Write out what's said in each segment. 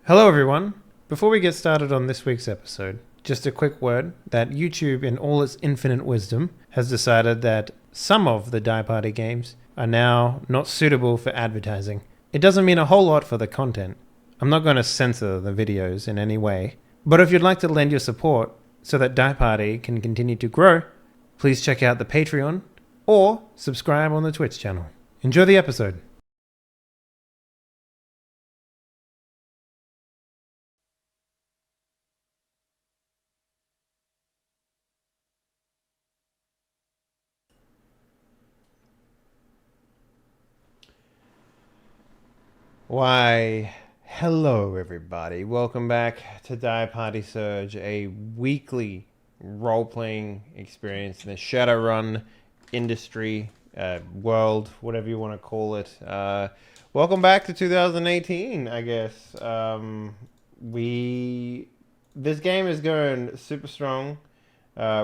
Hello, everyone. Before we get started on this week's episode, just a quick word that YouTube, in all its infinite wisdom, has decided that some of the Die Party games are now not suitable for advertising. It doesn't mean a whole lot for the content. I'm not going to censor the videos in any way, but if you'd like to lend your support so that Die Party can continue to grow, please check out the Patreon or subscribe on the Twitch channel. Enjoy the episode. Why, hello everybody. Welcome back to Die Party Surge, a weekly role-playing experience in the Shadowrun industry, world, whatever you want to call it. Welcome back to 2018, I guess. This game is going super strong,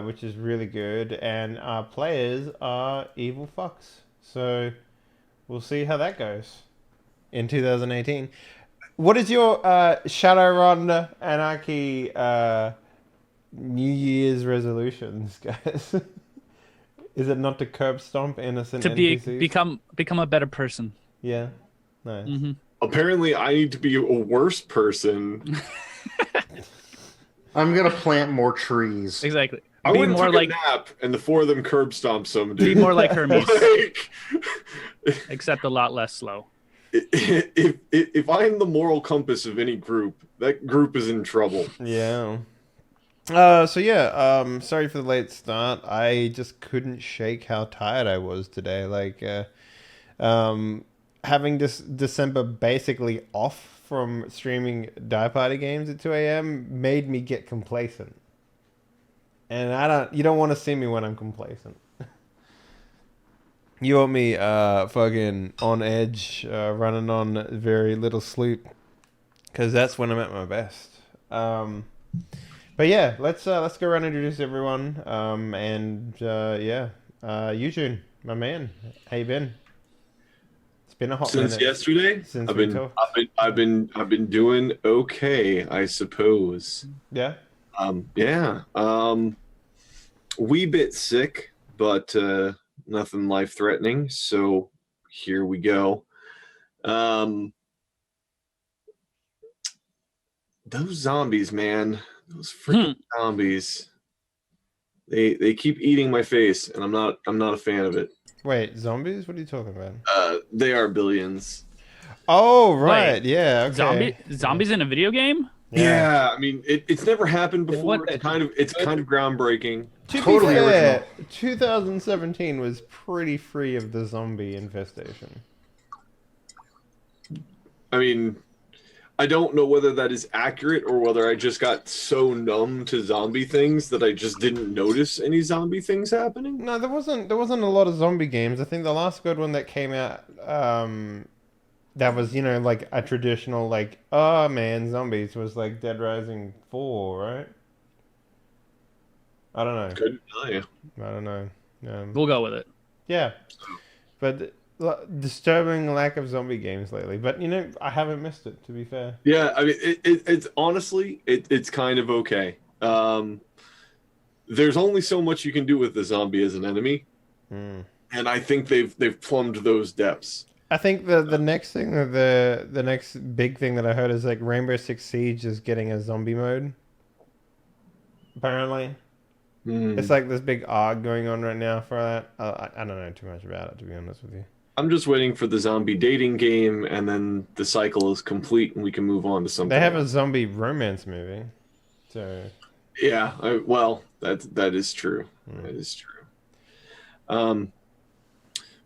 which is really good, and our players are evil fucks. So we'll see how that goes in 2018. What is your Shadowrun Anarchy New Year's resolutions, guys? Is it not to curb stomp innocent To NPCs? become a better person. Yeah, nice. Apparently, I need to be a worse person. I'm gonna plant more trees. Exactly. I Be went and more took like a nap, and the four of them curb stomped somebody. be more like Hermes, Like, except a lot less slow. if I'm the moral compass of any group, that group is in trouble. Yeah. Sorry for the late start. I just couldn't shake how tired I was today. Having this December basically off from streaming Die Party games at 2 a.m. made me get complacent. And you don't want to see me when I'm complacent. You want me fucking on edge, running on very little sleep, because that's when I'm at my best. But yeah, let's go around and introduce everyone. Eugene, my man, how you been? It's been a hot Since minute yesterday, since I've we been, talked. I've been doing okay, I suppose. Yeah. Wee bit sick, but nothing life threatening. So here we go. Those zombies, man, those freaking zombies. They keep eating my face, and I'm not a fan of it. Wait, zombies? What are you talking about? They are billions. Oh, right. Wait, Yeah. Okay. Zombies in a video game? Yeah, I mean it's never happened before. What It's kind of groundbreaking. To Totally be fair, original. 2017 was pretty free of the zombie infestation. I mean, I don't know whether that is accurate or whether I just got so numb to zombie things that I just didn't notice any zombie things happening. No, there wasn't a lot of zombie games. I think the last good one that came out, that was, like a traditional, like, oh man, zombies, was like Dead Rising 4, right? I don't know. Couldn't tell you. I don't know. We'll go with it. Yeah, but disturbing lack of zombie games lately. But I haven't missed it, to be fair. Yeah, I mean it's honestly it's kind of okay. There's only so much you can do with the zombie as an enemy, and I think they've plumbed those depths. I think the next thing, the next big thing that I heard is like Rainbow Six Siege is getting a zombie mode. Apparently, it's like this big arc going on right now for that. I don't know too much about it, to be honest with you. I'm just waiting for the zombie dating game, and then the cycle is complete, and we can move on to something. They have a else. zombie romance movie, so Yeah, that is true. That is true.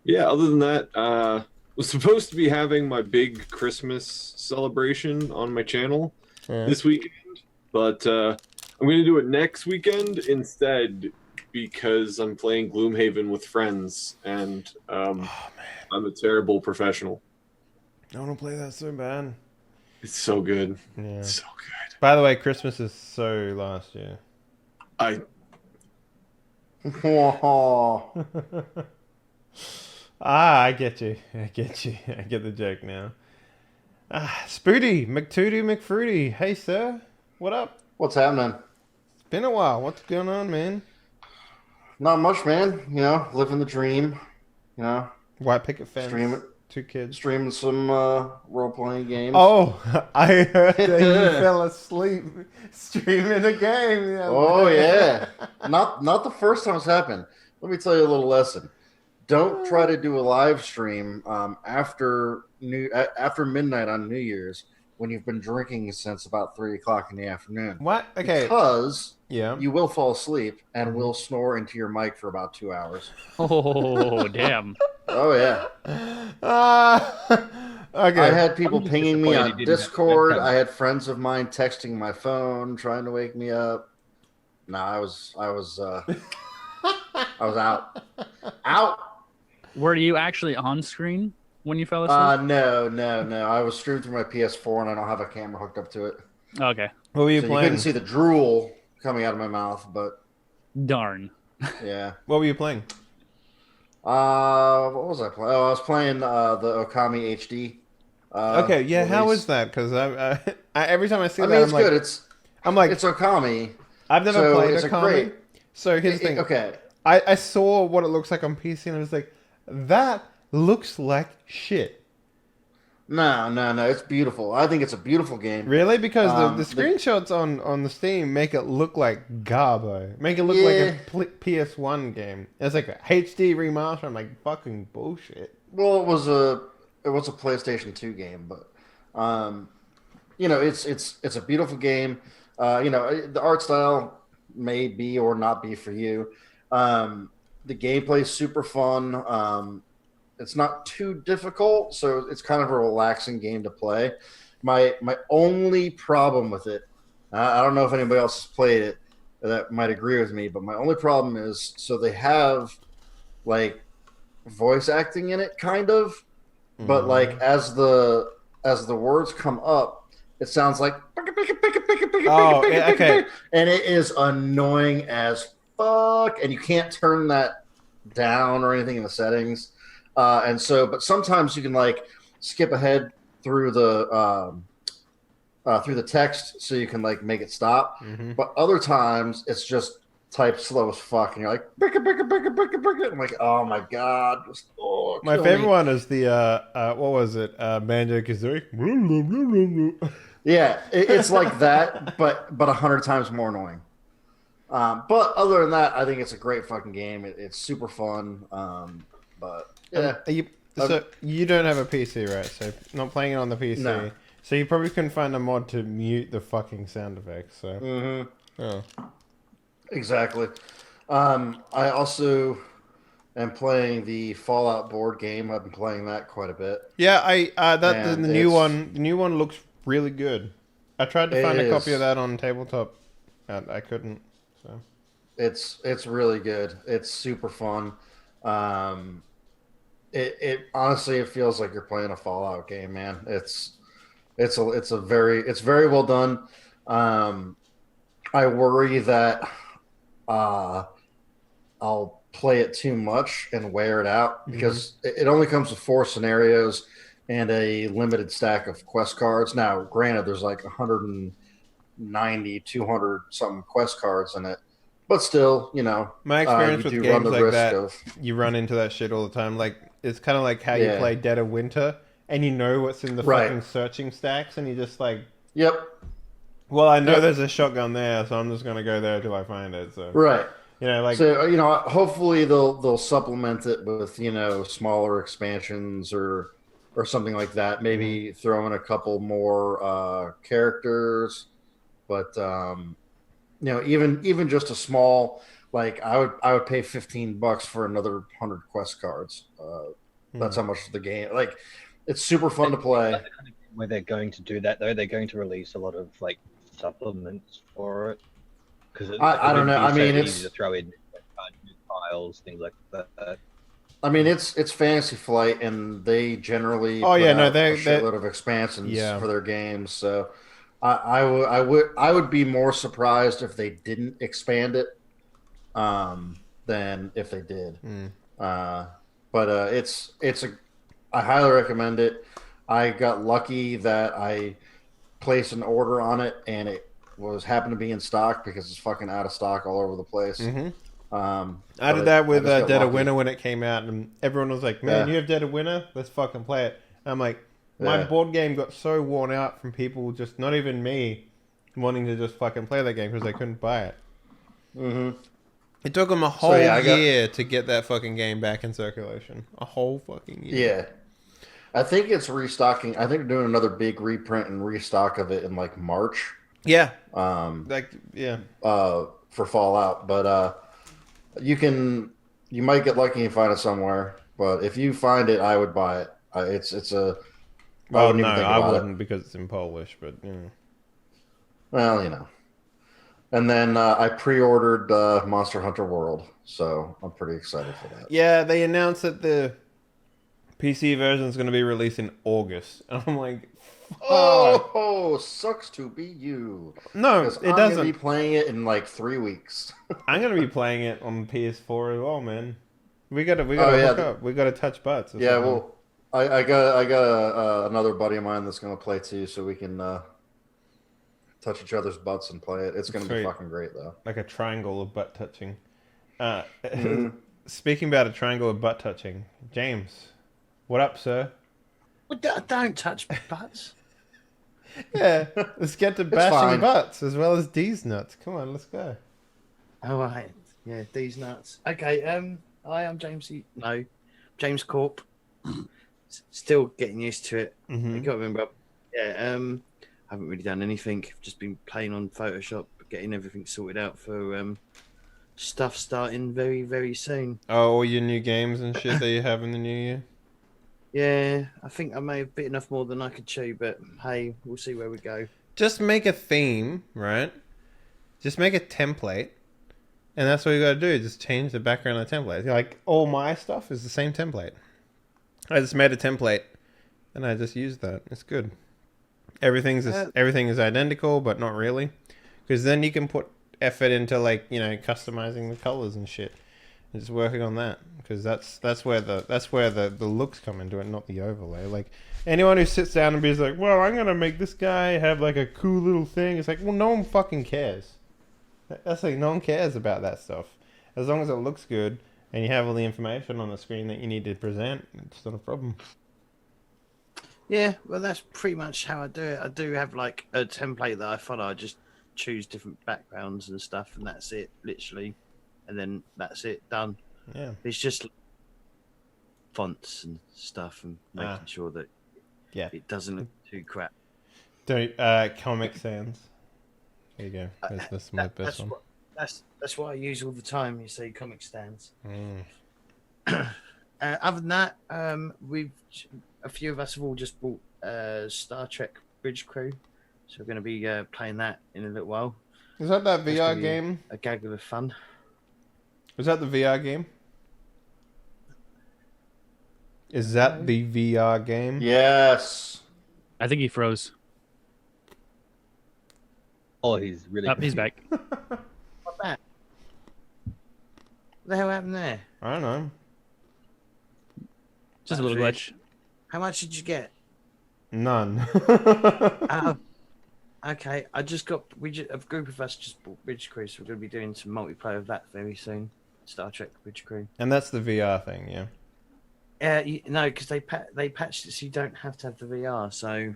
Yeah. Other than that, was supposed to be having my big Christmas celebration on my channel this weekend, but I'm going to do it next weekend instead because I'm playing Gloomhaven with friends, and I'm a terrible professional. I want to play that so bad. It's so good. Yeah. It's so good. By the way, Christmas is so last year. I get you. I get the joke now. Spooty, McTooty, McFruity. Hey, sir. What up? What's happening? It's been a while. What's going on, man? Not much, man. You know, living the dream. You know, White picket fence. Stream it. 2 kids. streaming some role-playing games. Oh, I heard that you fell asleep streaming a game. The other Oh day. yeah, not the first time it's happened. Let me tell you a little lesson. Don't try to do a live stream after midnight on New Year's when you've been drinking since about 3 o'clock in the afternoon. What? Okay. Because Yeah. you will fall asleep and will snore into your mic for about 2 hours. Oh, damn. Oh yeah. Okay. I had people I'm just pinging me disappointed on you didn't have Discord. webcam. I had friends of mine texting my phone, trying to wake me up. No, I was out. Out. Were you actually on screen when you fell asleep? No. I was streaming through my PS4 and I don't have a camera hooked up to it. Okay. What were you So you playing? couldn't see the drool coming out of my mouth, but Darn. yeah. What were you playing? What was I playing? Oh, I was playing the Okami HD. Okay, yeah. How release. is that? Because I every time I see I that, mean, I'm it's like, good. I'm like, It's Okami. I've never so played it's a a comedy. great- So here's the thing. Okay. I saw what it looks like on PC and I was like, that looks like shit. No. It's beautiful. I think it's a beautiful game. Really? Because the The- screenshots on the Steam make it look like garbo. Make it look like a PS1 game. It's like a HD remaster. I'm like, fucking bullshit. Well, it was a PlayStation 2 game, but you know, it's a beautiful game. You know, the art style may be or not be for you. The gameplay is super fun. It's not too difficult, so it's kind of a relaxing game to play. My only problem with it, I don't know if anybody else has played it that might agree with me, but my only problem is, so they have like voice acting in it, kind of, but like as the words come up, it sounds like Oh, yeah, okay. and it is annoying as fuck, and you can't turn that down or anything in the settings. And so, but sometimes you can like skip ahead through the text, so you can like make it stop. Mhm. But other times it's just type slow as fuck, and you're like, I'm like, oh my god, just, oh, My kill favorite me. one is the what was it? Banjo Kazooie. Yeah, it's like that, but 100 times more annoying. But other than that, I think it's a great fucking game. It's super fun. But yeah, So you don't have a PC, right? So not playing it on the PC. No. So you probably couldn't find a mod to mute the fucking sound effects. So oh. exactly. I also am playing the Fallout board game. I've been playing that quite a bit. Yeah, the And new it's- one. The new one looks really good. I tried to It find a copy is. of that on tabletop, and I couldn't. So It's really good. It's super fun. It honestly, it feels like you're playing a Fallout game, man. It's very well done. I worry that I'll play it too much and wear it out, because it only comes with 4 scenarios and a limited stack of quest cards. Now, granted, there's like 190, 200 something quest cards in it, but still, you know, my experience you with do run games the like risk that, of you run into that shit all the time. Like it's kind of like how you Yeah. play Dead of Winter, and you know what's in the Right. fucking searching stacks, and you just like, Yep, well, I know Yep. there's a shotgun there, so I'm just gonna go there till I find it. So right. you know, like So you know, hopefully they'll supplement it with, you know, smaller expansions or something like that. Maybe throw in a couple more characters, but you know, even just a small, like I would pay $15 for another 100 quest cards. That's how much the game, like, it's super fun to play. Like the kind of game where they're going to do that, though, they're going to release a lot of like supplements for it. Because I don't know. I mean, it's- easy to throw in new files, things like that. I mean, it's Fantasy Flight, and they generally Oh, yeah, put no, out they- a shitload of expansions Yeah. for their games. So I would be more surprised if they didn't expand it than if they did. But I highly recommend it. I got lucky that I placed an order on it and it happened to be in stock because it's fucking out of stock all over the place. I did that with I just got Dead of lucky. Winter when it came out, and everyone was like, "Man, Yeah. you have Dead of Winter? Let's fucking play it." And I'm like, my Yeah. board game got so worn out from people, just not even me, wanting to just fucking play that game because they couldn't buy it. Mm-hmm. It took them a whole yeah, I got- year to get that fucking game back in circulation. A whole fucking year. Yeah. I think it's restocking. I think they're doing another big reprint and restock of it in like March. Yeah. Um, Yeah. for Fallout, but you might get lucky and find it somewhere. But if you find it, I would buy it. It's a. I Well, wouldn't no, even think I about wouldn't it. because it's in Polish, but you know. Well, you know. And then I pre-ordered Monster Hunter World, so I'm pretty excited for that. Yeah, they announced that the PC version is going to be released in August, and I'm like, fuck. Oh, sucks to be you. No, Because it I'm doesn't. gonna be playing it in like 3 weeks. I'm gonna be playing it on PS4 as well, man. We gotta yeah, hook up. We gotta touch butts. Or Yeah, something. well, I got another buddy of mine that's gonna play too, so we can touch each other's butts and play it. It's gonna be Sweet. fucking great though. Like a triangle of butt touching. Mhm. Speaking about a triangle of butt touching, James, what up, sir? Well, don't touch butts. Yeah, let's get to bashing fine. butts as well as D's nuts. Come on, let's go. All right. Yeah, these nuts. Okay. Hi, I'm James. No, James Corp. Still getting used to it. Mm-hmm. You got to remember. Yeah. I haven't really done anything. I've just been playing on Photoshop, getting everything sorted out for stuff starting very, very soon. Oh, all your new games and shit that you have in the new year. Yeah, I think I may have bitten off more than I could chew, but hey, we'll see where we go. Just make a theme, right? Just make a template, and that's what you gotta do. Just change the background of the template. Like all my stuff is the same template. I just made a template, and I just used that. It's good. Everything is identical, but not really, because then you can put effort into like customizing the colors and shit, and just working on that. Because that's where the looks come into it, not the overlay. Like anyone who sits down and be like, well, I'm gonna make this guy have like a cool little thing. It's like, well, no one fucking cares. That's like no one cares about that stuff. As long as it looks good and you have all the information on the screen that you need to present, it's not a problem. Yeah, well, that's pretty much how I do it. I do have like a template that I follow. I just choose different backgrounds and stuff, and that's it, literally. And then that's it, done. Yeah. It's just fonts and stuff and making sure that it doesn't look too crap. Don't Comic Sans. There you go. That's my best one. That's what I use all the time. You see, comic stands. Mm. Other than that, a few of us have all just bought Star Trek Bridge Crew, so we're going to be playing that in a little while. Is that That's VR gonna be game? A gaggle of fun. Was that the VR game? Is that the VR game? Yes. I think he froze. Oh, he's really. Oh, he's back. What's that? What the hell happened there? I don't know. Just a little glitch. How much did you get? None. Oh, okay. A group of us just bought Bridge Crew, so we're going to be doing some multiplayer of that very soon. Star Trek Bridge Crew. And that's the VR thing, yeah. No, because they patched it so you don't have to have the VR. So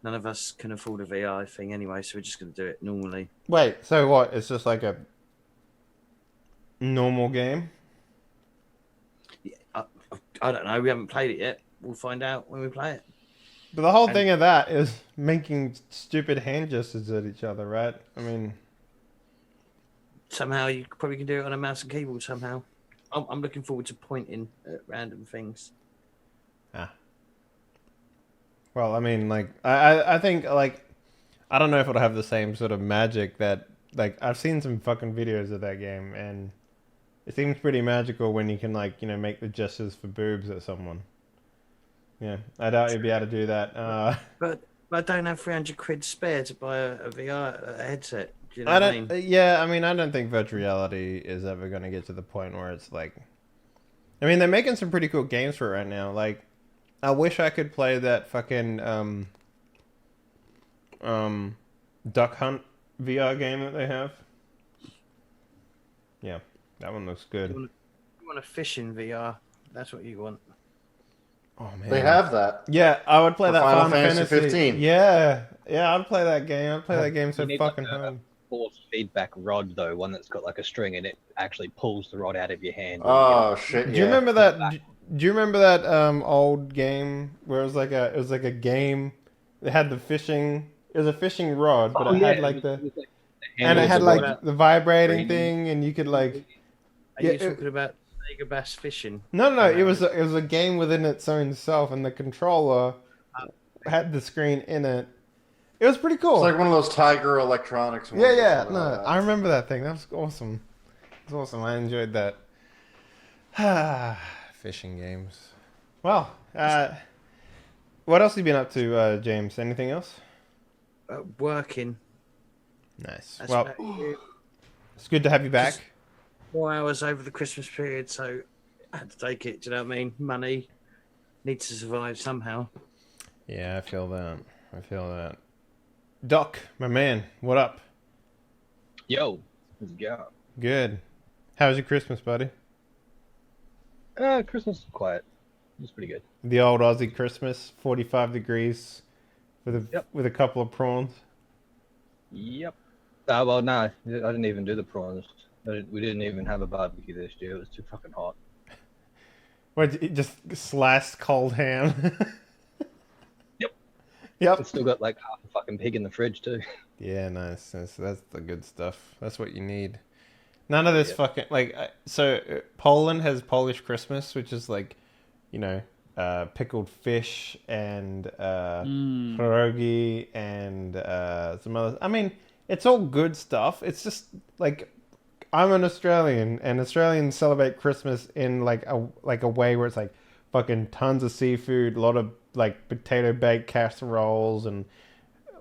none of us can afford a VR thing anyway, so we're just going to do it normally. Wait, so what? It's just like a normal game? I don't know. We haven't played it yet. We'll find out when we play it. But the whole thing of that is making stupid hand gestures at each other, right? I mean... Somehow you probably can do it on a mouse and keyboard somehow. I'm looking forward to pointing at random things. Well, I mean, like, I think, like, I don't know if it'll have the same sort of magic that, like, I've seen some fucking videos of that game, and it seems pretty magical when you can, like, make the gestures for boobs at someone. Yeah, I doubt you'd be able to do that. But I don't have 300 quid spare to buy a VR headset. Do you know what I mean? Yeah, I mean, I don't think virtual reality is ever going to get to the point where it's like... I mean, they're making some pretty cool games for it right now. Like, I wish I could play that fucking Duck Hunt VR game that they have. Yeah, that one looks good. You want to fish in VR? That's what you want. Oh man, They have that. Yeah, I would play For that Final Final Fantasy Fantasy 15. Yeah, I'd play that game. I'd play that game so You need, fucking like, a hard. force feedback rod though, one that's got like a string and it actually pulls the rod out of your hand. Oh shit! Do you Yeah. remember that? Do you remember that old game where it was like a game? It had the fishing. It was a fishing rod, but it had like the and it had like the vibrating thing, and you could like. Are you talking about Sega Bass fishing? No. It was a game within its own self, and the controller had the screen in it. It was pretty cool. It's like one of those Tiger Electronics ones. Yeah. No, I remember that thing. That was awesome. It was awesome. I enjoyed that. Fishing games. Well, what else have you been up to, James? Anything else? Working. Nice. That's Well, about it. it's good to have you back. 4 hours over the Christmas period, so I had to take it. Do you know what I mean? Money needs to survive somehow. Yeah, I feel that. Doc, my man, what up? Yo, let's go. Good. How was your Christmas, buddy? Christmas was quiet. It was pretty good. The old Aussie Christmas, 45 degrees, with a couple of prawns. Yep. Well, no, I didn't even do the prawns. We didn't even have a barbecue this year. It was too fucking hot. What? Just sliced cold ham. Yep. It's still got like half a fucking pig in the fridge too. Yeah, nice. That's the good stuff. That's what you need. None of this fucking Poland has Polish Christmas, which is like, pickled fish and pierogi and some other. I mean, it's all good stuff. It's just like I'm an Australian, and Australians celebrate Christmas in like a way where it's like fucking tons of seafood, a lot of like potato baked casseroles and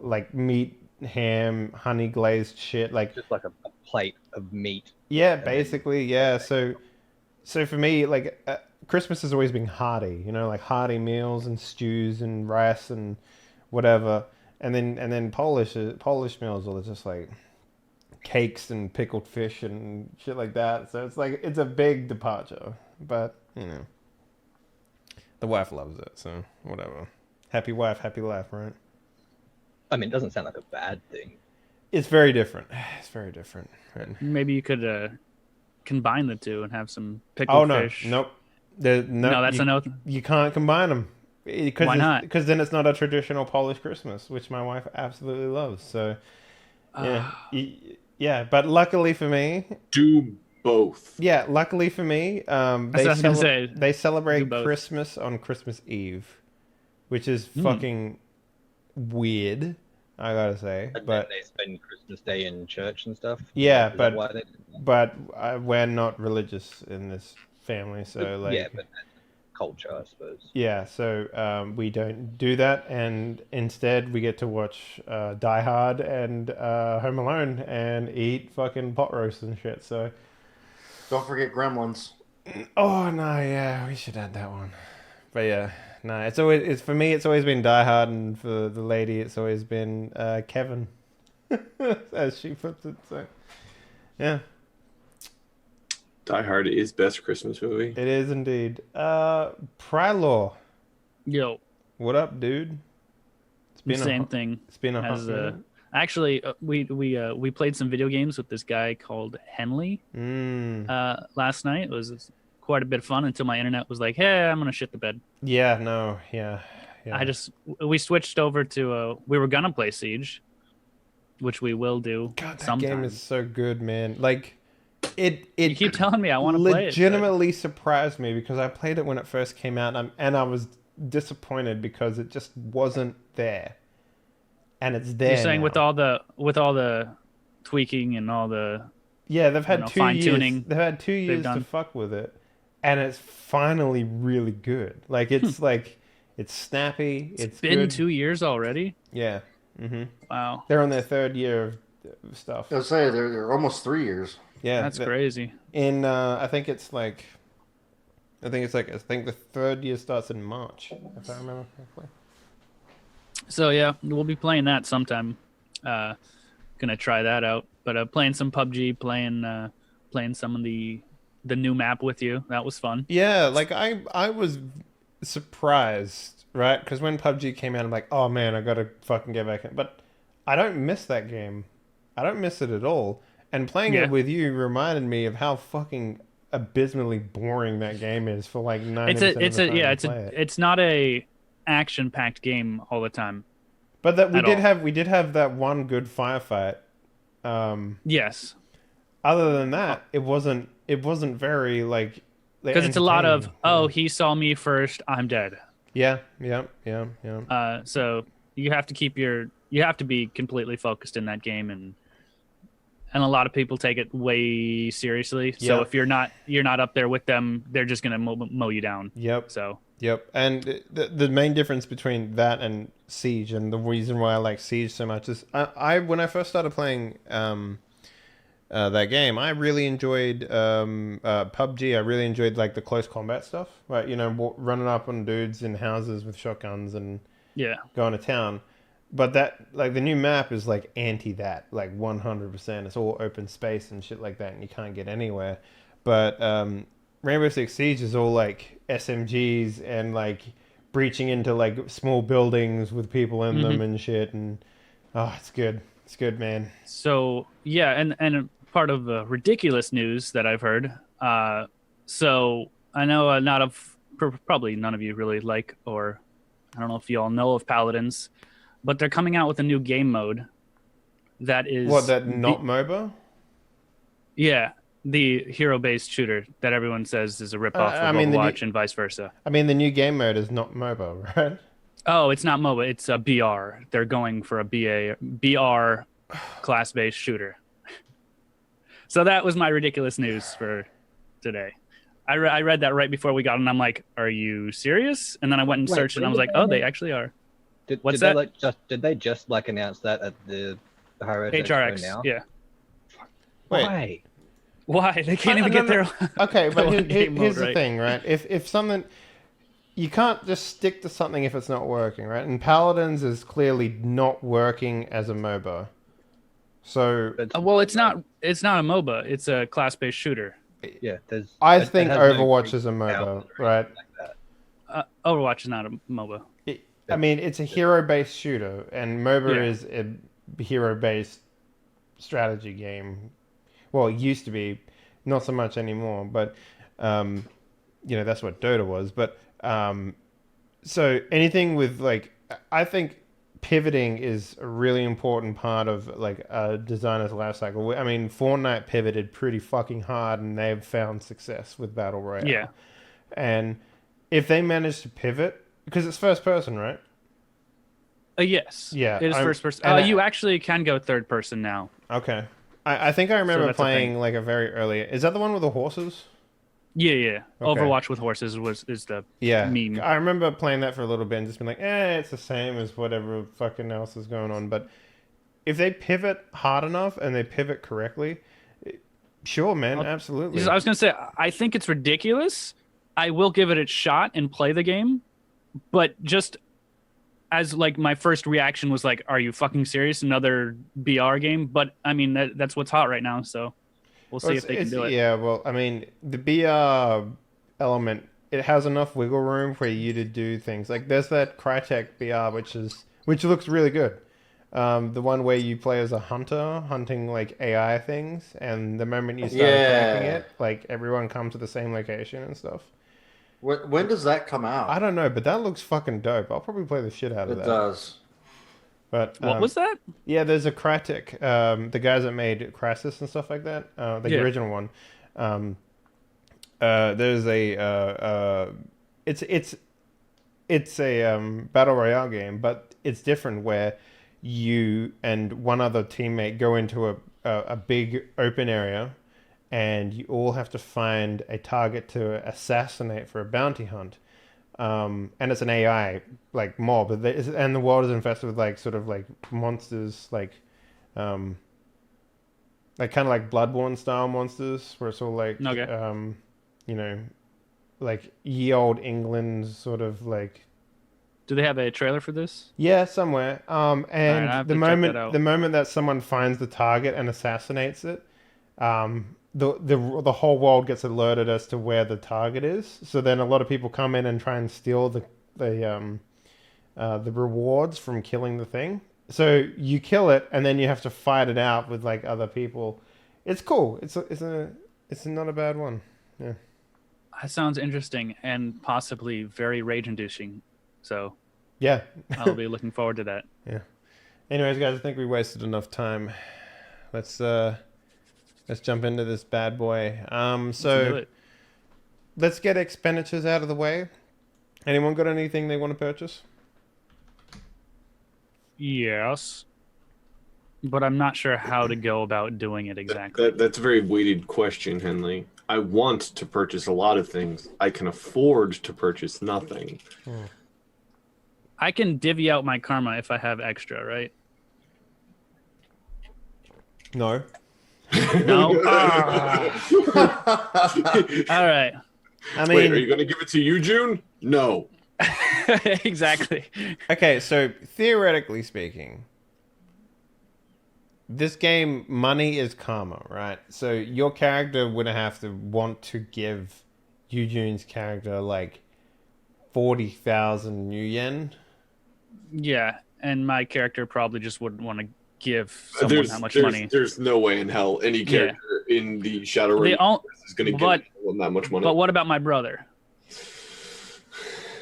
like meat, ham, honey glazed shit, like just like a plate of meat. Yeah, basically, yeah. So for me, like Christmas has always been hearty, like hearty meals and stews and rice and whatever, and then Polish meals are just like cakes and pickled fish and shit like that. So it's a big departure, but the wife loves it, so whatever. Happy wife, happy life, right? I mean, it doesn't sound like a bad thing. It's very different. It's very different. Maybe you could combine the two and have some pickled fish. Nope. No, that's a no. You can't combine them. Why not? Because then it's not a traditional Polish Christmas, which my wife absolutely loves. So, yeah. But luckily for me, do both. Yeah, luckily for me, they celebrate Christmas on Christmas Eve, which is fucking weird. I gotta say, and but they spend Christmas Day in church and stuff. Yeah, but we're not religious in this family, so but culture, I suppose. Yeah, so we don't do that, and instead we get to watch Die Hard and Home Alone and eat fucking pot roast and shit. So don't forget Gremlins. Oh no, yeah, we should add that one. But yeah. No, it's for me. It's always been Die Hard, and for the lady, it's always been Kevin, as she puts it. So, yeah, Die Hard is best Christmas movie. It is indeed. Prylor. Yo, what up, dude? It's been same thing. It's been a hot minute. Actually, we played some video games with this guy called Henley last night. It was quite a bit of fun until my internet was like, "Hey, I'm gonna shit the bed." Yeah. We switched over to we were gonna play Siege, which we will do. God, that sometime. game is so good, man. Like it you keep telling me I want to play it. Legitimately surprised me because I played it when it first came out, and I was disappointed because it just wasn't there. And it's there. You're saying now. with all the tweaking and all the they've had 2 years. fine-tuning They've had 2 years to fuck with it. And it's finally really good. Like it's it's snappy. It's been good. 2 years already. Yeah. Mm-hmm. Wow. They're on their 3rd year of stuff. I was say they're almost 3 years. Yeah, that's crazy. In I think it's like I think the third year starts in March, if I remember correctly. So yeah, we'll be playing that sometime. Gonna try that out. But playing some PUBG, playing some of the new map with you. That was fun. Yeah, like I was surprised, right? Because when PUBG came out, I'm like, oh man, I gotta fucking get back in. But I don't miss that game. I don't miss it at all. And playing Yeah. it with you reminded me of how fucking abysmally boring that game is for like 90% of the time you play it. It's not a action-packed game all the time. But that we at did have that one good firefight. Yes. Other than that, it wasn't very like Because it's a lot of entertaining. he saw me first, I'm dead. Yeah. So you have to be completely focused in that game, and a lot of people take it way seriously. So Yeah. if you're not up there with them, they're just gonna mow you down. Yep. So Yep. And the main difference between that and Siege, and the reason why I like Siege so much, is I when I first started playing that game, I really enjoyed PUBG. I really enjoyed like the close combat stuff, right? You know, running up on dudes in houses with shotguns and yeah, going to town. But that, like, the new map is like anti that, like 100%. It's all open space and shit like that, and you can't get anywhere. But Rainbow Six Siege is all like SMGs and like breaching into like small buildings with people in them and shit. And oh, it's good. It's good, man. So yeah, and part of the ridiculous news that I've heard. So I know probably none of you really like, or I don't know if you all know of Paladins, but they're coming out with a new game mode that is not MOBA? Yeah, the hero-based shooter that everyone says is a ripoff of Overwatch and vice versa. I mean, the new game mode is not MOBA, right? Oh, it's not MOBA. It's a BR. They're going for a BR class-based shooter. So that was my ridiculous news for today. I read that right before we got on. I'm like, are you serious? And then I went and searched and I was like, oh, they actually are. Did they just like announce that at the Higher Ed HRX? now? Yeah. Why? Why? They can't even get their Okay, but game here's mode, the thing, right? If something, you can't just stick to something if it's not working, right? And Paladins is clearly not working as a MOBA. So well, it's not a MOBA. It's a class-based shooter. Yeah, I think Overwatch is a MOBA, right? Overwatch is not a MOBA. I mean, it's a hero-based shooter, and MOBA is a hero-based strategy game. Well, it used to be, not so much anymore, but that's what Dota was. But so anything with like, I think pivoting is a really important part of like a designer's life cycle. I mean, Fortnite pivoted pretty fucking hard, and they've found success with Battle Royale. Yeah, and if they manage to pivot, because it's first person, right? Yes. Yeah, it is first person. You actually can go third person now. Okay. I think I remember that's playing like a very early. Is that the one with the horses? Yeah. Okay. Overwatch with horses is the meme. I remember playing that for a little bit and just being like, it's the same as whatever fucking else is going on. But if they pivot hard enough and they pivot correctly, sure, man, absolutely. I was gonna say, I think it's ridiculous. I will give it a shot and play the game, but just as like my first reaction was like, are you fucking serious? Another BR game? But I mean, that's what's hot right now. So we'll see if they can do it. Yeah, well, I mean, the BR element, it has enough wiggle room for you to do things. Like there's that Crytek BR, which looks really good. The one where you play as a hunter, hunting like AI things, and the moment you start attacking it, like everyone comes to the same location and stuff. When does that come out? I don't know, but that looks fucking dope. I'll probably play the shit out of that. It does. But what was that? Yeah, there's a Crytek, the guys that made Crysis and stuff like that, the original one. There's a it's a battle royale game, but it's different where you and one other teammate go into a big open area, and you all have to find a target to assassinate for a bounty hunt. And it's an AI like mob, and the world is infested with like sort of like monsters, like kind of like Bloodborne style monsters, where it's all like like ye old England sort of like. Do they have a trailer for this? Yeah, somewhere. I And have the to check that out. moment that someone finds the target and assassinates it, the whole world gets alerted as to where the target is. So then a lot of people come in and try and steal the rewards from killing the thing. So you kill it, and then you have to fight it out with like other people. It's cool. It's not a bad one. Yeah. That sounds interesting and possibly very rage-inducing. So Yeah. I'll be looking forward to that. Yeah. Anyways, guys, I think we wasted enough time. Let's jump into this bad boy. Let's do it. Let's get expenditures out of the way. Anyone got anything they want to purchase? Yes, but I'm not sure how to go about doing it exactly. That's a very weighted question, Henley. I want to purchase a lot of things. I can afford to purchase nothing. I can divvy out my karma if I have extra, right? No. No. All right. I mean, wait, are you going to give it to you, June? No. Exactly. Okay, so theoretically speaking, this game, money is karma, right? So your character would have to want to give Eugene's character like 40,000 new yen. Yeah, and my character probably just wouldn't want to give someone that much money. There's no way in hell any character in the Shadowrun is going to give them that much money. But what about my brother?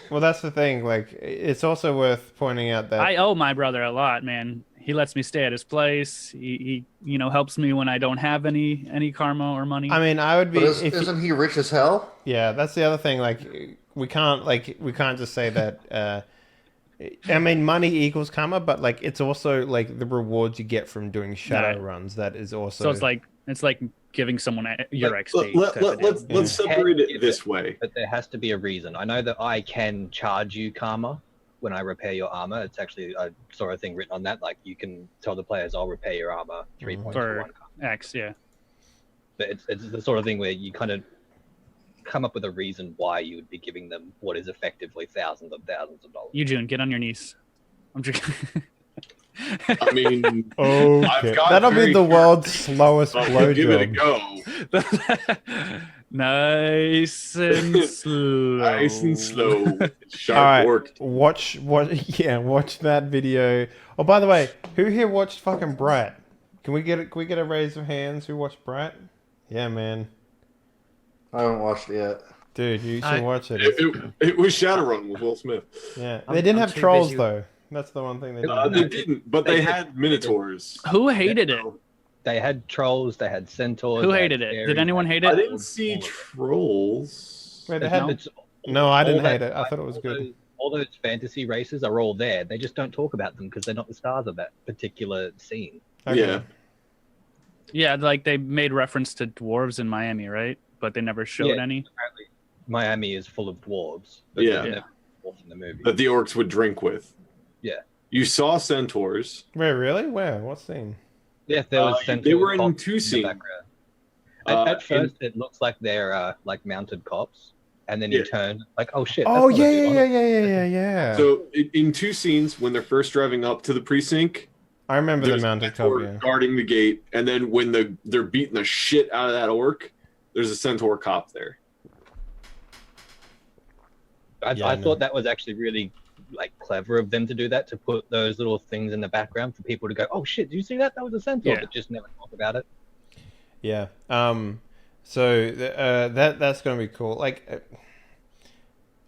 Well, that's the thing. Like, it's also worth pointing out that I owe my brother a lot, man. He lets me stay at his place. He helps me when I don't have any karma or money. I mean, I would be. But isn't he rich as hell? Yeah, that's the other thing. Like, we can't just say that. I mean, money equals karma, but like, it's also like the rewards you get from doing shadow runs. That is also. So it's like giving someone your XP. Let's separate it this way. But there has to be a reason. I know that I can charge you karma when I repair your armor. It's actually, I saw a thing written on that. Like, you can tell the players, I'll repair your armor 3 points for 1 karma. X, yeah. But it's the sort of thing where you kind of come up with a reason why you would be giving them what is effectively thousands of dollars. Eugene, get on your knees. I'm drinking. I mean, okay. That'll be the world's slowest blowjob. Give it a go. Nice and slow. Nice and slow. Sharp All right, work. watch that video. Oh, by the way, who here watched fucking Brat? Can we get a raise of hands who watched Brat? Yeah, man. I haven't watched it yet. Dude, you should watch it. It was Shadowrun with Will Smith. Yeah, they didn't have trolls though. That's the one thing they didn't. They didn't, but they had minotaurs. Who hated it? They had trolls, they had centaurs. Who hated it? Did anyone hate it? I didn't see trolls. Wait, they had no, I didn't hate it. I thought it was good. All those fantasy races are all there. They just don't talk about them because they're not the stars of that particular scene. Okay. Yeah. Yeah, like they made reference to dwarves in Miami, right? But they never showed any. Apparently, Miami is full of dwarves. Yeah. In the movie. That the orcs would drink with. Yeah. You saw centaurs. Wait, really? Where? What scene? Yeah, there was centaurs. They were in cops 2 scenes. At first, it looks like they're like mounted cops, and then you turn like, oh shit. Oh yeah. So in 2 scenes, when they're first driving up to the precinct, I remember the there's mounted a cop. centaur guarding the gate, and then when they're beating the shit out of that orc, there's a centaur cop there. I thought that was actually really like clever of them to do that, to put those little things in the background for people to go, oh shit, do you see that? That was a centaur, but just never talk about it. Yeah. So that's gonna be cool. Like,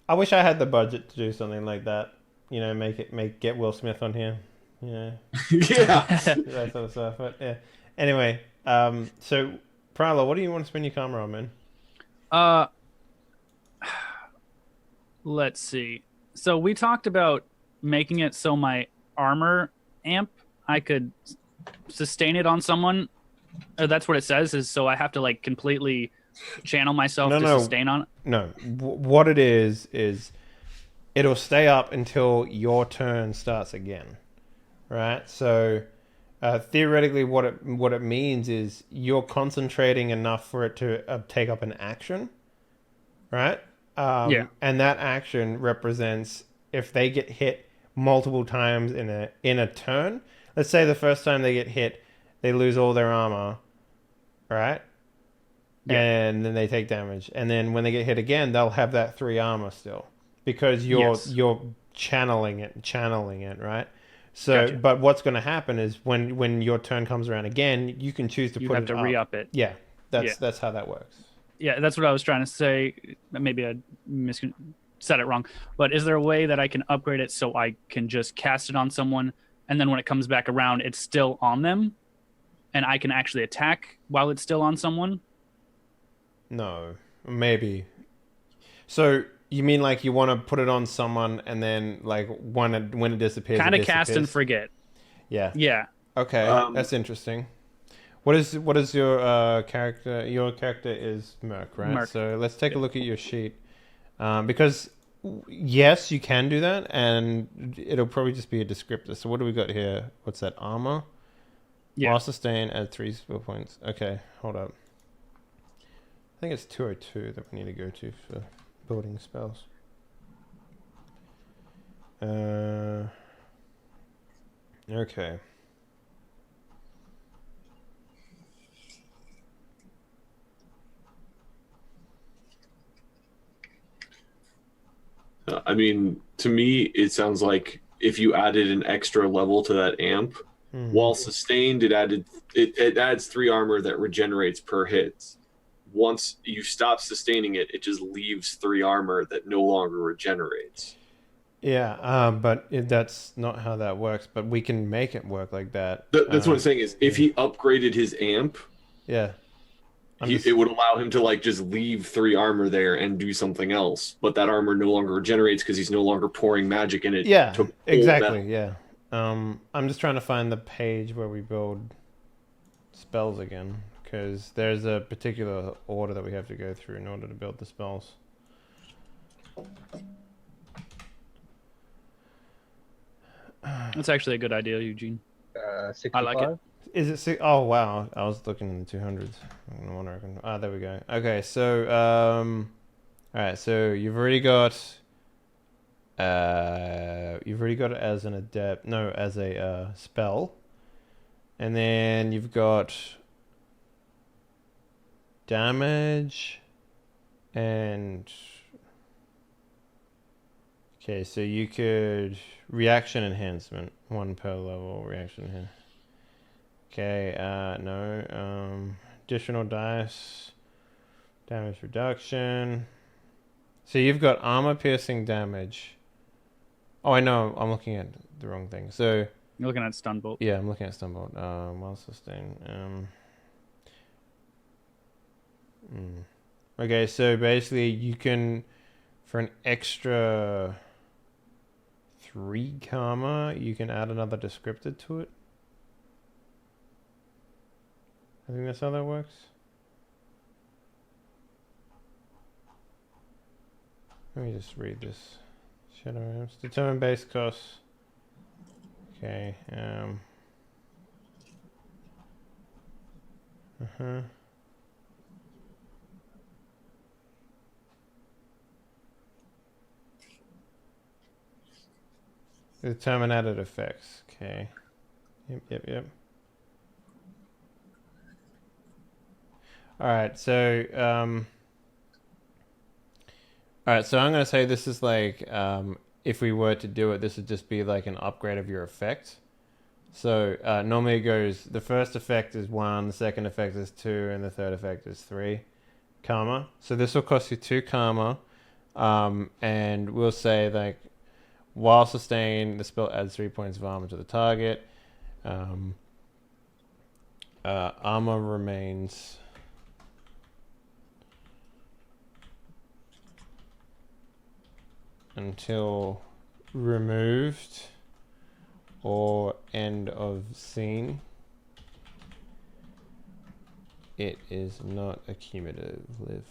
I wish I had the budget to do something like that. You know, get Will Smith on here. Yeah. Yeah. That sort of stuff. But yeah. Anyway, so Prowler, what do you want to spend your karma on, man? Let's see. So we talked about making it so my armor amp, I could sustain it on someone. That's what it says, is so I have to like completely channel myself to sustain on it. No, what it is it'll stay up until your turn starts again, right? So theoretically, what it means is you're concentrating enough for it to take up an action, right? And that action represents if they get hit multiple times in a turn. Let's say the first time they get hit, they lose all their armor, right? Yeah. And then they take damage. And then when they get hit again, they'll have that 3 armor still because you're channeling it, right? So, gotcha. But what's going to happen is when your turn comes around again, you can choose to put it up. You have to re-up it. Yeah, that's how that works. Yeah, that's what I was trying to say. Maybe I said it wrong. But is there a way that I can upgrade it so I can just cast it on someone, and then when it comes back around, it's still on them, and I can actually attack while it's still on someone? No, maybe. So you mean like you want to put it on someone, and then like when it disappears, kind of cast and forget. Yeah. Yeah. Okay, that's interesting. What is your character? Your character is Merc, right? Merc. So let's take a look at your sheet. Because yes, you can do that, and it'll probably just be a descriptor. So what do we got here? What's that? Armor? Yeah. While sustain, add 3 skill points. Okay, hold up. I think it's 202 that we need to go to for building spells. Okay. I mean, to me, it sounds like if you added an extra level to that amp, while sustained, it adds 3 armor that regenerates per hit. Once you stop sustaining it, it just leaves 3 armor that no longer regenerates. Yeah, but that's not how that works. But we can make it work like that. That's what I'm saying is, if he upgraded his amp, it would allow him to like just leave 3 armor there and do something else. But that armor no longer regenerates because he's no longer pouring magic in it. Yeah, exactly. Yeah. I'm just trying to find the page where we build spells again, because there's a particular order that we have to go through in order to build the spells. That's actually a good idea, Eugene. 65? I like it. Is it 6? Oh wow, I was looking in the 200s. No wonder I can. There we go. Okay, so all right, so you've already got it as an adept. No, as a spell, and then you've got damage and. Okay, so you could reaction enhancement, 1 per level reaction here. Okay, no. Additional dice, damage reduction. So you've got armor piercing damage. Oh, I know, I'm looking at the wrong thing. So you're looking at stun bolt. Yeah, I'm looking at stun bolt. While sustain. Okay, so basically you can, for an extra 3 karma, you can add another descriptor to it. I think that's how that works. Let me just read this. Shadowrun. Determine base costs. Okay. Determine added effects. Okay. Yep. Alright, so I'm gonna say this is like if we were to do it, this would just be like an upgrade of your effect. So normally it goes, the first effect is 1, the second effect is 2, and the third effect is 3 karma. So this will cost you 2 karma, and we'll say like while sustained, the spell adds 3 points of armor to the target. Armor remains until removed or end of scene. It is not a cumulative live.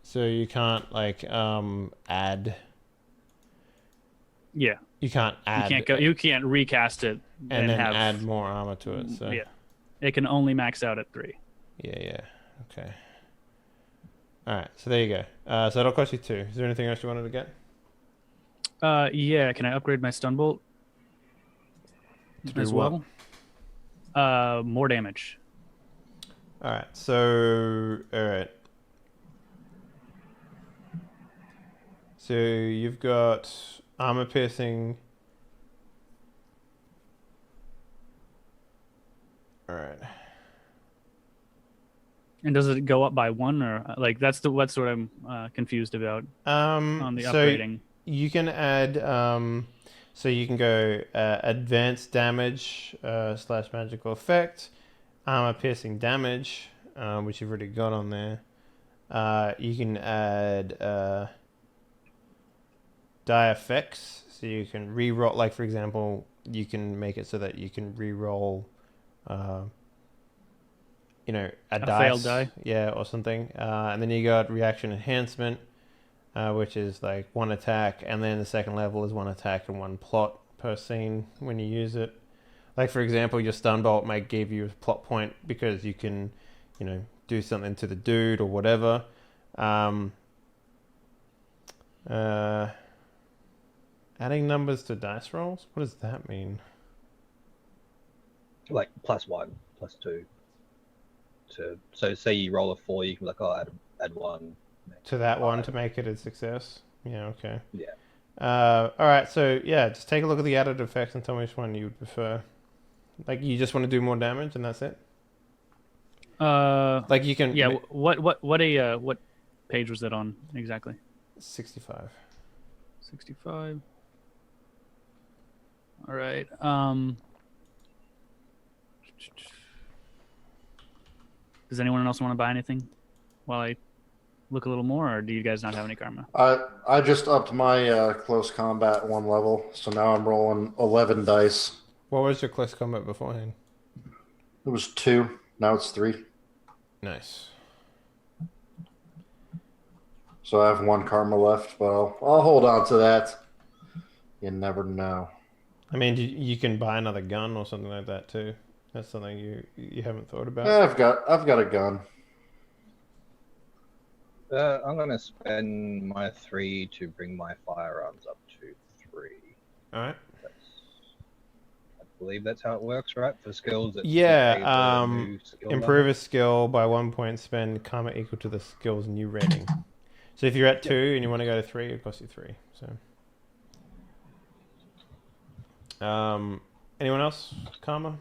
So you can't like add. Yeah. You can't add. You can't recast it and then add more armor to it. So yeah, it can only max out at 3. Yeah. Okay. All right, so there you go. So that'll cost you 2. Is there anything else you wanted to get? Yeah. Can I upgrade my stun bolt To do as what? well? More damage. All right, so So you've got armor piercing. All right. And does it go up by 1 or like that's what I'm confused about on the So upgrading? you can add so you can go advanced damage / magical effect, armor piercing damage, which you've already got on there. You can add die effects, so you can re-roll. Like for example, you can make it so that you can re-roll, a dice, failed die? yeah, or something. And then you got reaction enhancement, which is like 1 attack, and then the second level is 1 attack and 1 plot per scene when you use it. Like for example, your stun bolt might give you a plot point because you can, do something to the dude or whatever. Adding numbers to dice rolls? What does that mean? Like +1, +2. So say you roll a 4, you can be like, add 1 To that 5. one to make it a success? Yeah, okay. Yeah. Alright, so yeah, just take a look at the added effects and tell me which one you would prefer. Like, you just want to do more damage and that's it? Like you can... Yeah. What page was that on exactly? 65. 65. All right. Does anyone else want to buy anything while I look a little more, or do you guys not have any karma? I just upped my close combat 1 level, so now I'm rolling 11 dice. What was your close combat beforehand? It was 2, now it's 3. Nice. So I have 1 karma left, but I'll hold on to that. You never know. I mean, you can buy another gun or something like that too. That's something you haven't thought about. I've got a gun. I'm gonna spend my 3 to bring my firearms up to 3. All right. I believe that's how it works, right? For skills. Yeah. Skill Improve level. a skill by 1 point. Spend karma equal to the skill's new rating. So if you're at 2 and you want to go to 3, it costs you 3. So. Anyone else? Karma?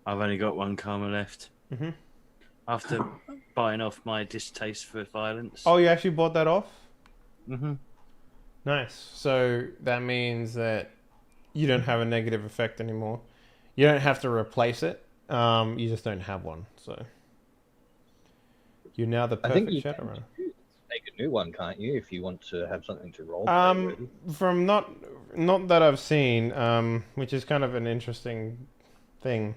I've only got 1 karma left. Mm-hmm. After buying off my distaste for violence. Oh, you actually bought that off? Mm-hmm. Nice. So that means that you don't have a negative effect anymore. You don't have to replace it. You just don't have one. So you're now the I think perfect you Shadowrunner. can make a new one, can't you? If you want to have something to roll play with. From not that I've seen, which is kind of an interesting thing.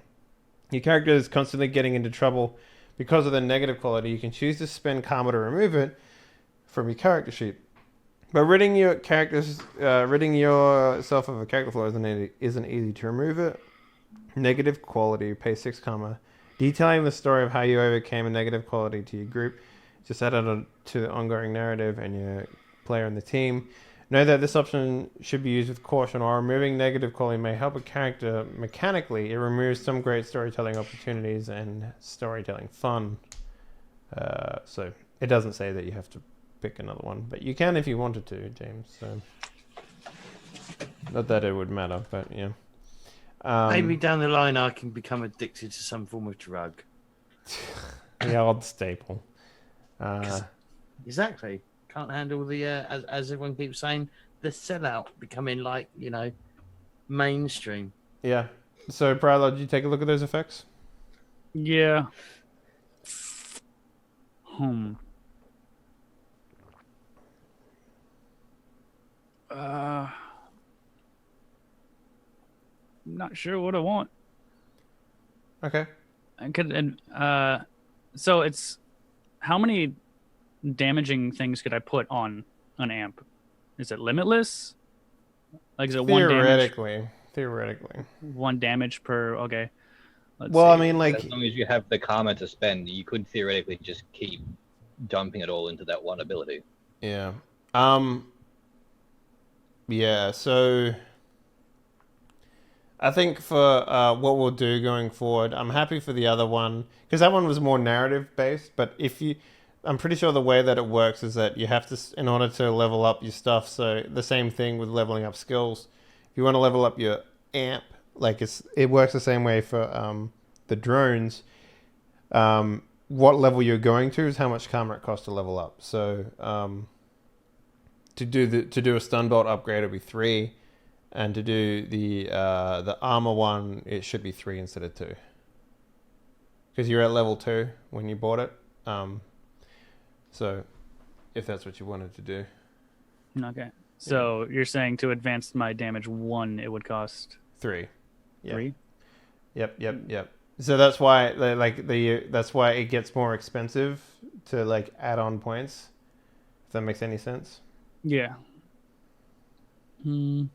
Your character is constantly getting into trouble because of the negative quality. You can choose to spend karma to remove it from your character sheet. But ridding yourself of a character flaw isn't easy to remove it. Negative quality, pay 6 karma. Detailing the story of how you overcame a negative quality to your group. Just add it to the ongoing narrative and your player and the team. Know that this option should be used with caution. While removing negative quality may help a character mechanically, it removes some great storytelling opportunities and storytelling fun. So it doesn't say that you have to pick another one, but you can if you wanted to, James. So not that it would matter, but yeah. Maybe down the line I can become addicted to some form of drug. The old staple. Exactly. Can't handle the as everyone keeps saying, the sellout becoming like, mainstream. Yeah. So Prylod, did you take a look at those effects? Yeah. Not sure what I want. Okay. So it's how many damaging things could I put on an amp? Is it limitless? Like, is it Theoretically. 1 damage per? Okay. Let's see. As long as you have the karma to spend, you could theoretically just keep dumping it all into that one ability. Yeah. Yeah, so I think for what we'll do going forward, I'm happy for the other one because that one was more narrative based. But I'm pretty sure the way that it works is that you have to, in order to level up your stuff. So the same thing with leveling up skills. If you want to level up your amp, like it works the same way for the drones. What level you're going to is how much karma it costs to level up. So to do a stun bolt upgrade, it'll be 3. And to do the armor one, it should be 3 instead of 2. Because you're at level 2 when you bought it. So, if that's what you wanted to do. Okay. So you're saying to advance my damage 1, it would cost 3. Yeah. 3? Yep. So that's why that's why it gets more expensive to like add on points. If that makes any sense. Yeah. Well,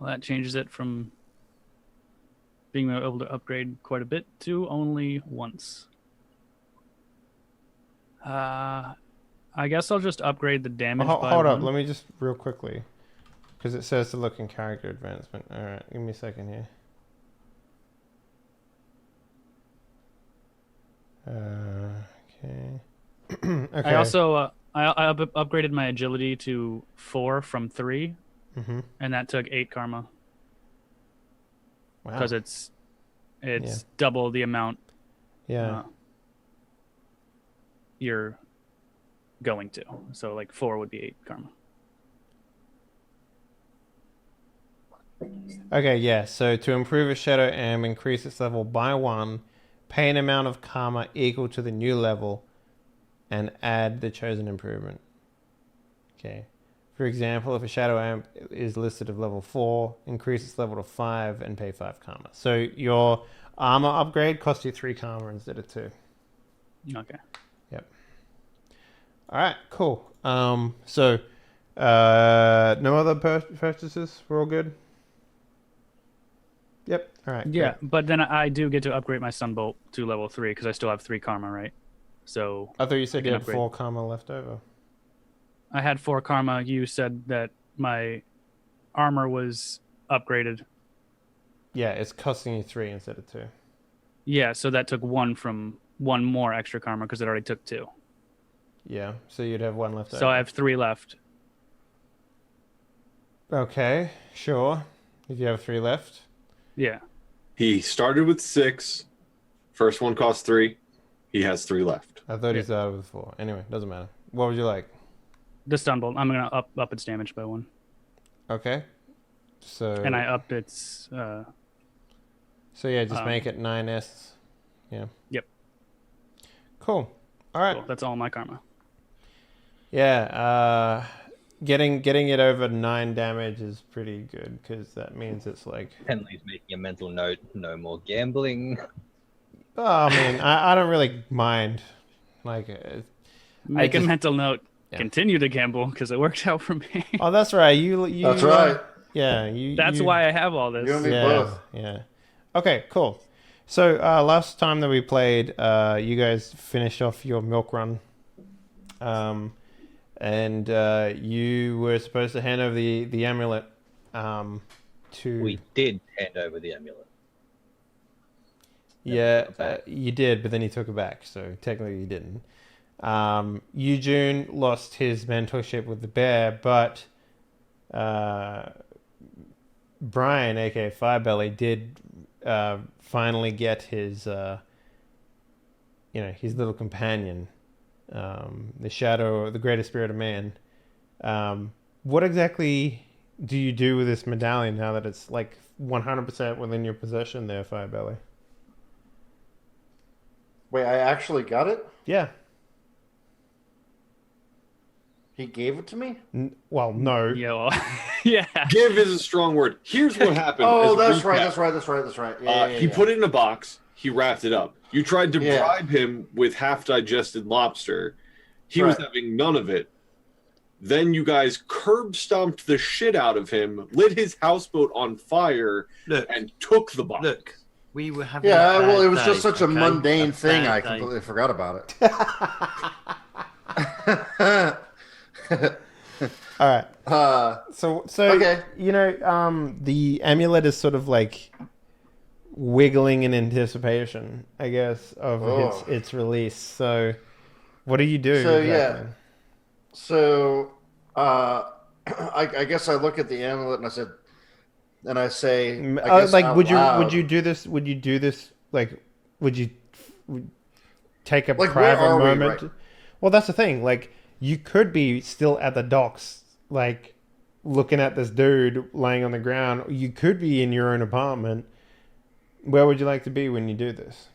that changes it from being able to upgrade quite a bit to only once. I guess I'll just upgrade the damage by hold up, 1. let me just real quickly. Because it says to look in character advancement. Alright, give me a second here. Okay. Okay. I also I upgraded my agility to 4 from 3, and that took 8 karma. Wow. Because it's double the amount. Yeah. You're going to. So like 4 would be 8 karma. Okay, yeah. So to improve a shadow am, increase its level by 1, pay an amount of karma equal to the new level, and add the chosen improvement. Okay. For example, if a shadow amp is listed at level 4, increase its level to 5 and pay 5 karma. So your armor upgrade costs you 3 karma instead of 2. Okay. Yep. All right, cool. So no other purchases? We're all good? Yep. All right. Yeah, great. but then I do get to upgrade my Sunbolt to level 3 because I still have 3 karma, right? So I thought you said you had upgrade. 4 karma left over. I had 4 karma. You said that my armor was upgraded. Yeah, it's costing you 3 instead of 2. Yeah, so that took 1 from 1 more extra karma because it already took 2. Yeah, so you'd have 1 left over. So I have 3 left. Okay, sure. If you have 3 left. Yeah. He started with 6. First one cost 3. He has 3 left. I thought he started with 4. Anyway, doesn't matter. What would you like? The stun bolt. I'm gonna up its damage by 1. Okay. So. And I upped its. So yeah, just make it 9s. Yeah. Yep. Cool. All right. Cool. That's all my karma. Yeah. Getting it over 9 damage is pretty good because that means it's like. Henley's making a mental note: no more gambling. Oh, I mean, I don't really mind. Like, Make a mental note. Yeah. Continue to gamble because it worked out for me. Oh, that's right. You. That's right. Yeah. That's why I have all this. You and me both. Yeah. Okay. Cool. So last time that we played, you guys finished off your milk run, and you were supposed to hand over the amulet to. We did hand over the amulet. Yeah, you did, but then he took it back, so technically you didn't. Eugene lost his mentorship with the bear, but Brian, aka Firebelly, did finally get his his little companion, the shadow, the greatest spirit of man. What exactly do you do with this medallion now that it's like 100% within your possession there, Firebelly? Wait, I actually got it? Yeah. He gave it to me? Well, no. Yeah, well, yeah. Give is a strong word. Here's what happened. Oh, as a that's recap. right. Yeah, he put it in a box. He wrapped it up. You tried to bribe him with half-digested lobster. He was having none of it. Then you guys curb stomped the shit out of him, lit his houseboat on fire, and took the box. Look, We were having. Yeah, a bad well, it was day, just such a okay? mundane A thing. bad I day. completely forgot about it. All right. So Okay. you know, the amulet is sort of like wiggling in anticipation, I guess, of Oh. its release. So, what do you do So exactly? yeah. So I guess I look at the amulet and I say, I guess Like, out would loud, you do this? Would you do this? Like, would you take a like, where private are we moment? right? Well, that's the thing. Like, you could be still at the docks, like looking at this dude laying on the ground. You could be in your own apartment. Where would you like to be when you do this?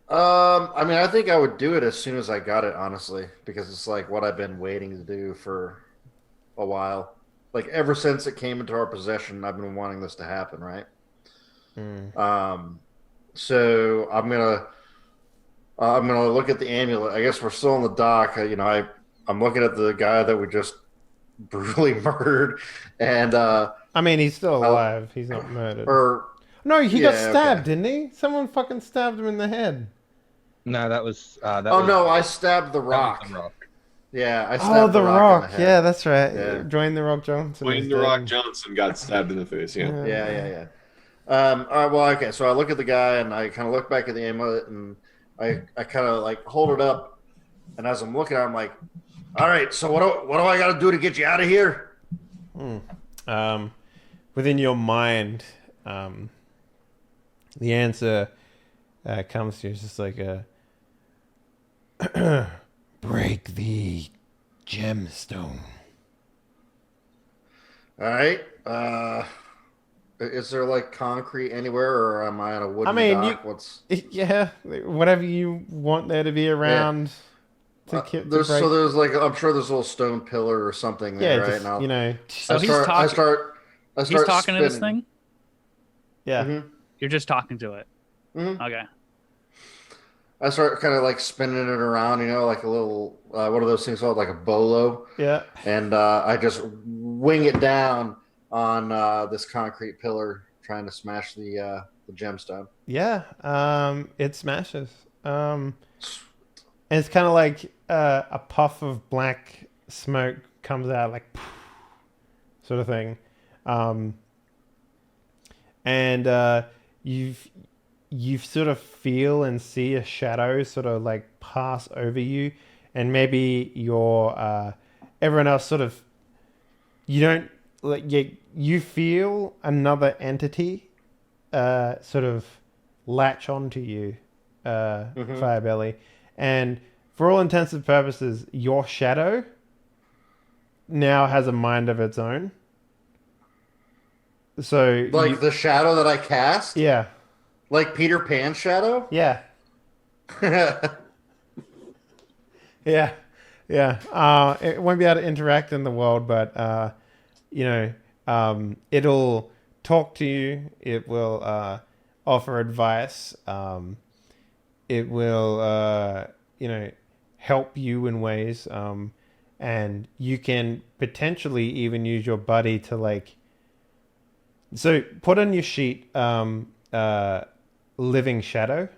I mean, I think I would do it as soon as I got it, honestly, because it's like what I've been waiting to do for a while. Like ever since it came into our possession, I've been wanting this to happen, right? So I'm gonna look at the amulet. I guess we're still on the dock. I'm looking at the guy that we just brutally murdered, and I mean, he's still alive. He's not murdered. or No, he got yeah, stabbed, okay. didn't he? Someone fucking stabbed him in the head. No, that was. no, I stabbed the that was rock. the rock. Yeah, I Oh, stabbed the the rock. Rock. In the head. Yeah, that's right. Yeah. Dwayne the Rock Johnson. is Dwayne the Rock dead. Johnson got stabbed in the face. Yeah. Yeah. All right. Well, okay. So I look at the guy and I kind of look back at the amulet and I kind of like hold it up, and as I'm looking, I'm like, all right. So what do I got to do to get you out of here? Within your mind, the answer comes to you. It's just like a break the gemstone. All right. Is there like concrete anywhere, or am I on a wooden I mean, dock? What's yeah, whatever you want there to be around to break. there's like I'm sure there's a little stone pillar or something Yeah, there, right? just, Now you know. So I start he's talking to this spinning. thing. Yeah. Mhm. You're just talking to it. Mhm. Okay. I start kind of like spinning it around, like a little what are those things called, like a bolo, Yeah. and I just wing it down on this concrete pillar, trying to smash the gemstone. Yeah. It smashes. And it's kind of like a puff of black smoke comes out, like sort of thing. And you sort of feel and see a shadow sort of like pass over you, and maybe everyone else sort of, you don't like, you feel another entity sort of latch onto you, Firebelly, and for all intents and purposes, your shadow now has a mind of its own. So Like the shadow that I cast, yeah, like Peter Pan's shadow. yeah, yeah. It won't be able to interact in the world, but it'll talk to you. It will offer advice. It will help you in ways, and you can potentially even use your buddy to like. So put on your sheet living shadow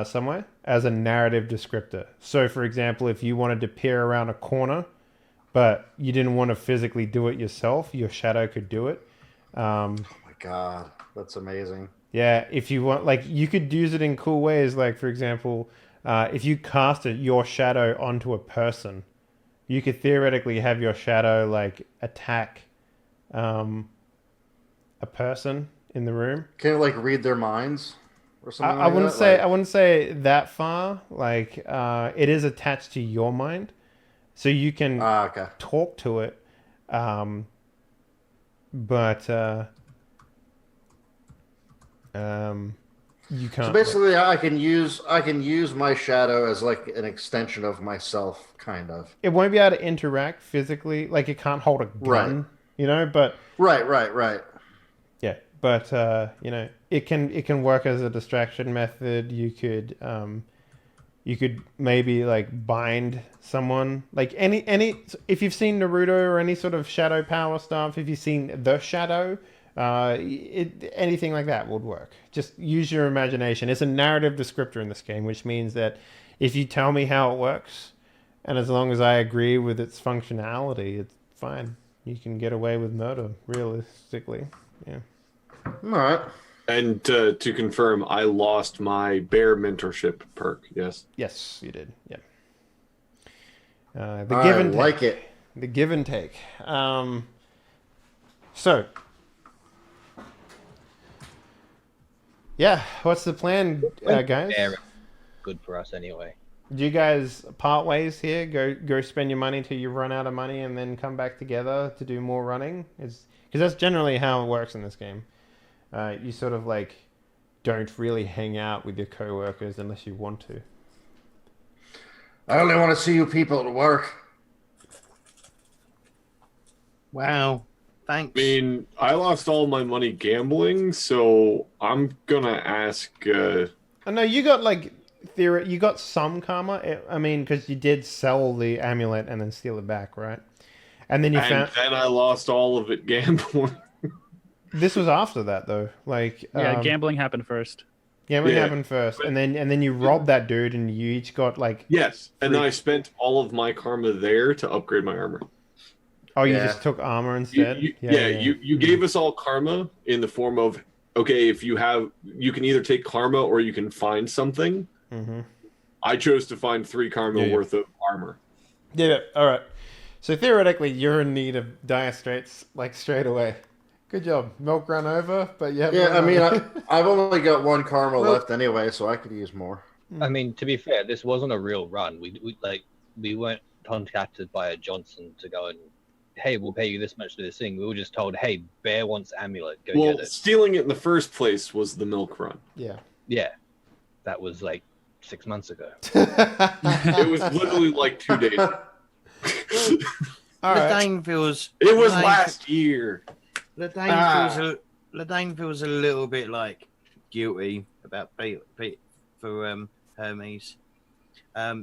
somewhere as a narrative descriptor. So for example, if you wanted to peer around a corner, but you didn't want to physically do it yourself, your shadow could do it. Oh my god, that's amazing. Yeah, if you want, like, you could use it in cool ways. Like, for example, if you casted your shadow onto a person, you could theoretically have your shadow like attack a person in the room. Can it like read their minds or something? I wouldn't say I wouldn't say that far. Like, it is attached to your mind, so you can talk to it. But you can't. So basically, I can use my shadow as like an extension of myself, kind of. It won't be able to interact physically. Like, it can't hold a gun, But Right. yeah, but it can work as a distraction method. You could maybe like bind someone, like any if you've seen Naruto or any sort of shadow power stuff. If you've seen The Shadow, Anything like that would work. Just use your imagination. It's a narrative descriptor in this game, which means that if you tell me how it works, and as long as I agree with its functionality, it's fine. You can get away with murder, realistically. Yeah. All right. And to confirm, I lost my bear mentorship perk. Yes. Yes, you did. Yeah. Like it. The give and take. So, yeah, what's the plan, guys? Good for us anyway. Do you guys part ways here? Go spend your money till you run out of money, and then come back together to do more running? Because that's generally how it works in this game. You sort of like don't really hang out with your coworkers unless you want to. I only want to see you people at work. Wow. Thanks. I mean, I lost all my money gambling, so I'm gonna ask. Oh no, you got like you got some karma. I mean, because you did sell the amulet and then steal it back, right? And then then I lost all of it gambling. This was after that though. Like gambling happened first. Gambling happened first, and then you robbed that dude, and you each got like yes, and then I spent all of my karma there to upgrade my armor. Oh, you just took armor instead? You gave us all karma in the form of, okay, if you can either take karma or you can find something. Mm-hmm. I chose to find 3 karma worth of armor. Yeah, all right. So theoretically, you're in need of dire straits, like straight away. Good job. Milk run over, but yeah. I mean, I've only got 1 karma left anyway, so I could use more. I mean, to be fair, this wasn't a real run. We weren't contacted by a Johnson to go and, hey, we'll pay you this much to this thing. We were just told, hey, Bear wants amulet. Go get it. Stealing it in the first place was the milk run. Yeah. Yeah. That was like 6 months ago. It was literally like 2 days. All right. It was last year. Ladane feels a little bit like guilty about for Hermes.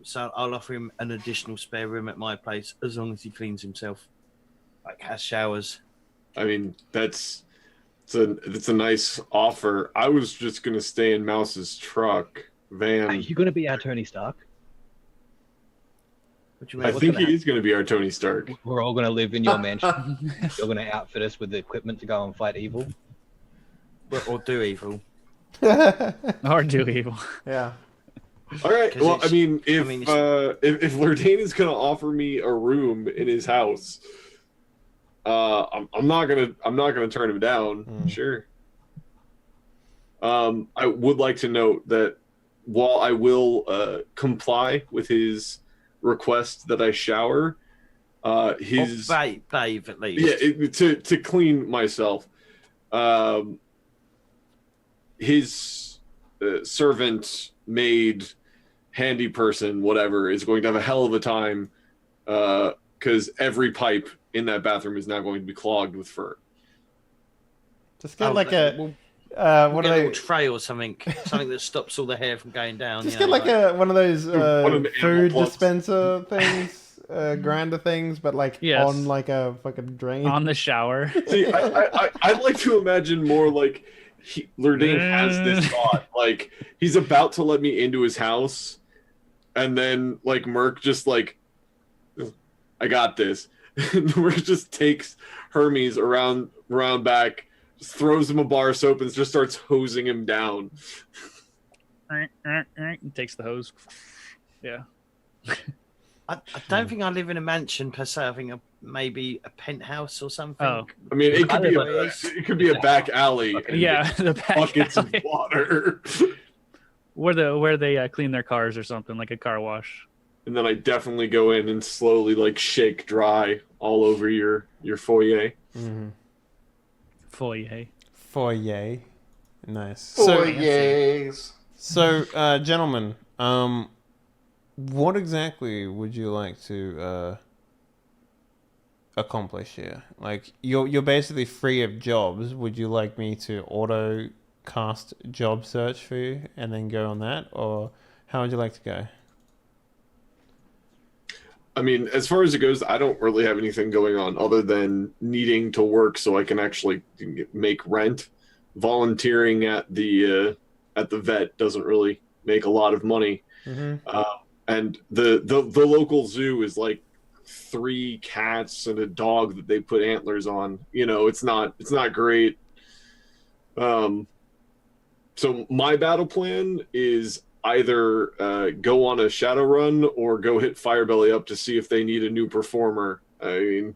So I'll offer him an additional spare room at my place as long as he cleans himself. Like has showers. I mean, it's a nice offer. I was just gonna stay in Mouse's van. Are you gonna be our Tony Stark? What do you mean? I think he is gonna be our Tony Stark. We're all gonna live in your mansion. You're gonna outfit us with the equipment to go and fight evil. Or do evil. Or do evil. Yeah. All right. Well, I mean, if Lurdane is gonna offer me a room in his house, I'm not gonna turn him down. Sure. I would like to note that while I will comply with his request that I shower, his bathe at least. Yeah, to clean myself. His servant, maid, handy person, whatever, is going to have a hell of a time because every pipe in that bathroom is now going to be clogged with fur. Just get what are they? Tray or something that stops all the hair from going down. Just get one of those food dispenser things, grinder things, but on like a fucking drain on the shower. See, I'd like to imagine more like Lurdane has this thought, like he's about to let me into his house, and then like Merc just like, I got this. And Merc just takes Hermes around back. Just throws him a bar of soap and just starts hosing him down. Takes the hose. Yeah. I don't think I live in a mansion per se. I think maybe a penthouse or something. Oh. I mean, it could be a back alley. Yeah, the back buckets alley. of water. Where they clean their cars or something, like a car wash. And then I definitely go in and slowly like shake dry all over your foyer. Mm-hmm. Foyer. Nice. Foyers. So, gentlemen, what exactly would you like to accomplish here? Like, you're basically free of jobs. Would you like me to auto cast job search for you and then go on that, or how would you like to go? I mean, as far as it goes, I don't really have anything going on other than needing to work so I can actually make rent. Volunteering at the vet doesn't really make a lot of money, and the local zoo is like 3 cats and a dog that they put antlers on. You know, it's not great. So my battle plan is either go on a Shadowrun or go hit Firebelly up to see if they need a new performer. I mean,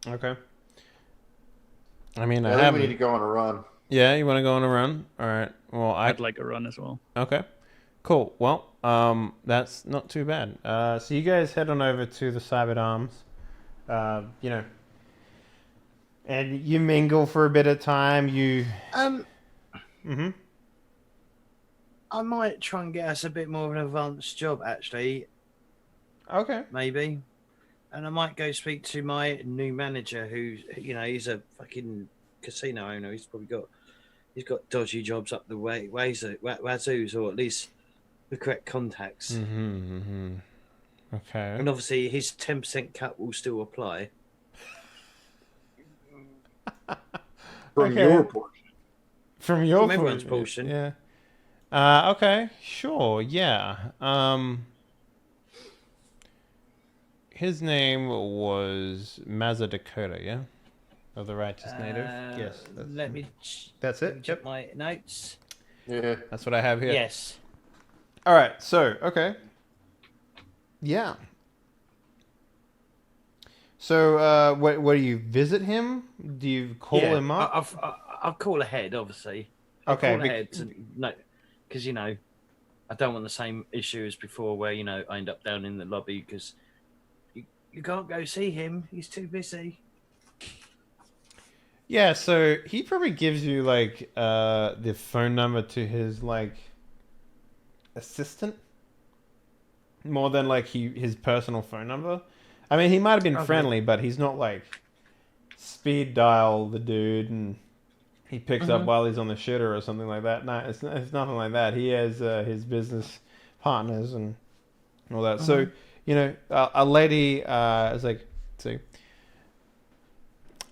Okay. I mean, I think we need to go on a run. Yeah, you want to go on a run? All right. Well, I'd like a run as well. Okay. Cool. Well, that's not too bad. So you guys head on over to the Cyber Arms, you know, and you mingle for a bit of time. I might try and get us a bit more of an advanced job, actually. Okay. Maybe. And I might go speak to my new manager, who, you know, he's a fucking casino owner. He's got dodgy jobs up the wazoos, or at least the correct contacts. Okay. And obviously, his 10% cut will still apply. From your portion. From your everyone's portion. Yeah. Okay. Sure. Yeah. His name was Mazza Dakota, yeah? Of the Righteous Native? Yes. That's it? Check my notes. Yeah. That's what I have here. Yes. All right. So, okay. Yeah. So, what do you visit him? Do you call him up? I'll call ahead, obviously. Okay. I'll call ahead because, you know, I don't want the same issue as before where, you know, I end up down in the lobby because you can't go see him. He's too busy. Yeah, so he probably gives you, like, the phone number to his, like, assistant. More than, like, his personal phone number. I mean, he might have been friendly, but he's not, like, speed dial the dude and he picks up while he's on the shitter or something like that. No, it's nothing like that. He has his business partners and all that. So, you know, a lady is like, so,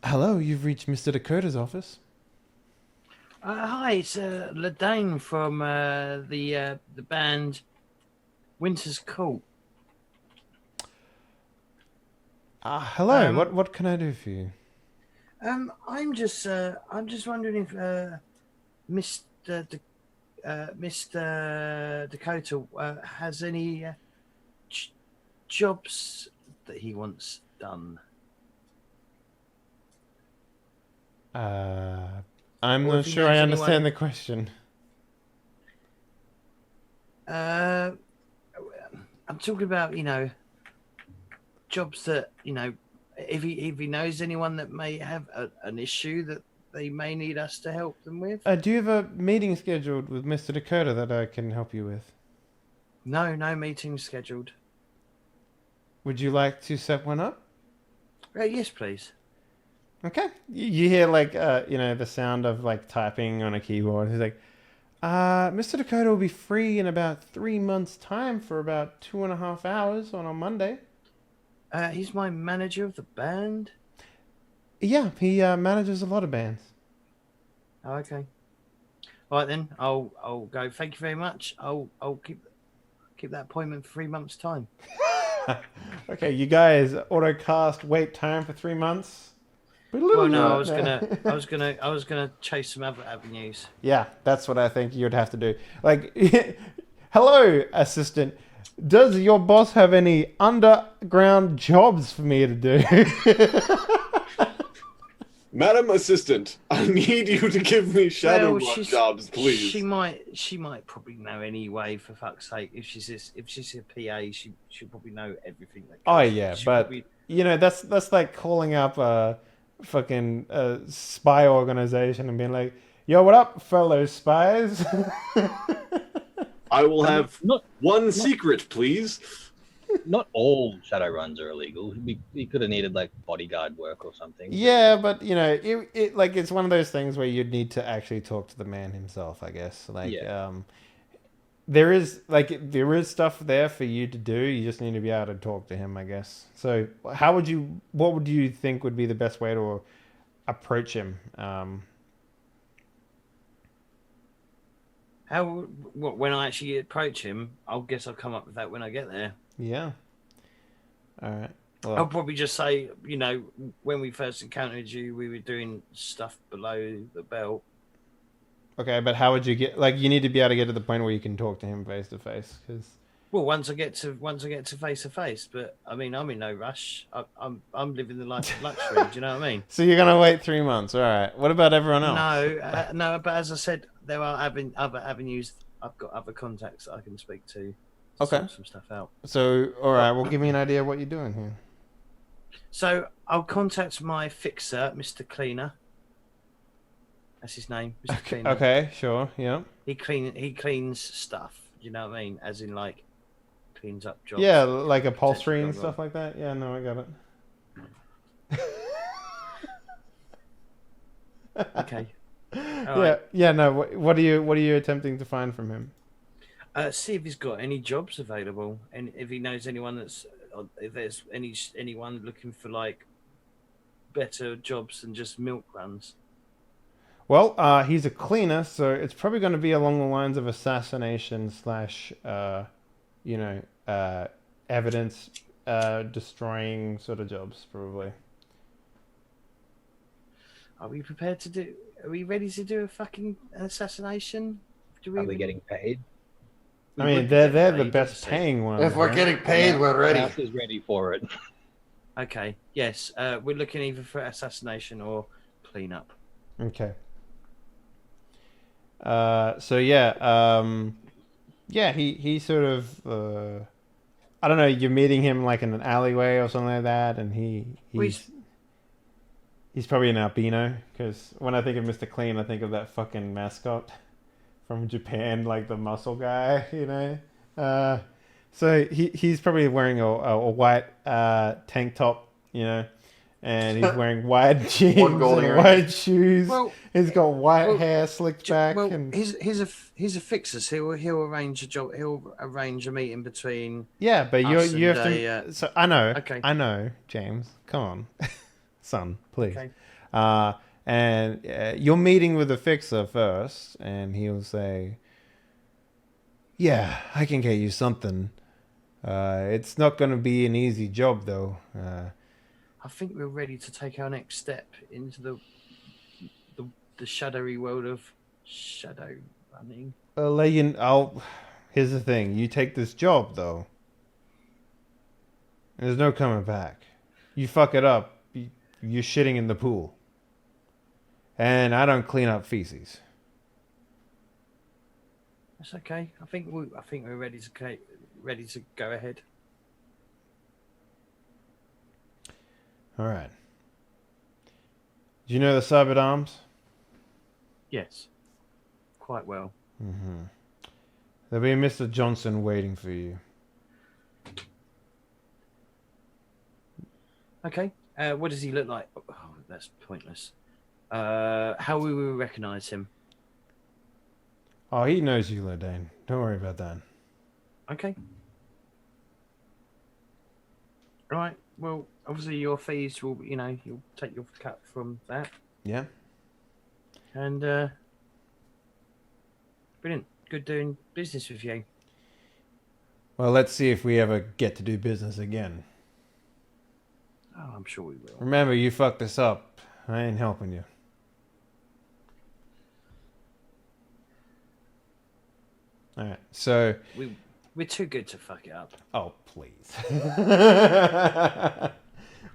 hello, you've reached Mr. Dakota's office. Hi, it's Ladane from the band Winter's Court. Hello, what can I do for you? I'm just wondering if Mr. Dakota has any jobs that he wants done. I'm not sure I understand the question. I'm talking about, you know, jobs that, you know, if he knows anyone that may have an issue that they may need us to help them with. Do you have a meeting scheduled with Mr. Dakota that I can help you with? No meeting scheduled. Would you like to set one up? Yes, please. Okay. You hear, like, you know, the sound of, like, typing on a keyboard. He's like, Mr. Dakota will be free in about 3 months' time for about 2.5 hours on a Monday. He's my manager of the band. Yeah, he manages a lot of bands. Oh, okay. All right then. I'll go. Thank you very much. I'll keep that appointment for 3 months' time. Okay, you guys autocast wait time for 3 months. Well, no, I was gonna chase some other avenues. Yeah, that's what I think you'd have to do. Like, hello, assistant. Does your boss have any underground jobs for me to do? Madam Assistant, I need you to give me Shadowrun jobs, please. She might probably know anyway. For fuck's sake, if she's a PA, she'll probably know everything. You know, that's like calling up a fucking spy organization and being like, "Yo, what up, fellow spies?" I will have one secret, please. Not all Shadowruns are illegal. We could have needed like bodyguard work or something. Yeah, but you know, it like it's one of those things where you'd need to actually talk to the man himself, I guess. Like, there is stuff there for you to do. You just need to be able to talk to him, I guess. So what would you think would be the best way to approach him? When I actually approach him, I'll come up with that when I get there. Yeah. All right. Well, I'll probably just say, when we first encountered you, we were doing stuff below the belt. okay, but how would you get? Like, you need to be able to get to the point where you can talk to him face to face, because. Well, once I get to face to face, but I mean, I'm in no rush. I'm living the life of luxury. Do you know what I mean? So you're gonna wait 3 months, all right? What about everyone else? No. But as I said, there are other avenues. I've got other contacts that I can speak to sort some stuff out. So, all right, well, give me an idea of what you're doing here. So I'll contact my fixer, Mr. Cleaner. That's his name, Mr. Cleaner. Okay, sure, yeah. He cleans stuff. You know what I mean? As in, like, cleans up jobs. Yeah, like upholstery and stuff like that. Yeah, no, I got it. Okay. Yeah. No. What are you attempting to find from him? See if he's got any jobs available, and if he knows anyone if there's anyone looking for like better jobs than just milk runs. Well, he's a cleaner, so it's probably going to be along the lines of assassination / evidence destroying sort of jobs, probably. Are we prepared to do? Are we ready to do a fucking assassination? Are we getting paid? I mean, they're the best paying ones. If we're getting paid, we're ready. House is ready for it. Okay. Yes. We're looking either for assassination or cleanup. Okay. So yeah, he sort of, I don't know, you're meeting him like in an alleyway or something like that, and he's probably an albino, because when I think of Mr. Clean, I think of that fucking mascot from Japan, like the muscle guy, so he's probably wearing a white tank top, and he's wearing white jeans and white shoes. Well, he's got white hair slicked back. Well, and he's a fixer. So he'll arrange a job. He'll arrange a meeting between. Yeah, but you have to. So I know. Okay. I know, James. Come on, son, please. Okay. And you're meeting with the fixer first, and he'll say, "Yeah, I can get you something. It's not going to be an easy job, though." I think we're ready to take our next step into the shadowy world of shadow running. Here's the thing: you take this job, though. There's no coming back. You fuck it up, you're shitting in the pool. And I don't clean up feces. That's okay. I think we're ready to go ahead. All right. Do you know the Cyber Arms? Yes. Quite well. Mm-hmm. There'll be a Mr. Johnson waiting for you. Okay. What does he look like? Oh, that's pointless. How will we recognize him? Oh, he knows you, Ledane. Don't worry about that. Okay. Right. Well, obviously your fees will, you'll take your cut from that. Yeah. And brilliant. Good doing business with you. Well, let's see if we ever get to do business again. Oh, I'm sure we will. Remember, you fucked this up. I ain't helping you. All right. So we're too good to fuck it up. Oh, please.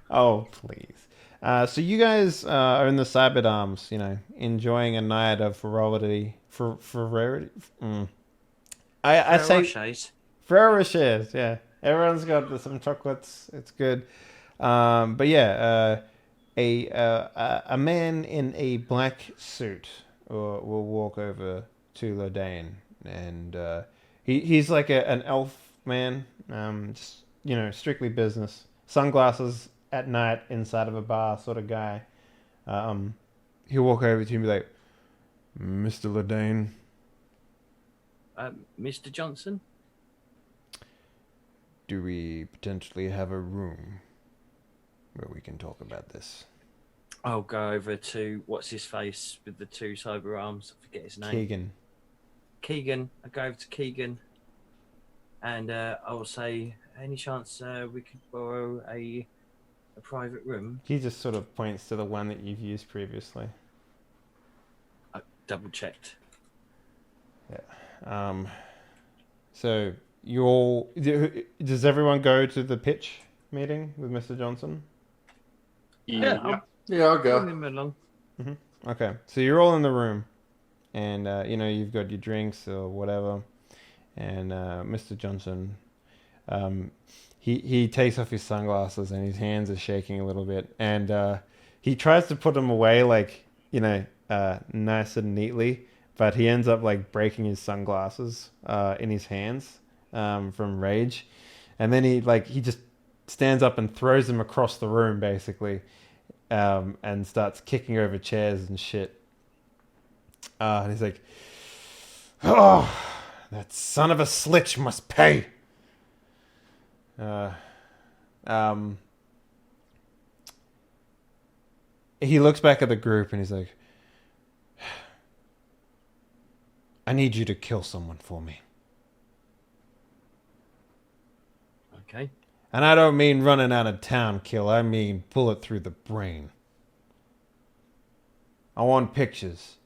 Oh, please. So you guys are in the Cyber Arms, enjoying a night of ferocity. I say Ferrero Rochers, yeah. Everyone's got some chocolates. It's good. But yeah, a man in a black suit will walk over to Lodane, and he's like an elf man, just strictly business. Sunglasses at night inside of a bar sort of guy. He'll walk over to you and be like, "Mr. Lodane, Mr. Johnson? Do we potentially have a room where we can talk about this? I'll go over to what's his face with the 2 cyber arms. I forget his name. Keegan. I go over to Keegan, and I will say, any chance we could borrow a private room? He just sort of points to the one that you've used previously. I double checked. Yeah. So you all... Does everyone go to the pitch meeting with Mr. Johnson? Yeah, I'll go. bring them along. Okay. So you're all in the room. And, you've got your drinks or whatever. And Mr. Johnson... He takes off his sunglasses and his hands are shaking a little bit. And he tries to put them away, nice and neatly. But he ends up, breaking his sunglasses in his hands from rage. And then he just stands up and throws them across the room, basically. And starts kicking over chairs and shit. And he's like, "Oh, that son of a slitch must pay." He looks back at the group and he's like, "I need you to kill someone for me. Okay. And I don't mean running out of town kill. I mean bullet through the brain. I want pictures.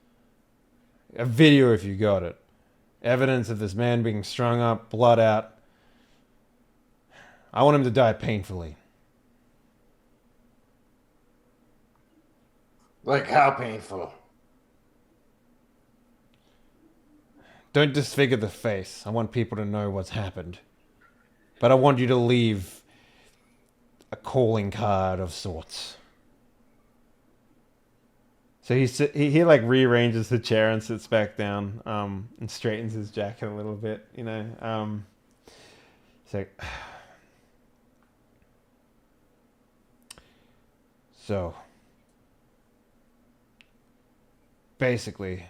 A video if you got it. Evidence of this man being strung up, blood out. I want him to die painfully." Like how painful? Don't disfigure the face. I want people to know what's happened. But I want you to leave a calling card of sorts. So he rearranges the chair and sits back down, and straightens his jacket a little bit, He's like, so, basically,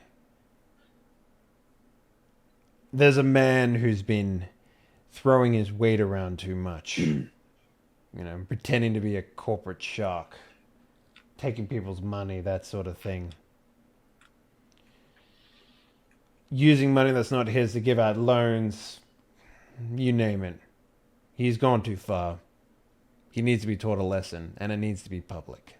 there's a man who's been throwing his weight around too much. Pretending to be a corporate shark. Taking people's money, that sort of thing. Using money that's not his to give out loans. You name it. He's gone too far. He needs to be taught a lesson, and it needs to be public.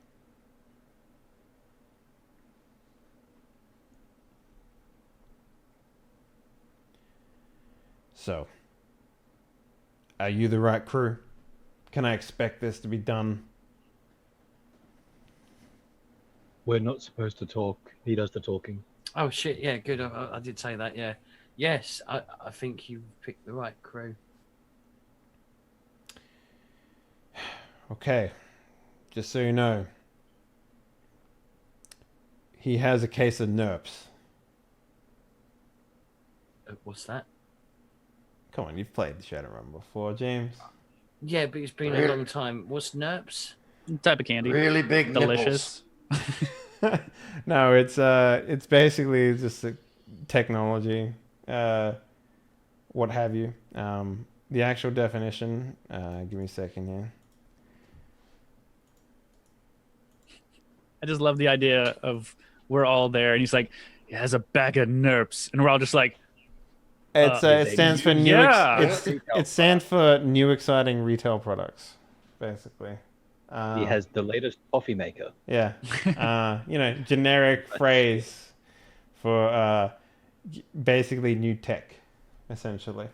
So, are you the right crew? Can I expect this to be done? We're not supposed to talk. He does the talking. Oh shit! Yeah, good. I did say that. Yeah, yes. I think you picked the right crew. Okay, just so you know, he has a case of nerps. What's that? Come on, you've played the Shadowrun before, James. Yeah, but it's been a long time. What's nerps? Type of candy. Really big Delicious. No, it's basically just a technology, what have you. The actual definition, give me a second here. I just love the idea of we're all there, and he's like, he has a bag of nerps, and we're all just like, It stands for new. Yeah. It stands for new exciting retail products, basically. He has the latest coffee maker. Yeah, generic phrase for basically new tech, essentially.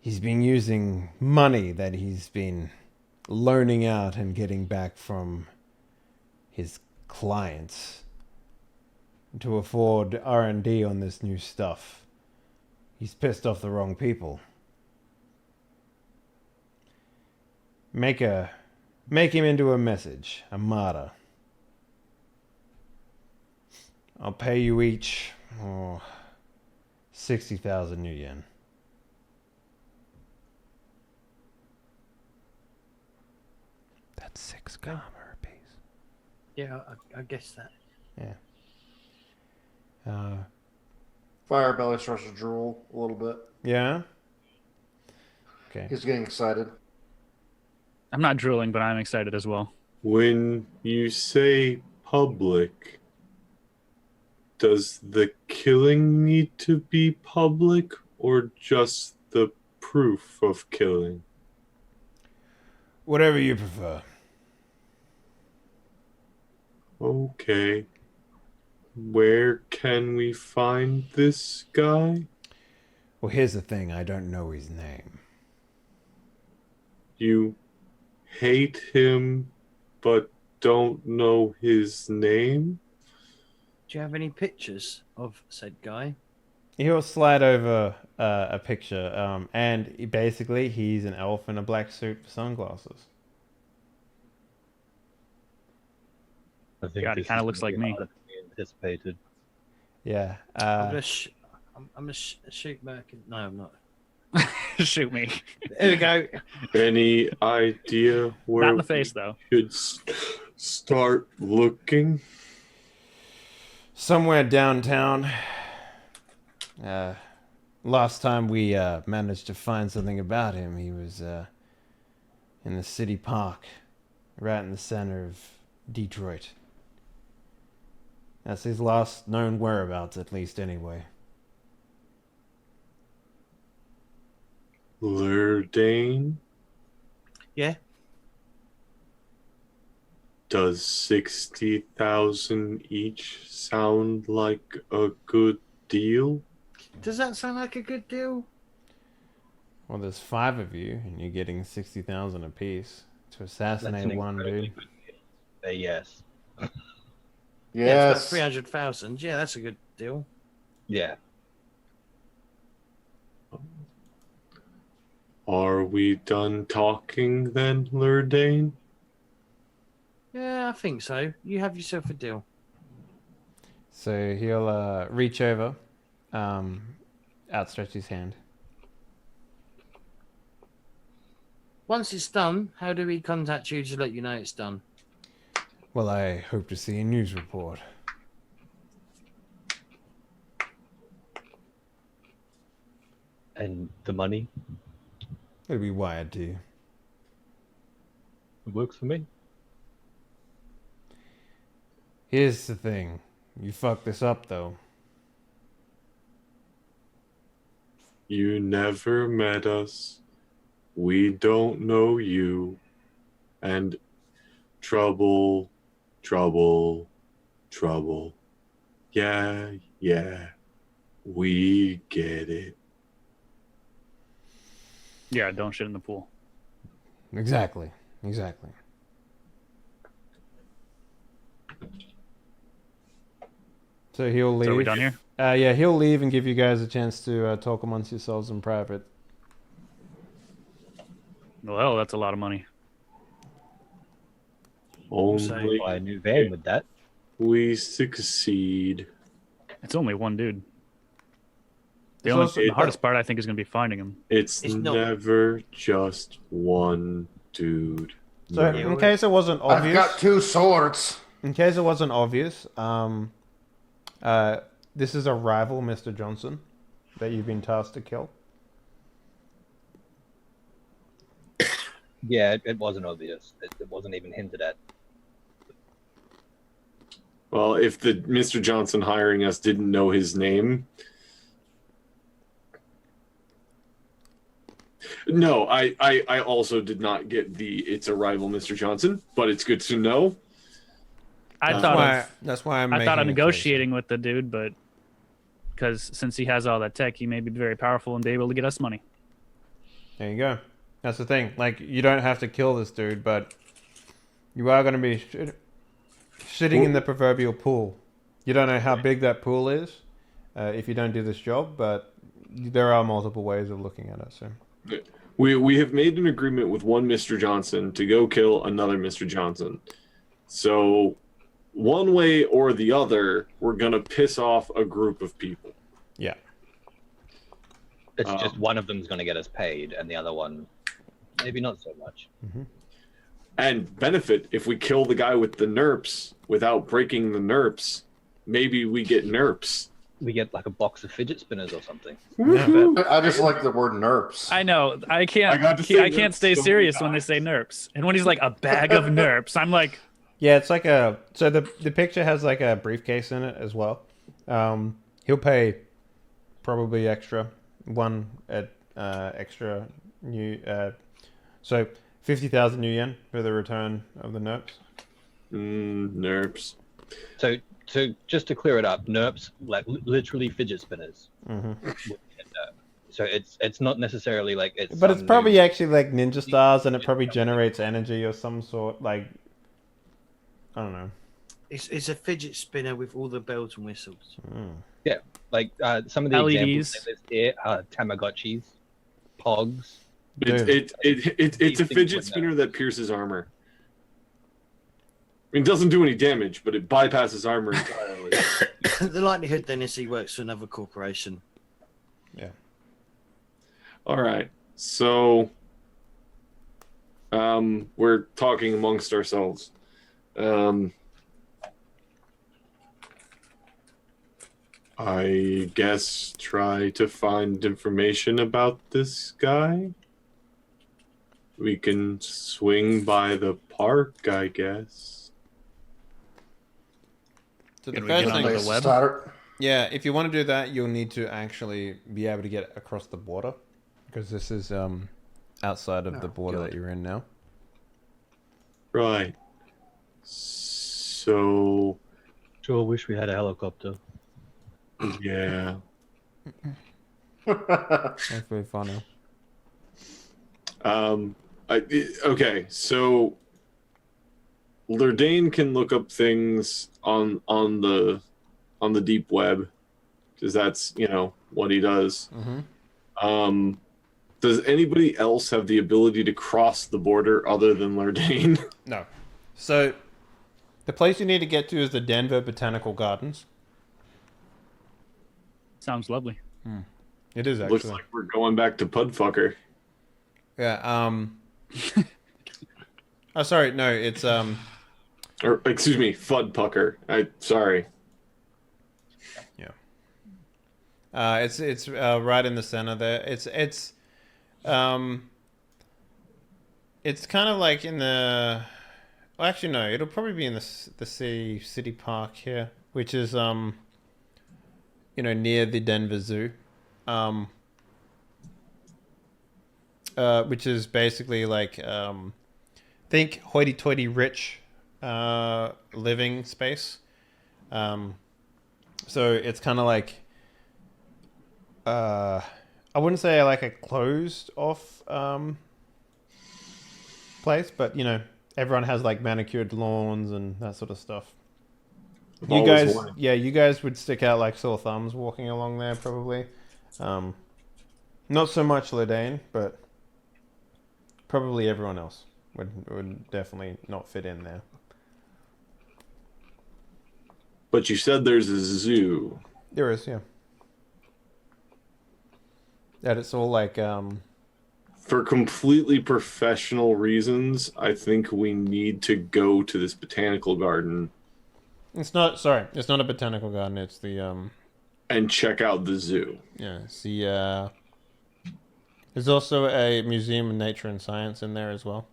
He's been using money that he's been loaning out and getting back from his clients to afford R&D on this new stuff. He's pissed off the wrong people. Make him into a message, a martyr. I'll pay you each 60,000 new yen. That's 6 karma rupees. Yeah, I guess that. Yeah. Firebelly starts to drool a little bit. Yeah. Okay. He's getting excited. I'm not drooling, but I'm excited as well. When you say public, does the killing need to be public or just the proof of killing? Whatever you prefer. Okay. Where can we find this guy? Well, here's the thing. I don't know his name. You hate him, but don't know his name? Do you have any pictures of said guy? He'll slide over a picture, and basically he's an elf in a black suit with sunglasses. I think God, he this kinda is looks gonna like be me. harder than we anticipated. Yeah. I'm gonna shoot back. No, I'm not. Shoot me. There we go. Any idea where Not in the face, though. we should start looking? Somewhere downtown. Last time we managed to find something about him, he was in the city park, right in the center of Detroit. That's his last known whereabouts, at least, anyway. Lurdane? Yeah. Does 60,000 each sound like a good deal? Does that sound like a good deal? Well, there's 5 of you, and you're getting 60,000 apiece to assassinate That's an one incredibly dude. good deal. Yes. Yeah, it's Yes. about 300,000. Yeah, that's a good deal. Yeah. Are we done talking then, Lurdane? Yeah, I think so. You have yourself a deal. So he'll reach over, outstretch his hand. Once it's done, how do we contact you to let you know it's done? Well, I hope to see a news report. And the money? It'll be wired to you. It works for me. Here's the thing. You fuck this up, though. You never met us. We don't know you. And trouble, trouble, trouble. Yeah, yeah. We get it. Yeah, don't shit in the pool. Exactly. Exactly. So he'll leave. So are we done here? Yeah, he'll leave and give you guys a chance to talk amongst yourselves in private. Well, that's a lot of money. Only Buy a new van with that. we succeed. It's only one dude. The It's only also- the hardest part, I think, is going to be finding him. It's It's not- never just one dude. So, No. in case it wasn't I've obvious, got 2 swords. this is a rival, Mr. Johnson, that you've been tasked to kill. Yeah, it wasn't obvious. It wasn't even hinted at. Well, if the Mr. Johnson hiring us didn't know his name. No, I also did not get the it's a rival Mr. Johnson, but it's good to know. I thought That's why I'm. I thought of making it clear. negotiating with the dude, but because since he has all that tech, he may be very powerful and be able to get us money. There you go. That's the thing. Like, you don't have to kill this dude, but you are going to be sitting in the proverbial pool. You don't know how big that pool is if you don't do this job, but there are multiple ways of looking at it. So We have made an agreement with one Mr. Johnson to go kill another Mr. Johnson. So one way or the other, we're gonna piss off a group of people. yeah. It's just one of them's going to get us paid, and the other one, maybe not so much. And benefit, if we kill the guy with the nerps without breaking the nerps, maybe we get nerps. we get like a box of fidget spinners or something. I just like the word nerps. I know. I can't stay so serious many when they times. say nerps. And when he's like a bag of nerps, I'm like, Yeah, it's like a. So the picture has like a briefcase in it as well. He'll pay probably extra extra new. So 50,000 new yen for the return of the nerps. Nerps. So just to clear it up, nerps like literally fidget spinners. Mm-hmm. So it's not necessarily like it's. But it's some probably new- actually like ninja stars, and it probably generates energy of some sort. Like, I don't know. It's a fidget spinner with all the bells and whistles. like some of the LEDs. examples they list here are Tamagotchis, Pogs. It's a These things fidget would spinner that pierces armor. I mean, it doesn't do any damage, but it bypasses armor entirely. The likelihood then is he works for another corporation. Yeah. All right, so we're talking amongst ourselves. I guess try to find information about this guy. We can swing by the park, I guess. So Can the we get first onto thing, the web? Start. yeah, if you want to do that, you'll need to actually be able to get across the border, because this is outside of the border God. that you're in now. Right. So, Sure, wish we had a helicopter. yeah. That's very funny. Okay, so Lurdane can look up things on the deep web, because that's what he does. Mm-hmm. Does anybody else have the ability to cross the border other than Lurdane? No. So the place you need to get to is the Denver Botanical Gardens. sounds lovely. It is actually. Looks like we're going back to Pudfucker. Yeah. Oh, sorry. No, it's Or excuse me, Fudpucker. Sorry. Yeah. It's right in the center there. It's kind of like in the. Well, actually, no. It'll probably be in the city park here, which is near the Denver Zoo, which is basically like think hoity-toity rich living space. So it's kind of like I wouldn't say like a closed off place, but everyone has like manicured lawns and that sort of stuff. I've You always guys, wanted- yeah, you guys would stick out like sore thumbs walking along there, probably. Not so much Ledane, but probably everyone else would definitely not fit in there. But you said there's a zoo. There is, yeah. That it's all like For completely professional reasons, I think we need to go to this botanical garden it's not a botanical garden. It's the and check out the zoo. yeah. It's the there's also a museum of nature and science in there as well.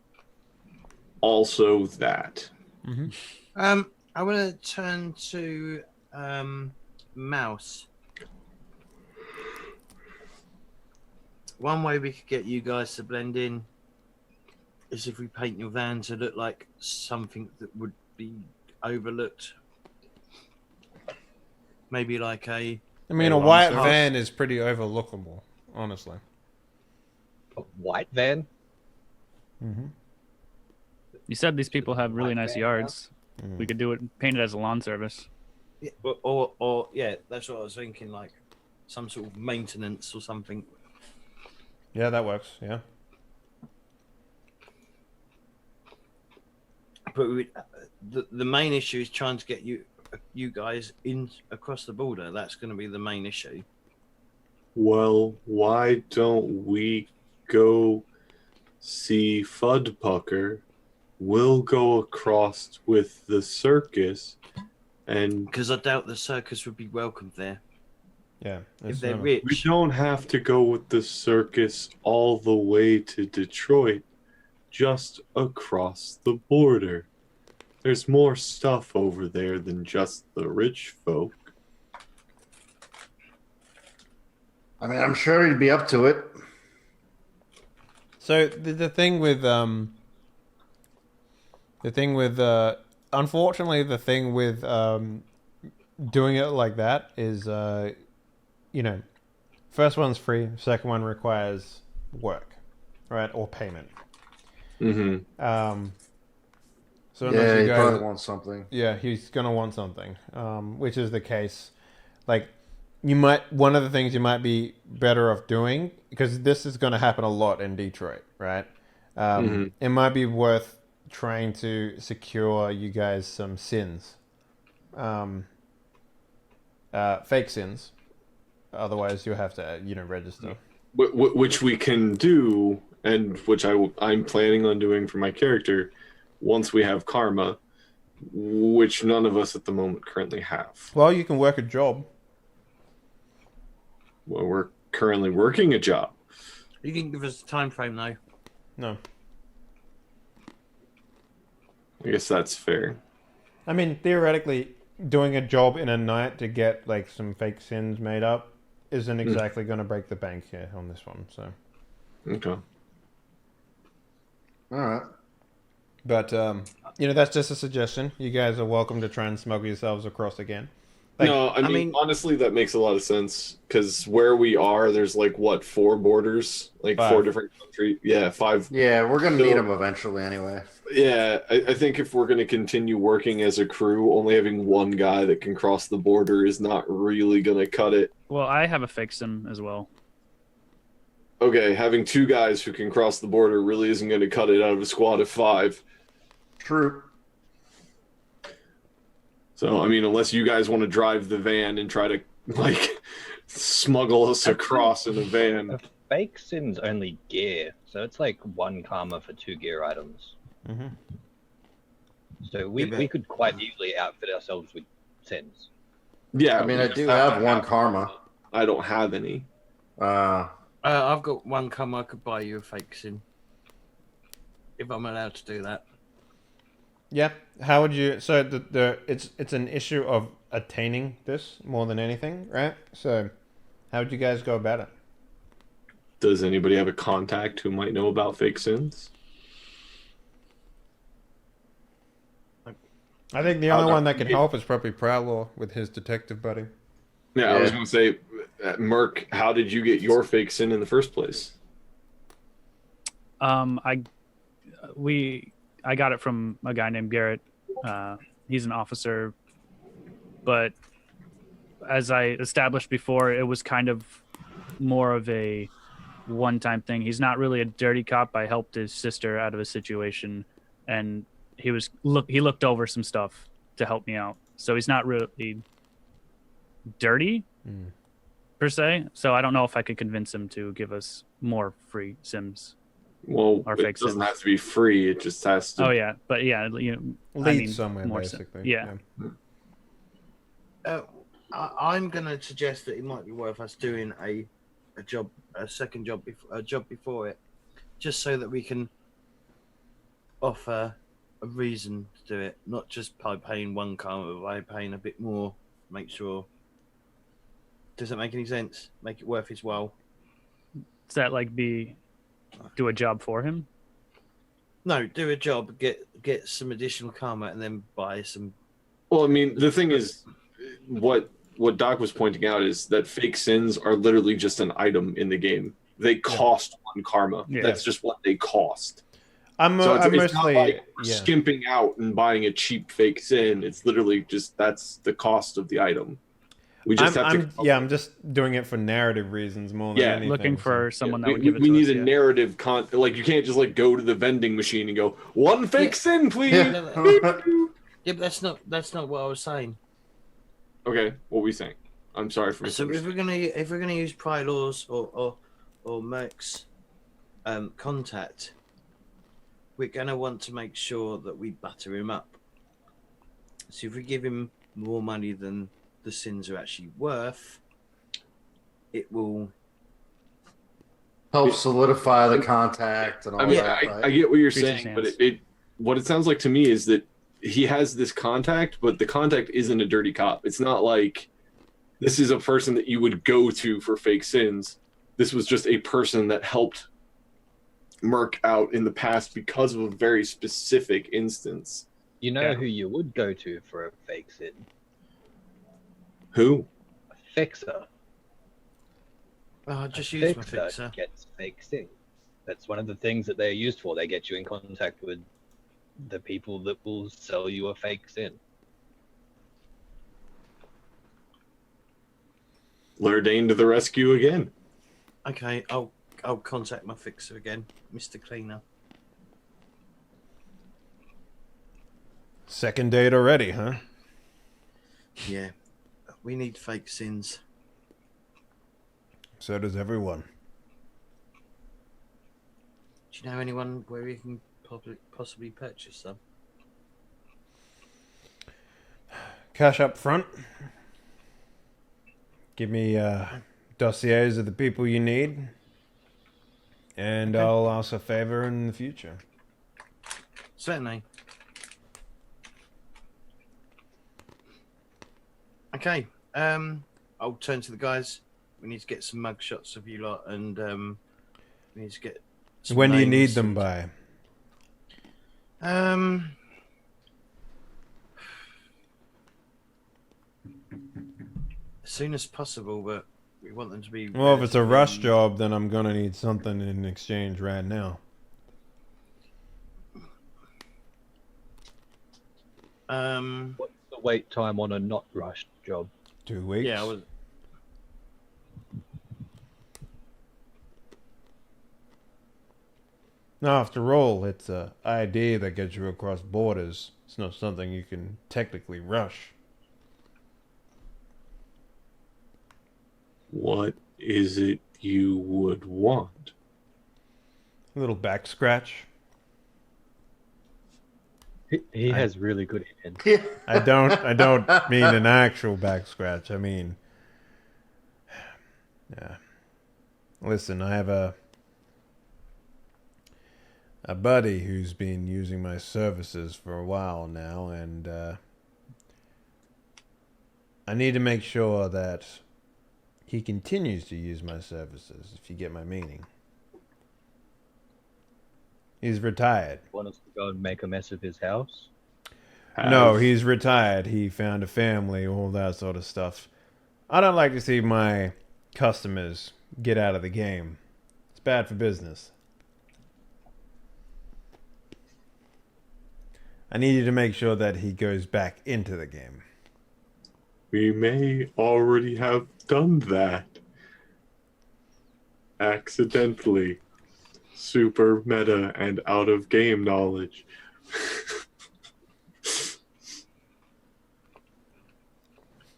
Also that. Mm-hmm. I want to turn to Mouse. One way we could get you guys to blend in is if we paint your van to look like something that would be overlooked. Maybe like a. I mean, a Airline white service. van is pretty overlookable, honestly. A white van? Mm-hmm. You said these people have really White nice van, yards. We could do it, paint it as a lawn service. Yeah, or yeah, that's what I was thinking. Like some sort of maintenance or something. Yeah, that works. Yeah. But the main issue is trying to get you guys in across the border. That's going to be the main issue. Well, why don't we go see Fudpucker? We'll go across with the circus, and Because I doubt the circus would be welcomed there. Yeah. if they're We rich. don't have to go with the circus all the way to Detroit, just across the border. There's more stuff over there than just the rich folk. I mean, I'm sure he'd be up to it. So the thing with unfortunately the thing with doing it like that is you know, first one's free, second one requires work, right, or payment. Mm-hmm. So Yeah, unless he you probably guys, wants something. yeah, he's gonna want something, which is the case. Like, one of the things you might be better off doing, because this is gonna happen a lot in Detroit, right? It might be worth trying to secure you guys some sins, fake sins. Otherwise, you'll have to, register. Which we can do, and which I'm planning on doing for my character once we have karma, which none of us at the moment currently have. Well, you can work a job. Well, we're currently working a job. You can give us a time frame though. No. I guess that's fair. I mean, theoretically, doing a job in a night to get like some fake sins made up isn't exactly going to break the bank here on this one. So. Okay. All right. But that's just a suggestion. You guys are welcome to try and smuggle yourselves across again. Like, no, I mean, honestly, that makes a lot of sense because where we are, there's like what, 4 borders, like 5. 4 different countries. Yeah, 5. Yeah, we're gonna need him eventually anyway. Yeah, I think if we're going to continue working as a crew, only having one guy that can cross the border is not really going to cut it. Well, I have a fake sim as well. Okay, having 2 guys who can cross the border really isn't going to cut it out of a squad of 5. True. So, I mean, unless you guys want to drive the van and try to, like, smuggle us across in a van. A fake sim's only gear, so it's like 1 karma for 2 gear items. Mm-hmm. So we could quite easily outfit ourselves with sins. Yeah, I mean, I do have 1 karma. I don't have any. I've got 1 karma. I could buy you a fake sim if I'm allowed to do that. Yeah. How would you? So it's an issue of attaining this more than anything, right? So, how would you guys go about it? Does anybody have a contact who might know about fake sins? I think the only one that can help is probably Prowler with his detective buddy. Yeah, I was going to say, Merc, how did you get your fake sin in the first place? I got it from a guy named Garrett. He's an officer, but as I established before, it was kind of more of a one-time thing. He's not really a dirty cop. I helped his sister out of a situation, and he looked over some stuff to help me out. So he's not really dirty per se. So I don't know if I could convince him to give us more free sims. Well, Or it fake doesn't sims. have to be free. It just has to. Oh yeah, but yeah, Lead somewhere, more basically. yeah. I'm going to suggest that it might be worth us doing a second job, a job before it, just so that we can offer a reason to do it, not just by paying 1 karma, but by paying a bit more. Make sure. Does that make any sense? Make it worth his while. Does that do a job for him? No, do a job, get some additional karma, and then buy some. Well, I mean, the thing is, what Doc was pointing out is that fake sins are literally just an item in the game. They cost 1 karma. Yeah. That's just what they cost. I'm So it's mostly not like we're skimping out and buying a cheap fake sin. It's literally just that's the cost of the item. We just I'm just doing it for narrative reasons more than anything. Looking for someone that would we give it to need us. a narrative like you can't just like go to the vending machine and go 1 fake sin, please. Yeah, but that's not what I was saying. Okay, what were we saying? I'm sorry for So if we're gonna use Prylor's or Merc's contact, we're gonna want to make sure that we butter him up. So if we give him more money than the sins are actually worth, it will. Help solidify the contact and all I mean, that. I Right? get what you're Increase his saying, but hands. what it sounds like to me is that he has this contact, but the contact isn't a dirty cop. It's not like this is a person that you would go to for fake sins. This was just a person that helped Merc out in the past because of a very specific instance. You know Yeah. who you would go to for a fake sin? Who? A fixer. Oh, just A use my fixer. gets fake sin. That's one of the things that they're used for. They get you in contact with the people that will sell you a fake sin. Lurdane to the rescue again. Okay, I'll contact my fixer again, Mr. Cleaner. Second date already, huh? Yeah, we need fake sins. So does everyone. Do you know anyone where you can possibly purchase some? Cash up front. Give me dossiers of the people you need. And Okay. I'll ask a favor in the future. Certainly. Okay. I'll turn to the guys. We need to get some mug shots of you lot, and we need to get. Some When do you need names them and- by? As soon as possible, but we want them to be. Well, if it's a rush relatively- job, then I'm gonna need something in exchange right now. What's the wait time on a not rushed job? 2 weeks. Yeah, I was. No, after all, it's a ID that gets you across borders. It's not something you can technically rush. What is it you would want? A little back scratch. He has really good hands. I don't mean an actual back scratch. I mean, yeah. Listen, I have a buddy who's been using my services for a while now, and I need to make sure that he continues to use my services, if you get my meaning. He's retired. Want us to go and make a mess of his house? No, he's retired. He found a family, all that sort of stuff. I don't like to see my customers get out of the game. It's bad for business. I need you to make sure that he goes back into the game. We may already have done that. Accidentally. Super meta and out of game knowledge.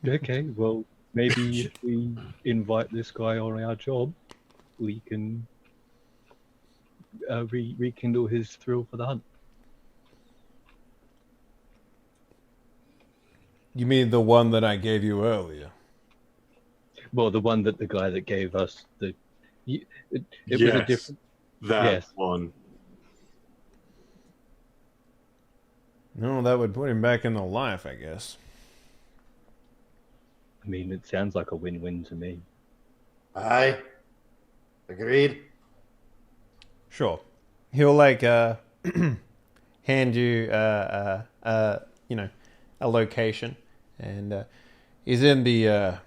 Okay, well, maybe if we invite this guy on our job, we can rekindle his thrill for the hunt. You mean the one that I gave you earlier? Well, the one that the guy that gave us the... It was a Yes. different... That Yes. one. No, that would put him back into life, I guess. I mean, it sounds like a win-win to me. Aye. Agreed. Sure. He'll like hand you you know, a location, and he's in the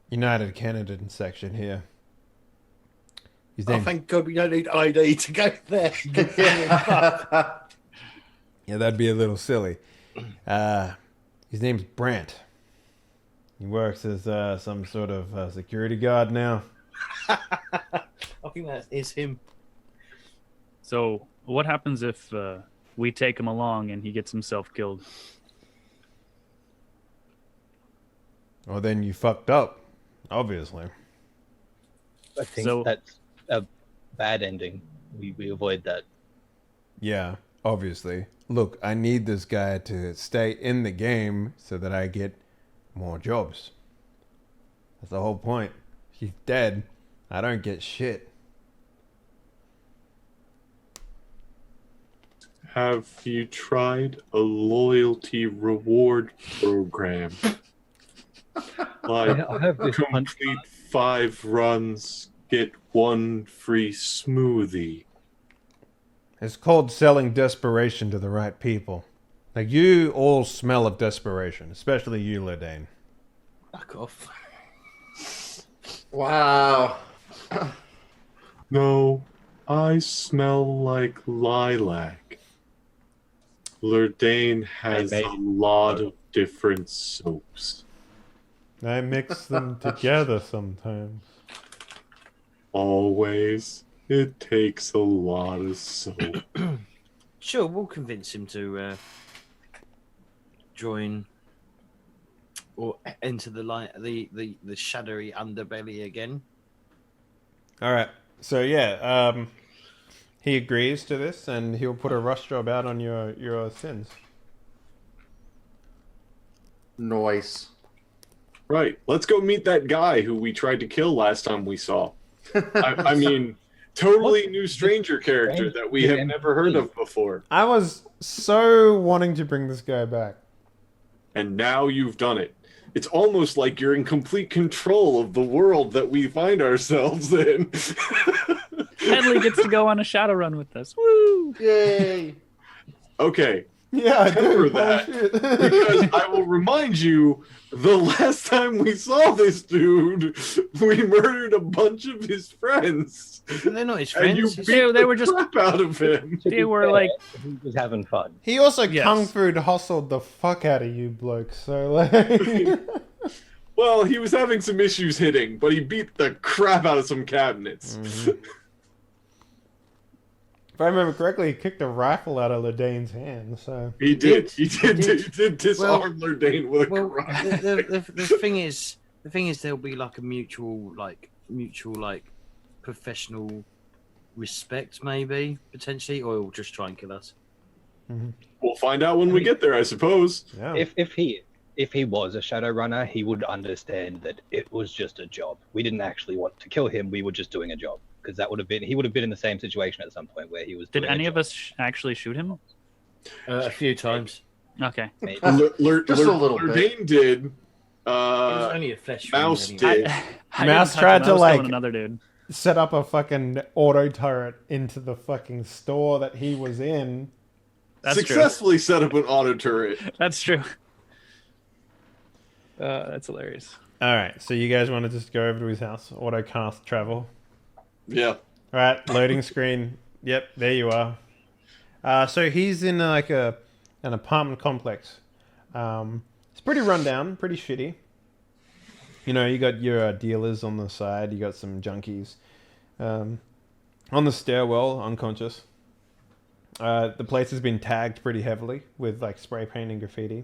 United Canadian section here. His Oh, name, thank God we don't need ID to go there. yeah, that'd be a little silly. His name's Brant. He works as some sort of security guard now. I think that is him. So, what happens if we take him along and he gets himself killed? Well, then you fucked up, obviously. I think So- that's a bad ending. We avoid that. Yeah, obviously. Look, I need this guy to stay in the game so that I get more jobs. That's the whole point. She's dead. I don't get shit. Have you tried a loyalty reward program? Like, I have this punch complete 5 runs, get 1 free smoothie. It's called selling desperation to the right people. Like, you all smell of desperation, especially you, Ledane. Fuck off. Wow. No, I smell like lilac. Lurdane has Hey, a mate. lot of different soaps. I mix them together sometimes. Always. It takes a lot of soap. Sure, we'll convince him to join or enter the light, the shadowy underbelly again. All right. So yeah, he agrees to this, and he'll put a rush job out on your sins. Noise. Right. Let's go meet that guy who we tried to kill last time we saw. I mean, totally new stranger character that we have never heard of before. I was so wanting to bring this guy back. And now you've done it. It's almost like you're in complete control of the world that we find ourselves in. Henley gets to go on a Shadowrun with us. Woo! Yay. Okay, Yeah, I temper do. that. Oh, shit. Because I will remind you, the last time we saw this dude, we murdered a bunch of his friends. They're not his And you friends. beat They were the just- crap out of him. To They be were fair, like- he was having fun. He also Yes. kung fu hustled the fuck out of you blokes. So like, Well, he was having some issues hitting, but he beat the crap out of some cabinets. if I remember correctly, he kicked a rifle out of Ledane's hand. So He did. He did. did disarm Lurdane with a Well, karate. the thing is, there'll be like a mutual professional respect, maybe potentially, or he'll just try and kill us. We'll find out when we get there, I suppose. yeah. If he was a Shadowrunner, he would understand that it was just a job. We didn't actually want to kill him. We were just doing a job, because he would have been in the same situation at some point where he was. Did doing a any of job. us actually shoot him? A few times. Okay. Maybe. Just a little bit. Lurdane did. It was only a flesh wound Mouse anyway. did. I Mouse didn't touch tried him. to, I was like- killing another dude. Set up a fucking auto turret into the fucking store that he was in. That's Successfully set up an auto turret. true. That's true. That's hilarious. All right, so you guys want to just go over to his house, auto cast travel. Yeah. All right, loading screen. Yep, there you are. So he's in like an apartment complex. It's pretty run down, pretty shitty. You know, you got your dealers on the side, you got some junkies. On the stairwell, unconscious. The place has been tagged pretty heavily with like spray paint and graffiti.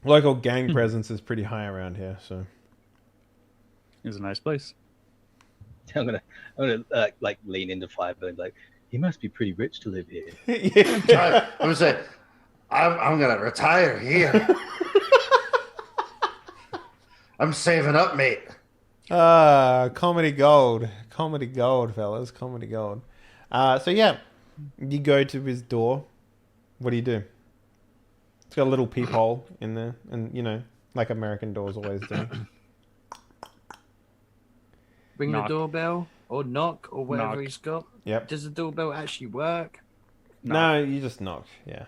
Local gang presence is pretty high around here, so. It's a nice place. I'm gonna like lean into Firebird, and like, he must be pretty rich to live here. Yeah. I'm gonna say, I'm gonna retire here. I'm saving up, mate. Comedy gold, fellas, comedy gold. So yeah, you go to his door. What do you do? It's got a little peephole in there, and you know, like American doors always do. Ring Knock. the doorbell or knock or whatever Knock. he's got. Yep. Does the doorbell actually work? No, you just knock. Yeah.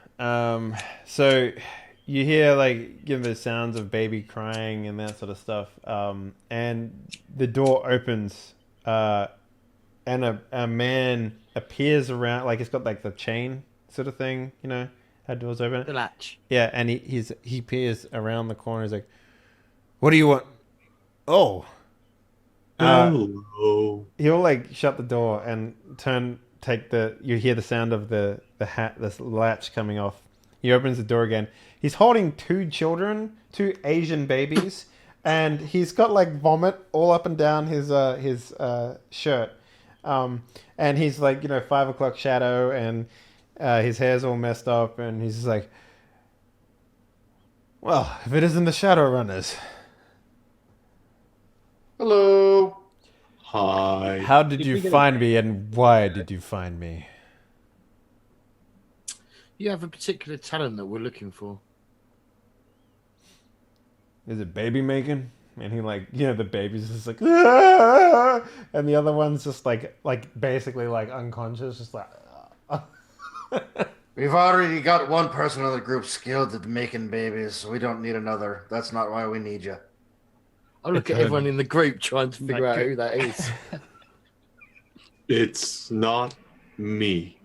So you hear like the sounds of baby crying and that sort of stuff. And the door opens, and a man appears around. Like it's got like the chain sort of thing, you know, how doors open. The latch. Yeah, and he peers around the corner. He's like, "What do you want?" Oh. Hello. He'll like shut the door and you hear the sound of the latch coming off. He opens the door again. He's holding 2 children, 2 Asian babies, and he's got like vomit all up and down his shirt. And he's like, you know, 5 o'clock shadow, and his hair's all messed up, and he's just like, well, if it isn't the Shadowrunners, Hello. Hi. How did Did you we get a find me, and why did you find me? You have a particular talent that we're looking for. Is it baby making? And he like, the baby's just like, "Ah!" And the other one's just like basically like unconscious, just like. We've already got one person in the group skilled at making babies, so we don't need another. That's not why we need you. I look at everyone in the group trying to figure out who that is. It's not me.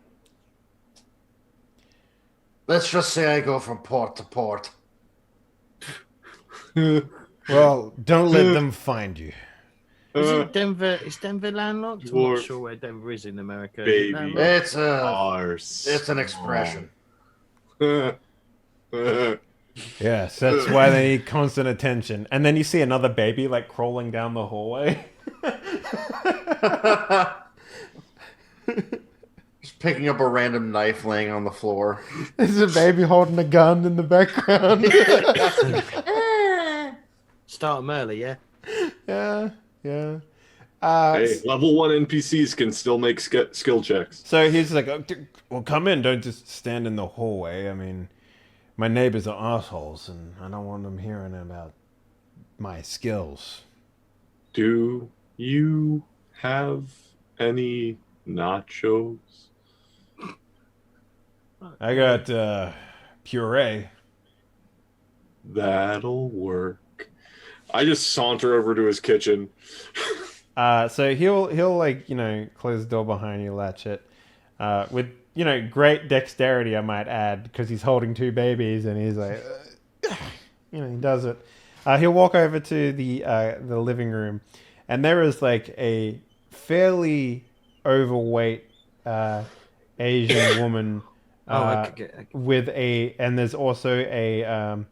Let's just say I go from port to port. Well, don't let them find you. Is it Denver? Is Denver landlocked? I'm not Dwarf sure where Denver is in America. Is baby. it landlocked? It's an expression. Yes, that's why they need constant attention. And then you see another baby like crawling down the hallway. Just picking up a random knife laying on the floor. There's a baby holding a gun in the background. Start them early, yeah. Yeah. Hey, level 1 NPCs can still make skill checks. So he's like, well, come in. Don't just stand in the hallway. I mean, my neighbors are assholes, and I don't want them hearing about my skills. Do you have any nachos? I got puree. That'll work. I just saunter over to his kitchen. So he'll like close the door behind you, latch it, with great dexterity, I might add, because he's holding two babies and he's like, he does it. He'll walk over to the living room, and there is like a fairly overweight Asian woman with and there's also a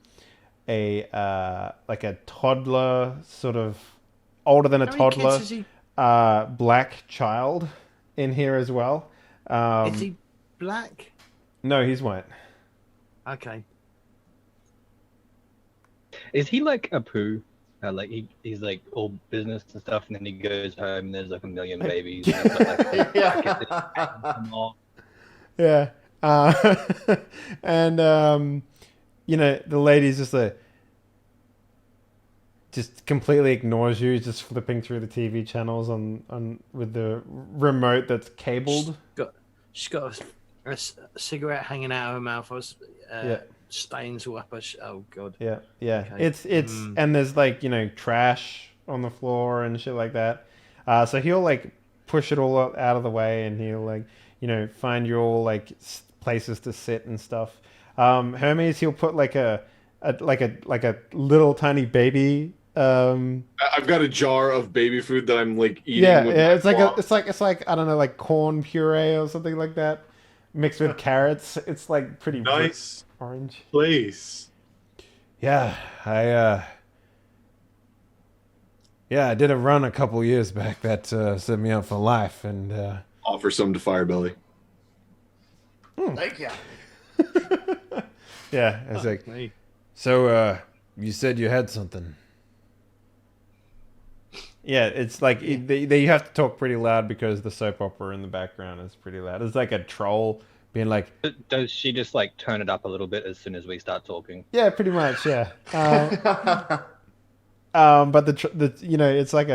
like a toddler, sort of older than a toddler, Kids is he? black child in here as well. Is he black? No, he's white. Okay. Is he like a poo? Like he's like all business and stuff, and then he goes home and there's like a million babies. And Yeah. And the lady's just just completely ignores you, just flipping through the TV channels on with the remote that's cabled. She's got a cigarette hanging out of her mouth. Stains all up her. Oh god. Yeah. Okay. It's and there's like trash on the floor and shit like that. So he'll like push it all out of the way, and he'll like find you all like places to sit and stuff. Hermes, he'll put like a little tiny baby. I've got a jar of baby food that I'm like eating. Yeah, it's like I don't know, like corn puree or something like that, mixed with carrots. It's like pretty nice orange place. Yeah, I did a run a couple years back that set me up for life, and offer some to Firebelly. Thank you. Yeah, it's like, so you said you had something. Yeah, it's like you have to talk pretty loud because the soap opera in the background is pretty loud. It's like a troll being like. Does she just like turn it up a little bit as soon as we start talking? Yeah, pretty much. Yeah. But it's like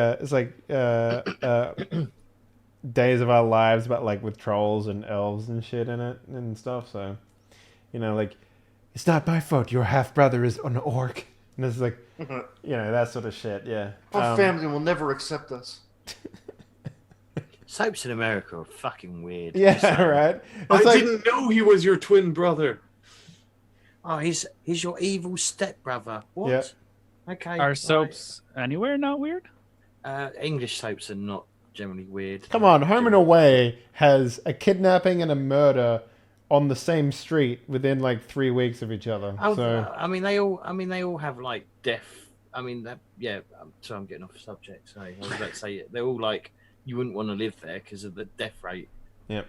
Days of Our Lives, but like with trolls and elves and shit in it and stuff. So, like, it's not my fault your half brother is an orc, and it's like, that sort of shit. Yeah. Our family will never accept us. Soaps in America are fucking weird. Yeah, right. I didn't know he was your twin brother. Oh, he's your evil stepbrother. What? Yeah. Okay. Are soaps anywhere not weird? English soaps are not generally weird. Come on, Home and Away has a kidnapping and a murder on the same street within like 3 weeks of each other. Oh, So I mean, they all have like death. I mean, so I'm getting off the subject. So I was about to say they're all like you wouldn't want to live there because of the death rate. Yep.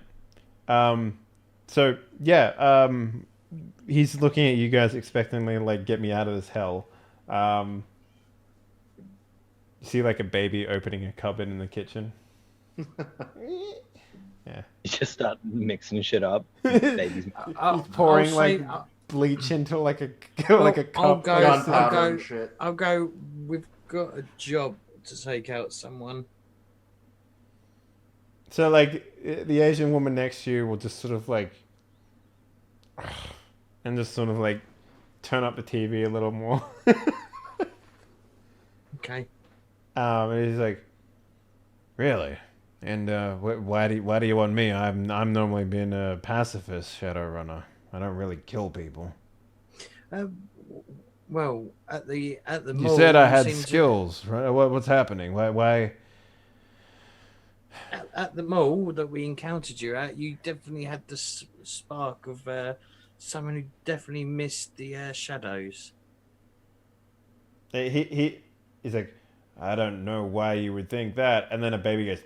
So yeah. He's looking at you guys expectantly, like, get me out of this hell. You see like a baby opening a cupboard in the kitchen. Yeah. You just start mixing shit up. Babies. He's pouring I'll like say- bleach into like a Well, like a cup. I'll go. Gunpowder I'll and go. shit. I'll go. We've got a job to take out someone. So like the Asian woman next to you will just sort of like, and just sort of like turn up the TV a little more. Okay. And he's like, really? And why do you want me? I'm normally being a pacifist Shadowrunner. I don't really kill people. Well, at the You mall, said I had seem to- skills, right? What's happening? Why? at the mall that we encountered you at, you definitely had the spark of someone who definitely missed the shadows. He's like, I don't know why you would think that. And then a baby goes,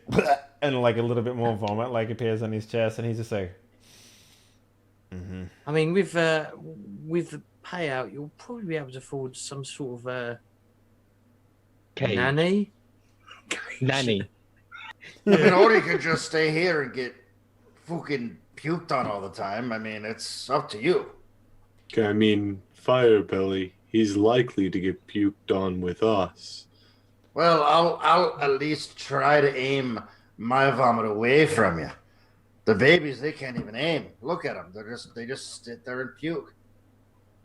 and like a little bit more vomit like appears on his chest, and he's just like, mm-hmm. I mean, with the payout, you'll probably be able to afford some sort of Cage. nanny. Nanny. I mean, or you could just stay here and get fucking puked on all the time. I mean, it's up to you. Okay, I mean, Firebelly, he's likely to get puked on with us. Well, I'll at least try to aim my vomit away from you. The babies, they can't even aim. Look at them. They just sit there and puke.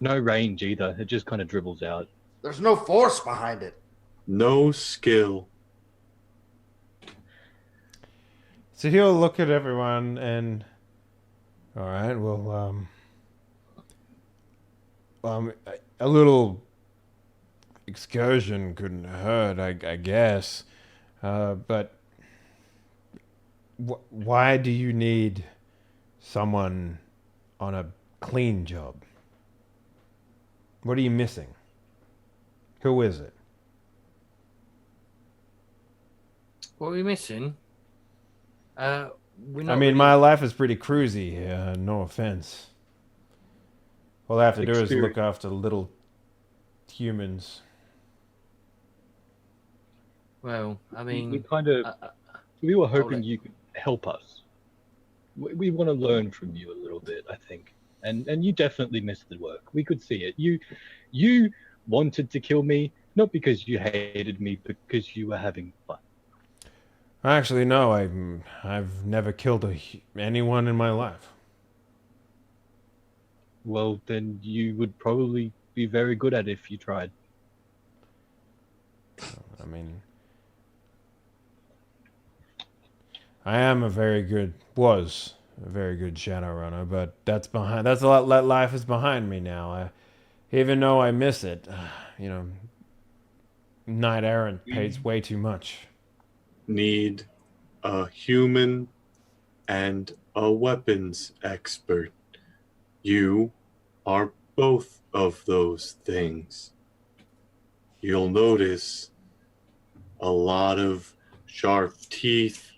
No range either. It just kind of dribbles out. There's no force behind it. No skill. So he'll look at everyone and, all right, well, a little excursion couldn't hurt, I guess. But why do you need someone on a clean job? What are you missing? Who is it? What are we missing? We're not I mean, really- my life is pretty cruisy here, no offense. All I have to do is look after little humans. Well, I We mean, kind of. We were hoping let- you could help us. We want to learn from you a little bit, I think. And you definitely missed the work. We could see it. You wanted to kill me, not because you hated me, but because you were having fun. Actually, no, I've never killed anyone in my life. Well, then you would probably be very good at it if you tried. I mean, was a very good Shadowrunner, but that's a lot. Life is behind me now. Even though I miss it, Knight Errant pays way too much. Need a human and a weapons expert. You are both of those things. You'll notice a lot of sharp teeth,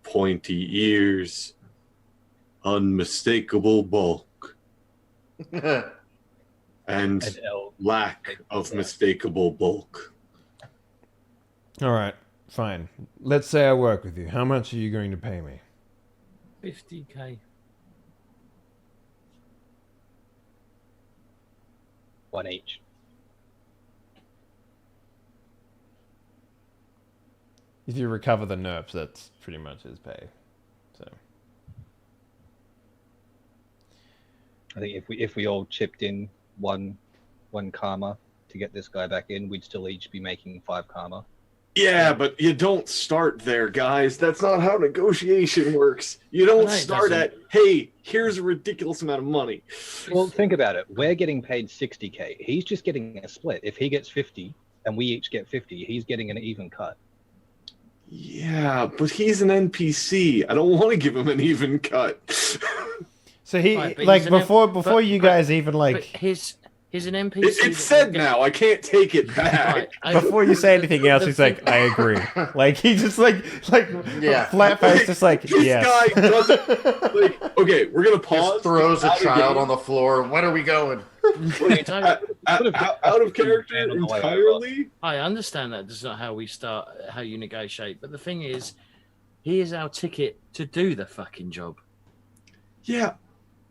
pointy ears, unmistakable bulk, and And lack of mistakable bulk. All right, fine. Let's say I work with you. How much are you going to pay me? 50k. one each. If you recover the nerfs, that's pretty much his pay. So I think if we all chipped in one karma to get this guy back in, we'd still each be making 5 karma. Yeah, but you don't start there, guys. That's not how negotiation works. You don't No, it start doesn't. at, hey, here's a ridiculous amount of money. Well, think about it. We're getting paid 60k. He's just getting a split. If he gets 50 and we each get 50, he's getting an even cut. Yeah, but he's an NPC. I don't want to give him an even cut. he Right, but like he's an before but- you but- guys even But like his He's an NPC. It's said now. I can't take it back. Before you say anything else, he's like, I agree. Like, he just like Yeah. flat face, just like, This yes. guy doesn't like. Okay, we're gonna pause. Just throws a Out of child game. on the floor. When are we going? Out of character entirely. I understand that that's not how we start, how you negotiate. But the thing is, he is our ticket to do the fucking job. Yeah,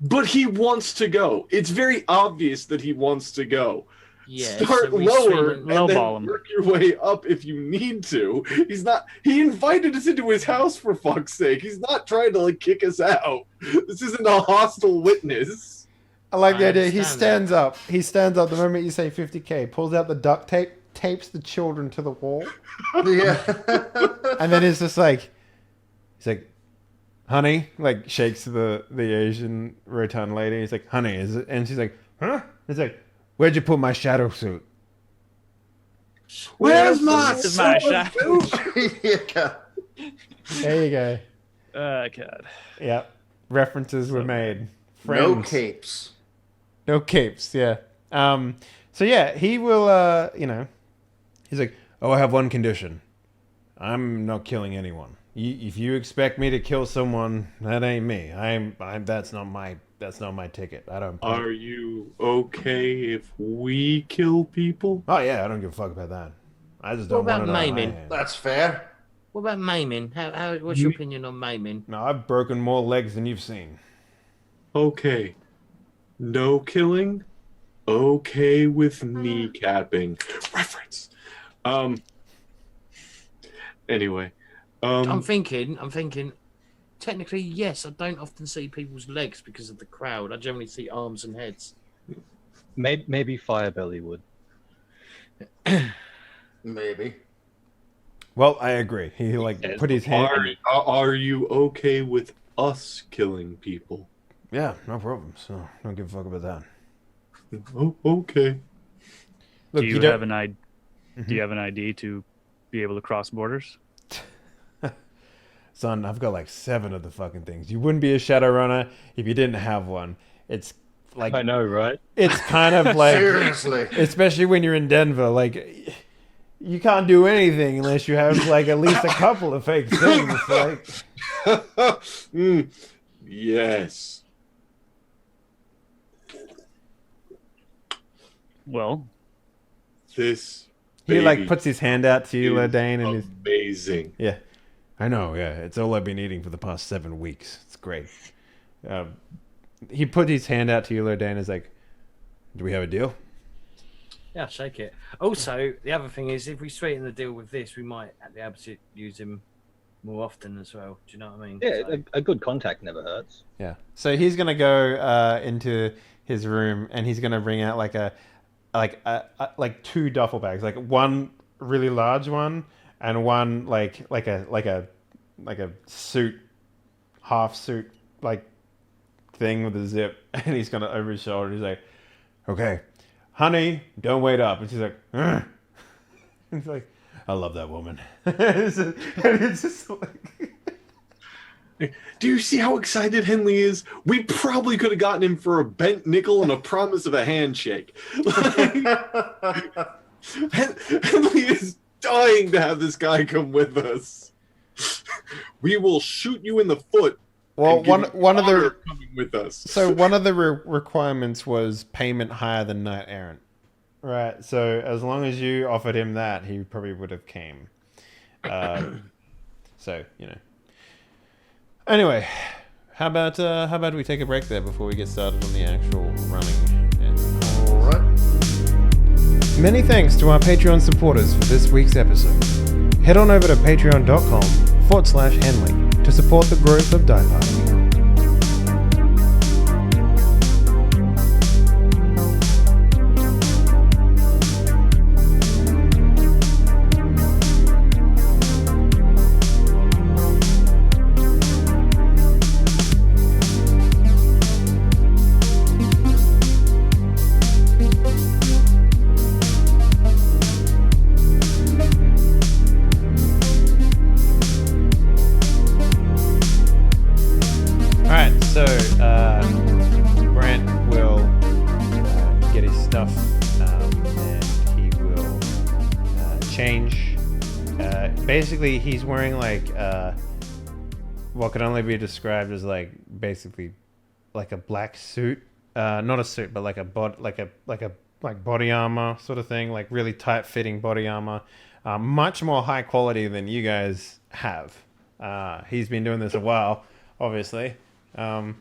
but he wants to go. It's very obvious that he wants to go. Yeah, Start so we lower swing and lowball then him. work your way up if you need to. He's not. He invited us into his house for fuck's sake. He's not trying to like kick us out. This isn't a hostile witness. I like the I idea. He understand stands up. He stands up the moment you say 50K, pulls out the duct tape, tapes the children to the wall, Yeah. and then he's just like, he's like, honey, like shakes the Asian rotund lady. He's like, honey, is it? And she's like, huh? He's like, where'd you put my shadow suit? Where's my This is my sword? shot. Yeah. There you go. God. Yep. References were made. No Friends. capes. No capes, yeah. So yeah, he will, he's like, oh, I have one condition. I'm not killing anyone. If you expect me to kill someone, that ain't me. That's not my ticket. I don't. Are you okay if we kill people? Oh yeah, I don't give a fuck about that. I just What don't want about to know. maiming? That's fair. What about maiming? What's your opinion on maiming? No, I've broken more legs than you've seen. Okay. No killing. Okay with kneecapping. Reference. Anyway. I'm thinking. Technically, yes. I don't often see people's legs because of the crowd. I generally see arms and heads. Maybe Firebelly would. Maybe. Well, I agree. He like put his hand. Are you okay with us killing people? Yeah, no problem. So don't give a fuck about that. Oh, okay. Look, Do you don't- have an ID? Do you have an ID to be able to cross borders? Son, I've got like 7 of the fucking things. You wouldn't be a Shadowrunner if you didn't have one. It's like I know, right? it's kind of like, Seriously. especially when you're in Denver, like you can't do anything unless you have like at least a couple of fake things. Like, Yes. Well, This he like baby puts his hand out to you, is Lordane, and he's amazing. yeah, I know, yeah, it's all I've been eating for the past 7 weeks. It's great. He put his hand out to you, Lordane, and is like, "Do we have a deal?" Yeah, shake it. Also, the other thing is, if we sweeten the deal with this, we might be able to use him more often as well. Do you know what I mean? Yeah, So- a good contact never hurts. Yeah. So he's gonna go into his room and he's gonna bring out like 2 duffel bags, like one really large one and one like a suit, half suit like thing with a zip, and he's gonna over his shoulder. He's like, "Okay, honey, don't wait up." And she's like, "Ugh." He's like, "I love that woman." It's just like. Do you see how excited Henley is? We probably could have gotten him for a bent nickel and a promise of a handshake. Henley is dying to have this guy come with us. We will shoot you in the foot. Well, and give you one of the honor coming with us. so one of the requirements was payment higher than knight errant, right? So as long as you offered him that, he probably would have came. So you know. Anyway, how about we take a break there before we get started on the actual running? Yeah. All right. Many thanks to our Patreon supporters for this week's episode. Head on over to patreon.com/Henley to support the growth of Die Party. basically he's wearing like what could only be described as like basically like a black suit, not a suit, but like a body armor sort of thing, like really tight fitting body armor, much more high quality than you guys have. He's been doing this a while, obviously, and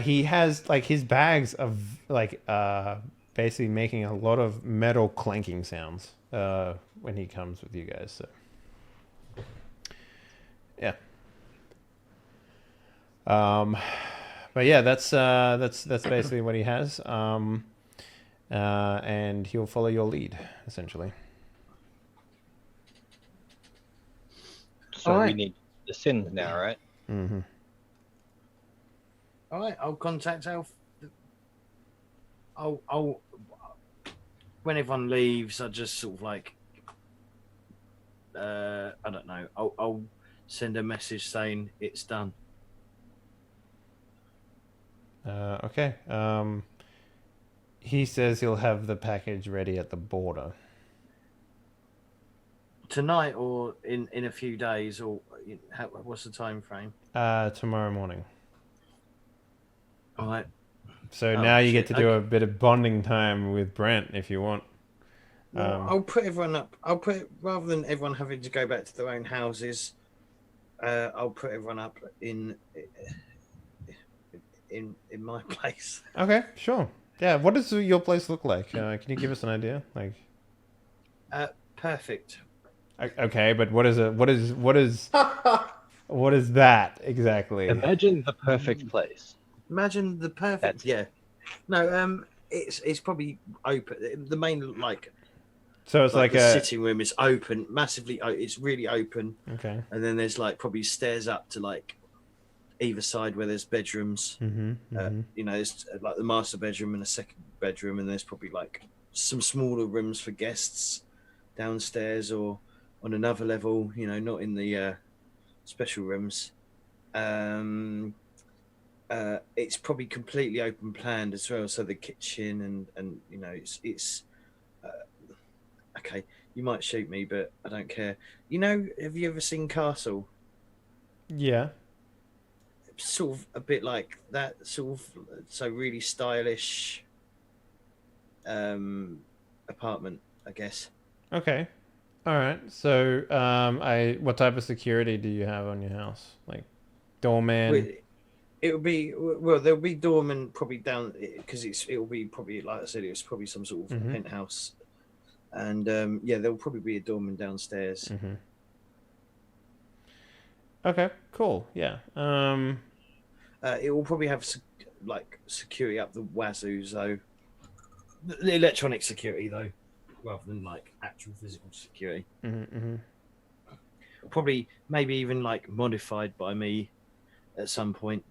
he has like his bags of like basically making a lot of metal clanking sounds when he comes with you guys. So yeah. But yeah, that's basically what he has. And he'll follow your lead, essentially. So All right. we need the sins now, right? Mm-hmm. All right, I'll contact Alf. I'll when everyone leaves, I just sort of like I don't know. I'll send a message saying it's done. Okay. He says he'll have the package ready at the border. Tonight or in a few days, or what's the time frame? Tomorrow morning. All right. So Oh, now you get shit, to do okay. a bit of bonding time with Brent if you want. Well, I'll put everyone up. I'll put rather than everyone having to go back to their own houses. I'll put everyone up in my place. Okay, sure. Yeah, what does your place look like? Can you give us an idea? Like, Perfect. okay, but what is that exactly? Imagine the perfect place. Imagine the perfect. That's- Yeah. No. It's probably open. The main So it's like the a sitting room is open, massively. It's really open, okay. and then there's like probably stairs up to like either side where there's bedrooms. Mm-hmm. You know, there's like the master bedroom and a second bedroom, and there's probably like some smaller rooms for guests downstairs or on another level. You know, not in the special rooms. It's probably completely open planned as well. So the kitchen and you know it's okay. You might shoot me, but I don't care. You know, have you ever seen Castle? Yeah. Sort of a bit like that, sort of. So really stylish apartment, I guess. Okay. All right. So, what type of security do you have on your house? Like, doorman? It would be there'll be doorman probably down because it'll be probably like I said, it's probably some sort of penthouse, and there'll probably be a doorman downstairs. Mm-hmm. Okay. Cool. Yeah. It will probably have like security up the wazoo, though. The electronic security, though, rather than like actual physical security. Mm-hmm. Probably, maybe even like modified by me at some point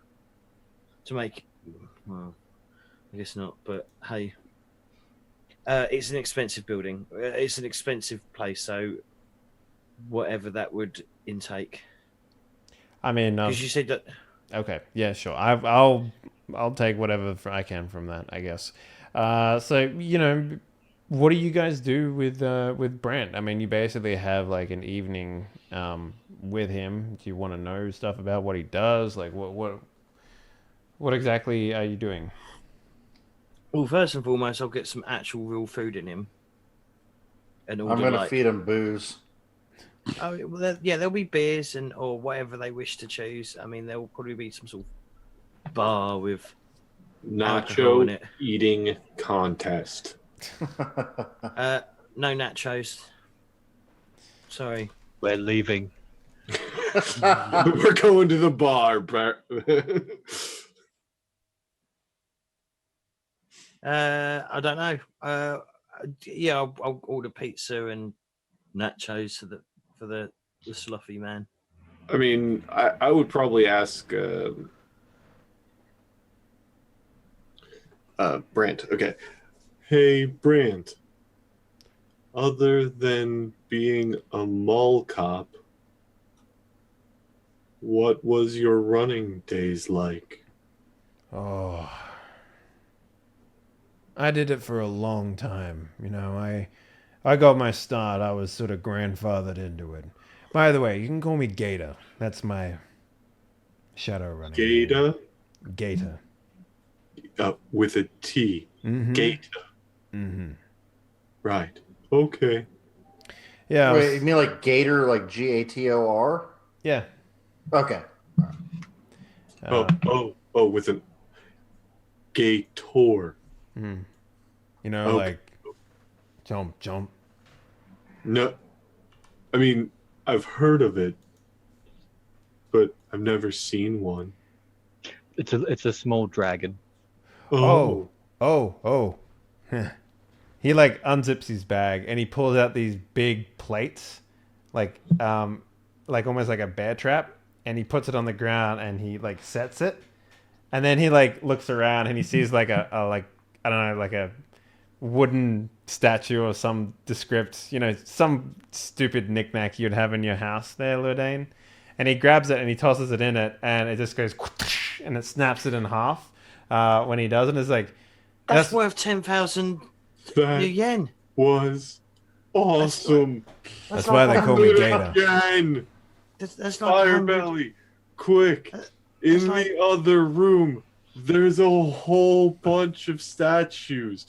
to make. Well, I guess not, but hey, it's an expensive building. It's an expensive place, so whatever that would intake. I mean, Because you said that. okay. Yeah. Sure. I'll take whatever I can from that, I guess. So you know, what do you guys do with Brent? I mean, you basically have like an evening with him. Do you want to know stuff about what he does? Like, what exactly are you doing? Well, first and foremost, I'll get some actual real food in him. And I'm going to feed him booze. Oh well, there'll be beers or whatever they wish to choose. I mean, there will probably be some sort of bar with alcohol in Nacho it. eating contest. No nachos. Sorry. We're leaving. We're going to the bar, Bert. I don't know. I'll order pizza and nachos for the sloppy man. I mean, I would probably ask Brent. Okay. Hey, Brent. Other than being a mall cop, what was your running days like? Oh, I did it for a long time. You know, I got my start. I was sort of grandfathered into it. By the way, you can call me Gator. That's my Shadowrunning name. Gator Gator. with a T. Mm-hmm. Gator. Mm-hmm. Right. Okay. Yeah. Wait, you mean like Gator, like Gator? Yeah. Okay. With an Gator. You know, Okay. like jump. No, I mean I've heard of it, but I've never seen one. It's a small dragon. Oh. He like unzips his bag and he pulls out these big plates, like almost like a bear trap, and he puts it on the ground and he like sets it, and then he like looks around and he sees like a like, I don't know, like a wooden statue or some descript, you know, some stupid knickknack you'd have in your house there, Lurdane. And he grabs it and he tosses it in it, and it just goes and it snaps it in half when he does it. It's like That's worth 10,000 That new yen. was awesome. That's why they call me Do it Gator. again. That's like 100. Firebelly, quick! In That's the like- other room, there's a whole bunch of statues.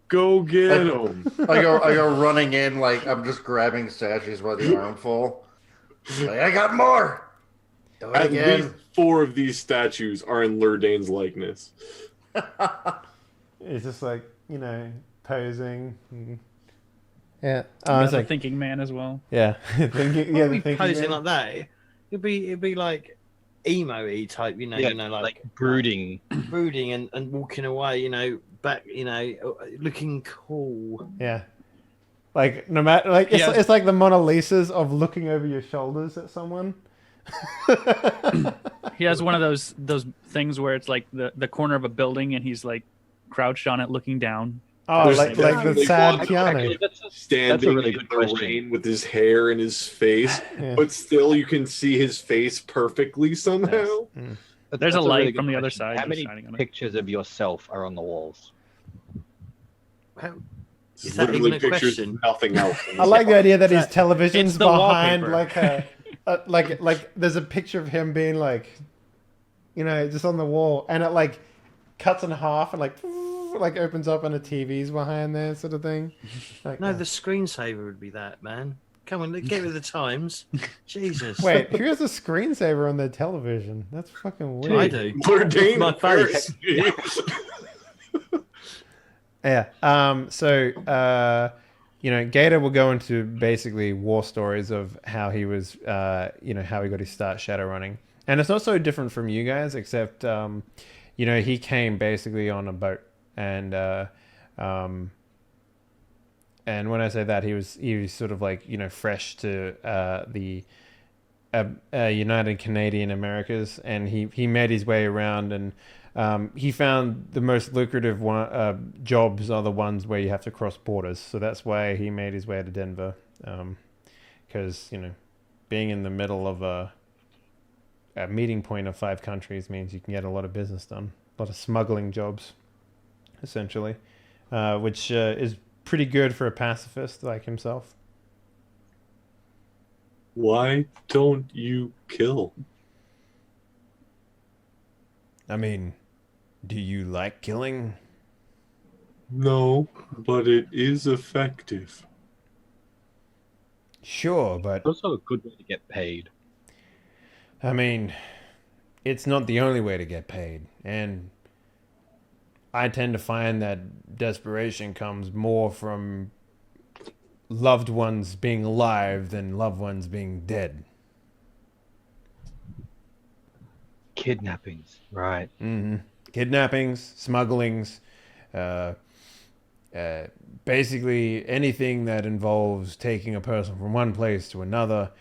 Go get them. I go running in like I'm just grabbing statues by the armful. Like, I got more. Do it At again. least 4 of these statues are in Lurdane's likeness. It's just like, you know, posing. Yeah. He's a thinking man as well. Yeah. Thinking, yeah, It'd be thinking posing man. like that. It'd be like emo-y type, you know, like brooding. brooding and walking away, you know, back, you know, looking cool. Yeah. Like no matter, like Yeah. it's like the Mona Lisas of looking over your shoulders at someone. He has one of those things where it's like the corner of a building and he's like crouched on it looking down. Oh, There's like the definitely sad one- piano. Standing really in good the question. rain with his hair in his face, Yeah. but still you can see his face perfectly somehow. There's a really light good from the other question. side How just many shining on it. pictures of yourself are on the walls? How, It's is that literally even a pictures question? of nothing else. I like the idea that his It's television's the behind wallpaper. like like there's a picture of him being like, you know, just on the wall, and it like cuts in half and like opens up and a TV's behind there, sort of thing. Like, No, the screensaver would be that, man. Come on, get with the times. Jesus. wait, who has a screensaver on their television? That's fucking weird. I do. Lurdane My face. Yeah. So, you know, Gator will go into basically war stories of how he was, you know, how he got his start shadowrunning. And it's not so different from you guys, except, you know, he came basically on a boat. And when I say that, he was sort of like, you know, fresh to the United Canadian Americas. And he made his way around, and he found the most lucrative jobs are the ones where you have to cross borders. So that's why he made his way to Denver, because, you know, being in the middle of a meeting point of 5 countries means you can get a lot of business done, a lot of smuggling jobs, essentially, which is pretty good for a pacifist like himself. Why don't you kill? I mean, do you like killing? No, but it is effective. Sure, but It's also a good way to get paid. I mean, it's not the only way to get paid. And I tend to find that desperation comes more from loved ones being alive than loved ones being dead. Kidnappings, right? Mm-hmm. Kidnappings, smugglings, basically anything that involves taking a person from one place to another,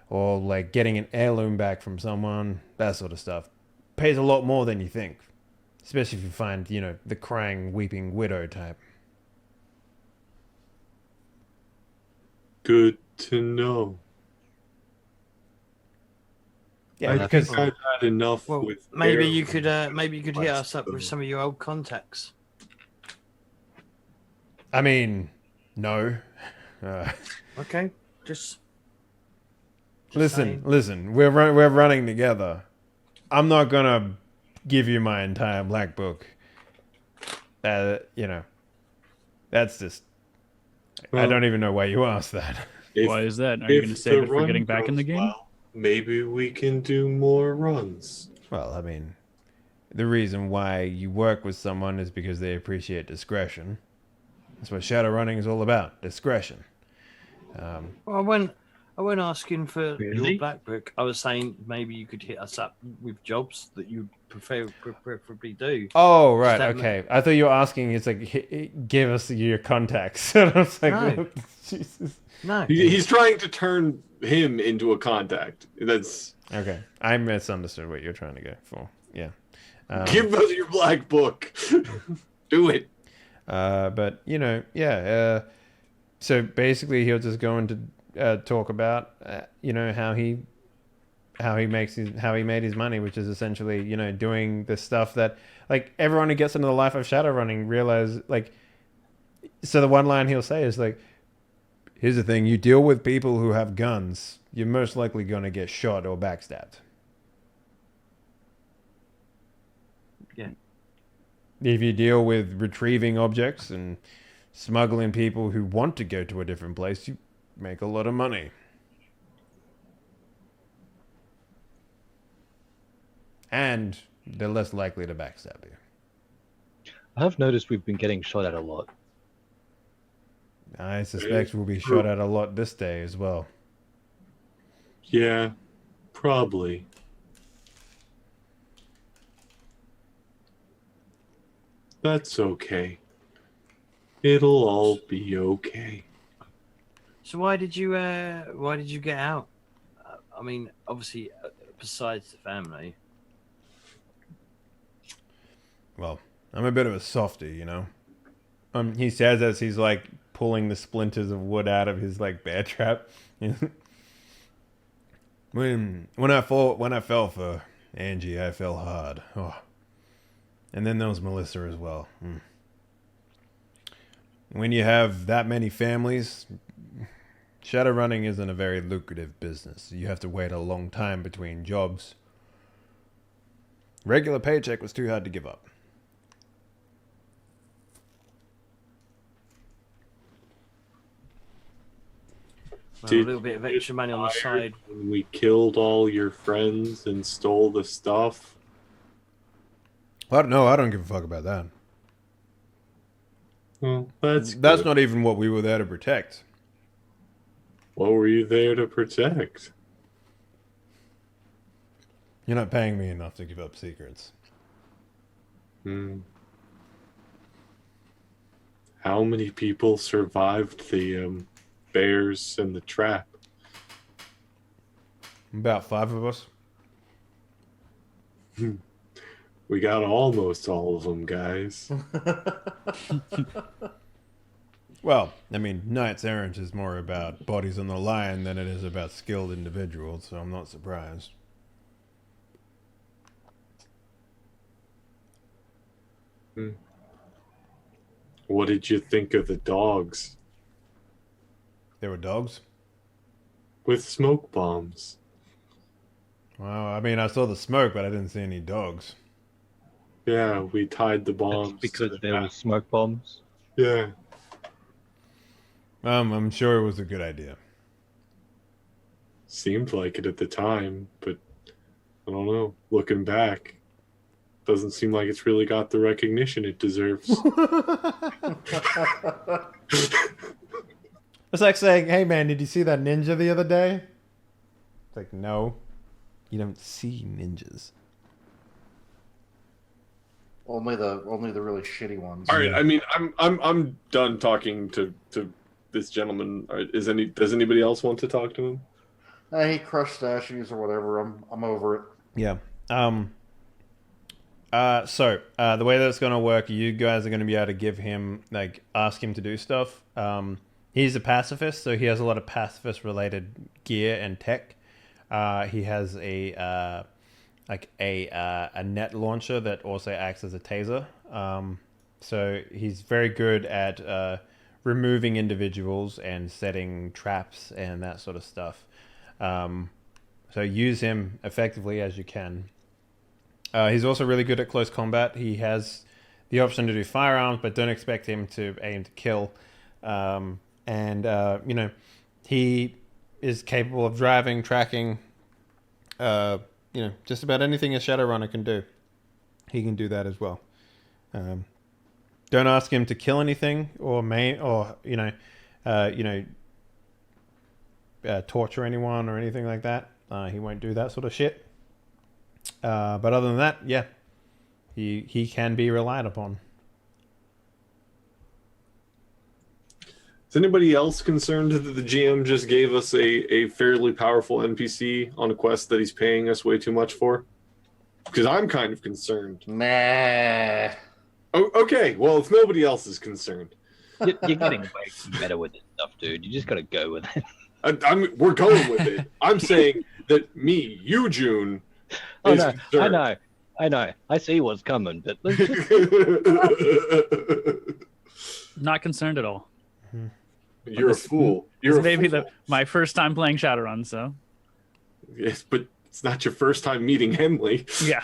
or like getting an heirloom back from someone, that sort of stuff. Pays a lot more than you think. Especially if you find, you know, the crying, weeping widow type. Good to know. Yeah, I because think I've had enough Well, with. maybe you heirlooms. could hit us up with some of your old contacts. I mean, no. Okay, just Listen, saying. listen. We're running together. I'm not gonna give you my entire black book. You know, that's just. I Well, don't even know why you asked that. if, Why is that? Are you going to if save the it for run getting back in the goes game? well, maybe we can do more runs. Well, I mean, the reason why you work with someone is because they appreciate discretion. That's what Shadowrunning is all about, discretion. Well, I went asking for Really? your black book. I was saying maybe you could hit us up with jobs that you preferably do. Oh, right, that okay. I thought you were asking, it's like, give us your contacts. And I was like, No. what? Jesus. No, He's trying to turn him into a contact. That's Okay, I misunderstood what you're trying to go for. Yeah. give us your black book. Do it. But, yeah. So basically, he'll just go into talk about, how he made his money, which is essentially, doing the stuff that, like, everyone who gets into the life of Shadowrunning realize, like, so the one line he'll say is like, here's the thing, you deal with people who have guns, you're most likely going to get shot or backstabbed. Yeah. If you deal with retrieving objects and smuggling people who want to go to a different place, you make a lot of money. And they're less likely to backstab you. I have noticed we've been getting shot at a lot. I suspect we'll be shot at a lot this day as well. Yeah, probably. That's okay. It'll all be okay. So why did you get out? I mean, obviously, besides the family. Well, I'm a bit of a softie, he says as he's like pulling the splinters of wood out of his like bear trap. when I fell for Angie, I fell hard. Oh. And then there was Melissa as well. When you have that many families, Shadowrunning isn't a very lucrative business. You have to wait a long time between jobs. Regular paycheck was too hard to give up. Well, a little bit of extra money on the side. When we killed all your friends and stole the stuff. I don't give a fuck about that. Well, that's That's not even what we were there to protect. What were you there to protect? You're not paying me enough to give up secrets. How many people survived the bears and the trap? About 5 of us. We got almost all of them, guys. Well, I mean, Knight's Errant is more about bodies on the line than it is about skilled individuals, so I'm not surprised. What did you think of the dogs There were dogs? with smoke bombs? Well, I mean, I saw the smoke, but I didn't see any dogs. Yeah, we tied the bombs. That's because to the there back. was smoke bombs. Yeah. I'm sure it was a good idea. Seemed like it at the time, but I don't know. Looking back, doesn't seem like it's really got the recognition it deserves. It's like saying, hey man, did you see that ninja the other day? It's like, no. You don't see ninjas. Only the really shitty ones. All right, I mean, I'm done talking to this gentleman. Does anybody else want to talk to him? He crushed statues or whatever. I'm over it. Yeah. So the way that it's gonna work, you guys are gonna be able to give him, like, ask him to do stuff. He's a pacifist, so he has a lot of pacifist-related gear and tech. He has a net launcher that also acts as a taser. So he's very good at removing individuals and setting traps and that sort of stuff. So use him effectively as you can. He's also really good at close combat. He has the option to do firearms, but don't expect him to aim to kill. He is capable of driving, tracking, just about anything a Shadowrunner can do. He can do that as well. Don't ask him to kill anything or torture anyone or anything like that. He won't do that sort of shit. But other than that, yeah, he can be relied upon. Is anybody else concerned that the GM just gave us a fairly powerful NPC on a quest that he's paying us way too much for? Because I'm kind of concerned. Nah. Oh, okay, well, if nobody else is concerned. You're getting way too better with this stuff, dude. You just got to go with it. We're going with it. I'm saying that you, June, is concerned. I know. I see what's coming, but let's just... Not concerned at all. You're a fool. You're maybe my first time playing Shadowrun, so. Yes, but it's not your first time meeting Henley. Yeah.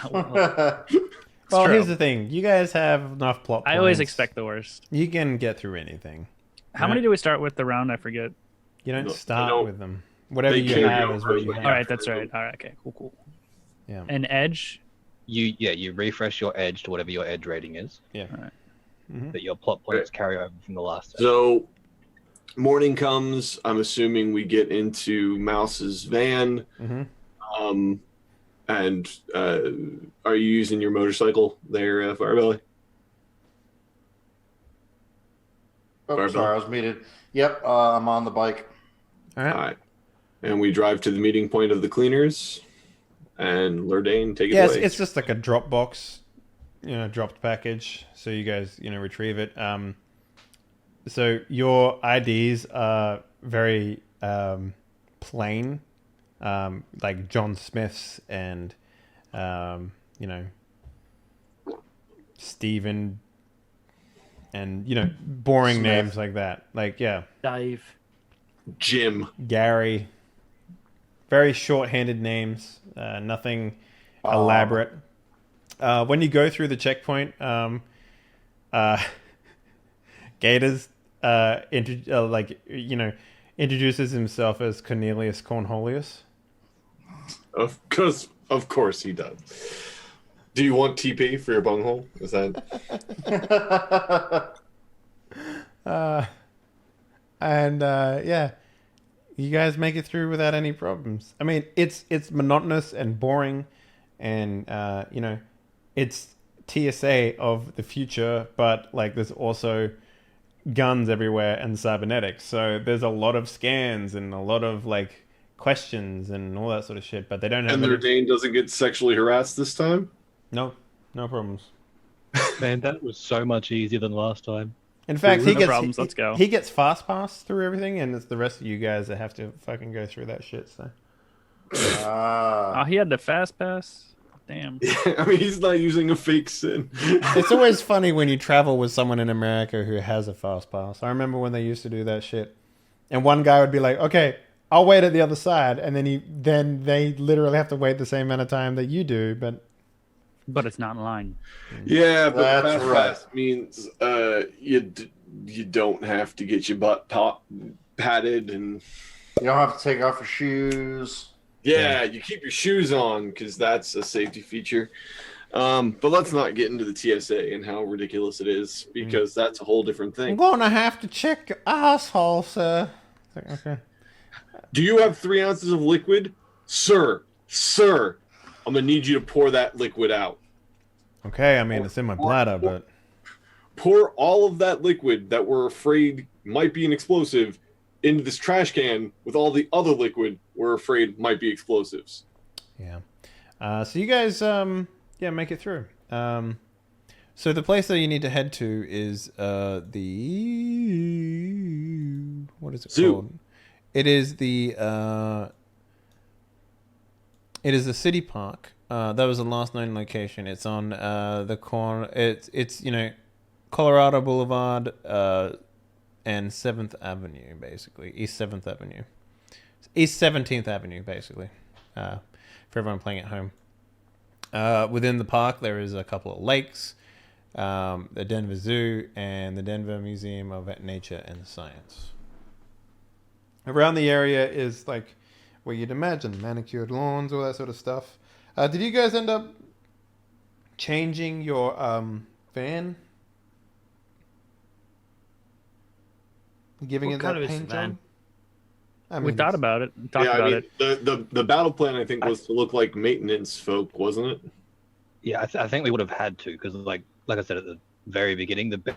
Well, here's the thing. You guys have enough plot points. I always expect the worst. You can get through anything. How many do we start with the round? I forget. You don't start with them. Whatever you have is what you have. All right, that's right. All right, okay, cool. Yeah. An edge? You refresh your edge to whatever your edge rating is. Yeah. All right. Mm-hmm. That your plot points carry over from the last. So, morning comes. I'm assuming we get into Mouse's van. Mm-hmm. And are you using your motorcycle there, Firebelly? Oh, sorry, I was muted. Yep, I'm on the bike. All right. And we drive to the meeting point of the cleaners. And Lurdane, take it Yes, away. it's just like a drop box, dropped package. So you guys, retrieve it. So your IDs are very plain, like John Smith's and, Stephen and, boring Smith. names like that. Like, yeah. Dave. Jim. Gary. Very short-handed names. Nothing elaborate. When you go through the checkpoint, Gators, introduces himself as Cornelius Cornholius. Of course he does. Do you want TP for your bunghole? Is that? Yeah, you guys make it through without any problems. I mean, it's monotonous and boring, and it's TSA of the future, but like there's also guns everywhere and cybernetics. So there's a lot of scans and a lot of like questions and all that sort of shit. But they don't have. And Lurdane doesn't get sexually harassed this time? No problems. Man, that was so much easier than last time. In fact, No problems. Let's go. He gets fast pass through everything, and it's the rest of you guys that have to fucking go through that shit. So. Oh, he had the fast pass. Damn. Yeah, I mean, he's not using a fake sin. It's always funny when you travel with someone in America who has a fast pass. I remember when they used to do that shit, and one guy would be like, "Okay, I'll wait at the other side," and then they literally have to wait the same amount of time that you do, But it's not in line. Yeah, but That's fast right. pass means you don't have to get your butt patted and You don't have to take off your shoes. yeah, you keep your shoes on because that's a safety feature. But let's not get into the TSA and how ridiculous it is because that's a whole different I'm thing. gonna have to check your asshole, sir. It's like, okay. Do you have 3 ounces of liquid, sir? I'm gonna need you to pour that liquid out. Okay, I mean it's in my bladder, but Pour all of that liquid that we're afraid might be an explosive into this trash can with all the other liquid we're afraid might be explosives. yeah. So you guys, make it through. So the place that you need to head to is what is it Zoo. called? It is the city park. That was the last known location. It's on the corner. It's Colorado Boulevard, and 7th Avenue, basically. East 7th Avenue. East 17th Avenue, basically, for everyone playing at home. Within the park, there is a couple of lakes, the Denver Zoo, and the Denver Museum of Nature and Science. Around the area is like where you'd imagine manicured lawns, all that sort of stuff. Did you guys end up changing your van? Giving What it colour that is the paint van? job? I We thought about it. Talked Yeah, I about mean, it. the battle plan I think was to look like maintenance folk, wasn't it? Yeah, I think we would have had to because, like I said at the very beginning, the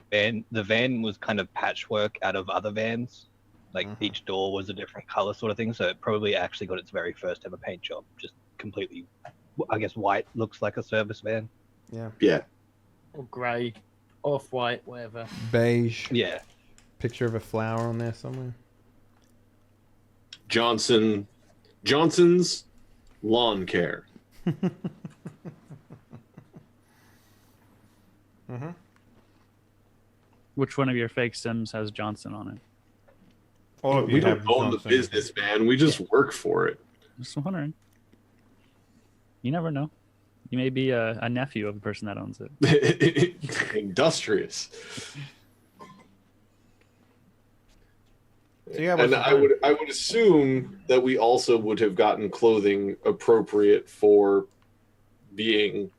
van was kind of patchwork out of other vans. Like each door was a different color, sort of thing. So it probably actually got its very first ever paint job. Just completely, I guess, white looks like a service van. Yeah. Yeah. Or grey, off-white, whatever. Beige. Yeah. Picture of a flower on there somewhere. Johnson's lawn care. Which one of your fake Sims has Johnson on it? All of you We don't have own the Johnson. business, man. We just work for it. Just wondering. You never know. You may be a nephew of the person that owns it. Industrious. So yeah, And I would assume that we also would have gotten clothing appropriate for being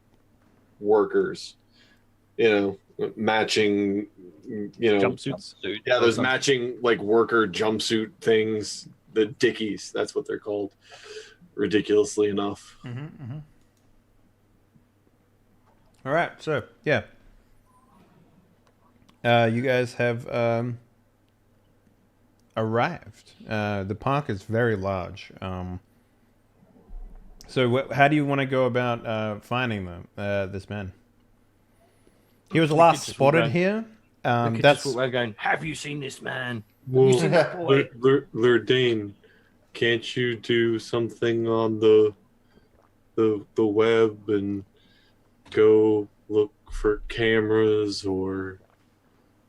workers. You know, matching. You know, Jumpsuits. yeah, those matching like worker jumpsuit things. The Dickies, that's what they're called. Ridiculously enough. All right, so yeah, you guys have arrived. The park is very large. So how do you want to go about finding this man? He was last spotted here. That's what we're going. Have you seen this man? Well, seen that boy? Lurdane, can't you do something on the web and go look for cameras or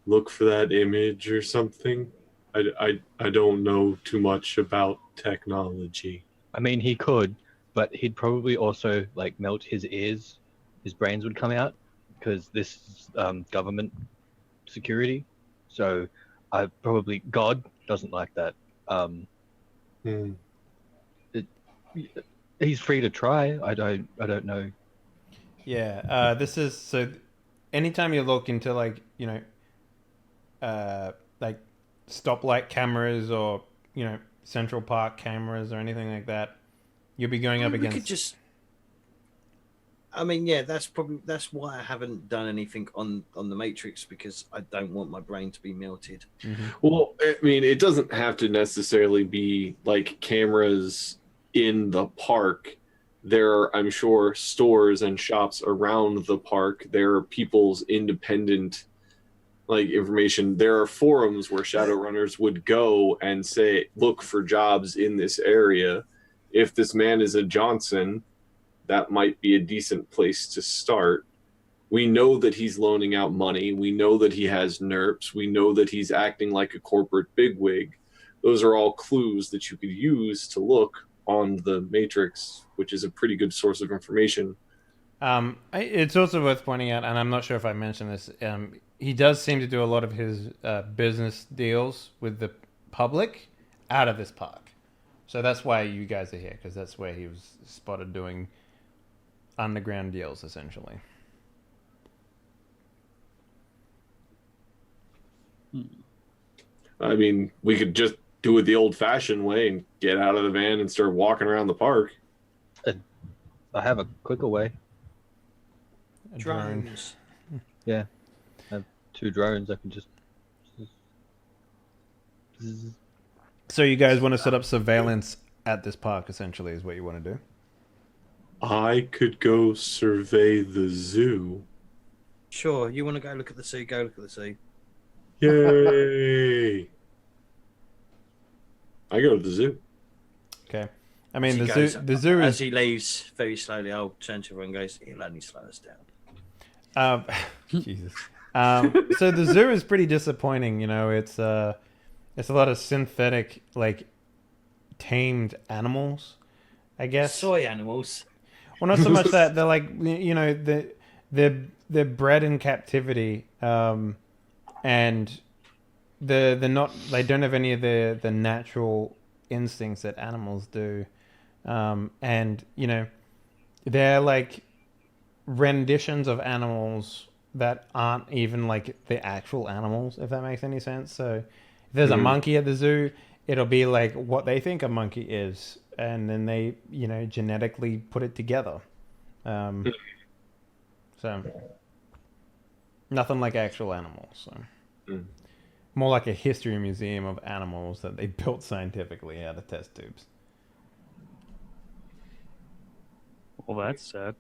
look for that image or something? I don't know too much about technology. I mean, he could, but he'd probably also like melt his ears. His brains would come out because this is government security. So I probably God doesn't like that. He's free to try. I don't know. Yeah, this is so. Anytime you look into like like stoplight cameras or Central Park cameras or anything like that, you'll be going up We against. could just. I mean, yeah, that's why I haven't done anything on the Matrix, because I don't want my brain to be melted. Well, I mean, it doesn't have to necessarily be like cameras in the park. There are, I'm sure, stores and shops around the park. There are people's independent like information. There are forums where Shadowrunners would go and say, look for jobs in this area. If this man is a Johnson, that might be a decent place to start. We know that he's loaning out money. We know that he has NERPs. We know that he's acting like a corporate bigwig. Those are all clues that you could use to look on the Matrix, which is a pretty good source of information. It's also worth pointing out, and I'm not sure if I mentioned this, he does seem to do a lot of his business deals with the public out of this park. So that's why you guys are here, because that's where he was spotted doing underground deals, essentially. I mean, we could just do it the old-fashioned way and get out of the van and start walking around the park. I have a quicker way. A drone. Drones. Yeah, I have 2 drones. I can just. So you guys want to set up surveillance at this park, essentially, is what you want to do? I could go survey the zoo. Sure, you want to go look at the sea? Go look at the sea. Yay! I go to the zoo. Okay. I mean, As the he goes- zoo As is... he leaves very slowly, I'll turn to everyone and goes, he'll only slow us down. Jesus. So the zoo is pretty disappointing. You know, it's a lot of synthetic, like tamed animals, I guess. Soy animals. Well, not so much that they're like, you know, they're bred in captivity, and they're not, they don't have any of the natural instincts that animals do, and you know, they're like renditions of animals that aren't even like the actual animals, if that makes any sense. So if there's a monkey at the zoo, it'll be like what they think a monkey is, and then they, you know, genetically put it together. So nothing like actual animals. So more like a history museum of animals that they built scientifically out of test tubes. Well, that's sad.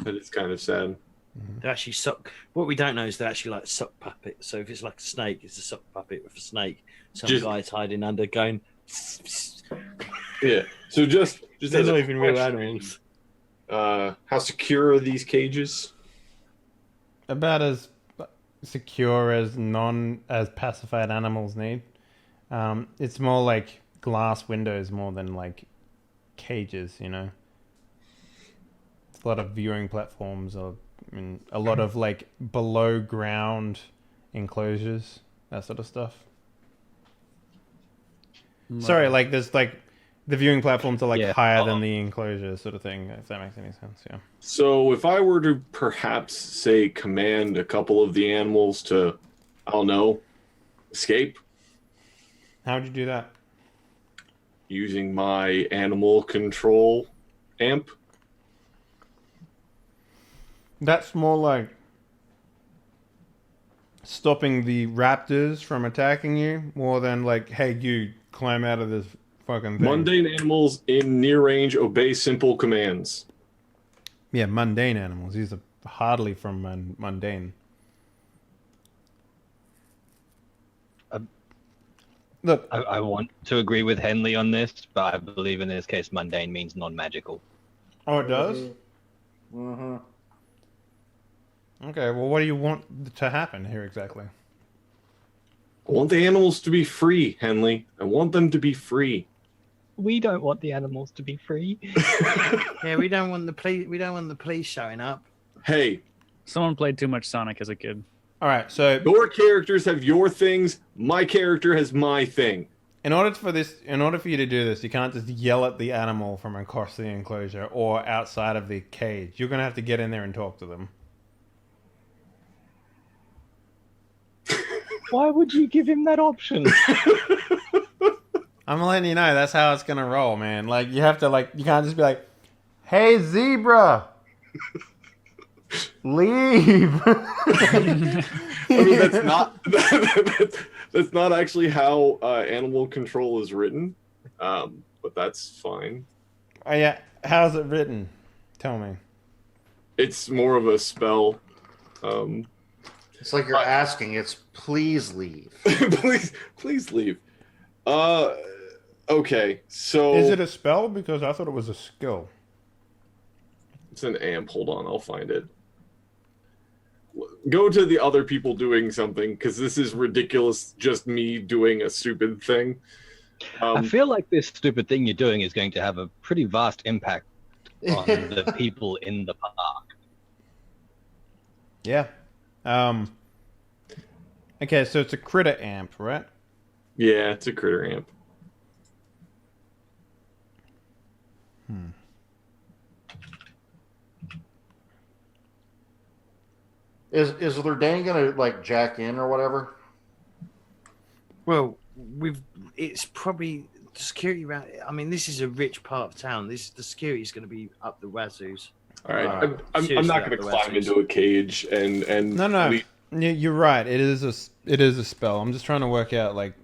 That is kind of sad. They're actually sock. What we don't know is they're actually like sock puppets. So if it's like a snake, it's a sock puppet with a snake. Some guy's hiding under, going. Yeah. So just They're as not a even real question, animals. how secure are these cages? About as secure as pacified animals need. It's more like glass windows more than like cages, you know. It's a lot of viewing platforms, or a lot of like below ground enclosures, that sort of stuff. Sorry, like there's like the viewing platforms are like higher than the enclosure, sort of thing. If that makes any sense, yeah. So if I were to perhaps say command a couple of the animals to, I don't know, escape. How would you do that? Using my animal control amp. That's more like stopping the raptors from attacking you, more than like, hey, you climb out of this fucking thing. Mundane animals in near range obey simple commands. Yeah, mundane animals. These are hardly from mundane. Look, I want to agree with Henley on this, but I believe in this case mundane means non-magical. oh, it does? Mm-hmm. Okay, well, what do you want to happen here exactly? I want the animals to be free, Henley. I want them to be free. We don't want the animals to be free. Yeah, we don't want the police. We don't want the police showing up. Hey, Someone played too much Sonic as a kid. All right, so your characters have your things. My character has my thing. in order for you to do this, you can't just yell at the animal from across the enclosure or outside of the cage. You're gonna have to get in there and talk to them. Why would you give him that option? I'm letting you know that's how it's gonna roll, man. Like you have to you can't just be like, "Hey, zebra, leave." I mean, that's not actually how animal control is written, but that's fine. Oh yeah, how's it written? Tell me. It's more of a spell. It's like you're asking. It's please leave. please leave. Okay, so Is it a spell? Because I thought it was a skill. it's an amp. Hold on, I'll find it. Go to the other people doing something, because this is ridiculous. Just me doing a stupid thing. I feel like this stupid thing you're doing is going to have a pretty vast impact on the people in the park. Yeah. Okay, so it's a critter amp, right? Yeah, it's a critter amp. Is Lurdan gonna like jack in or whatever? Well, it's probably the security around. I mean, this is a rich part of town. The security is going to be up the wazzoos. All right, I'm seriously, not going to climb into a cage and No. You're right. It is a spell. I'm just trying to work out like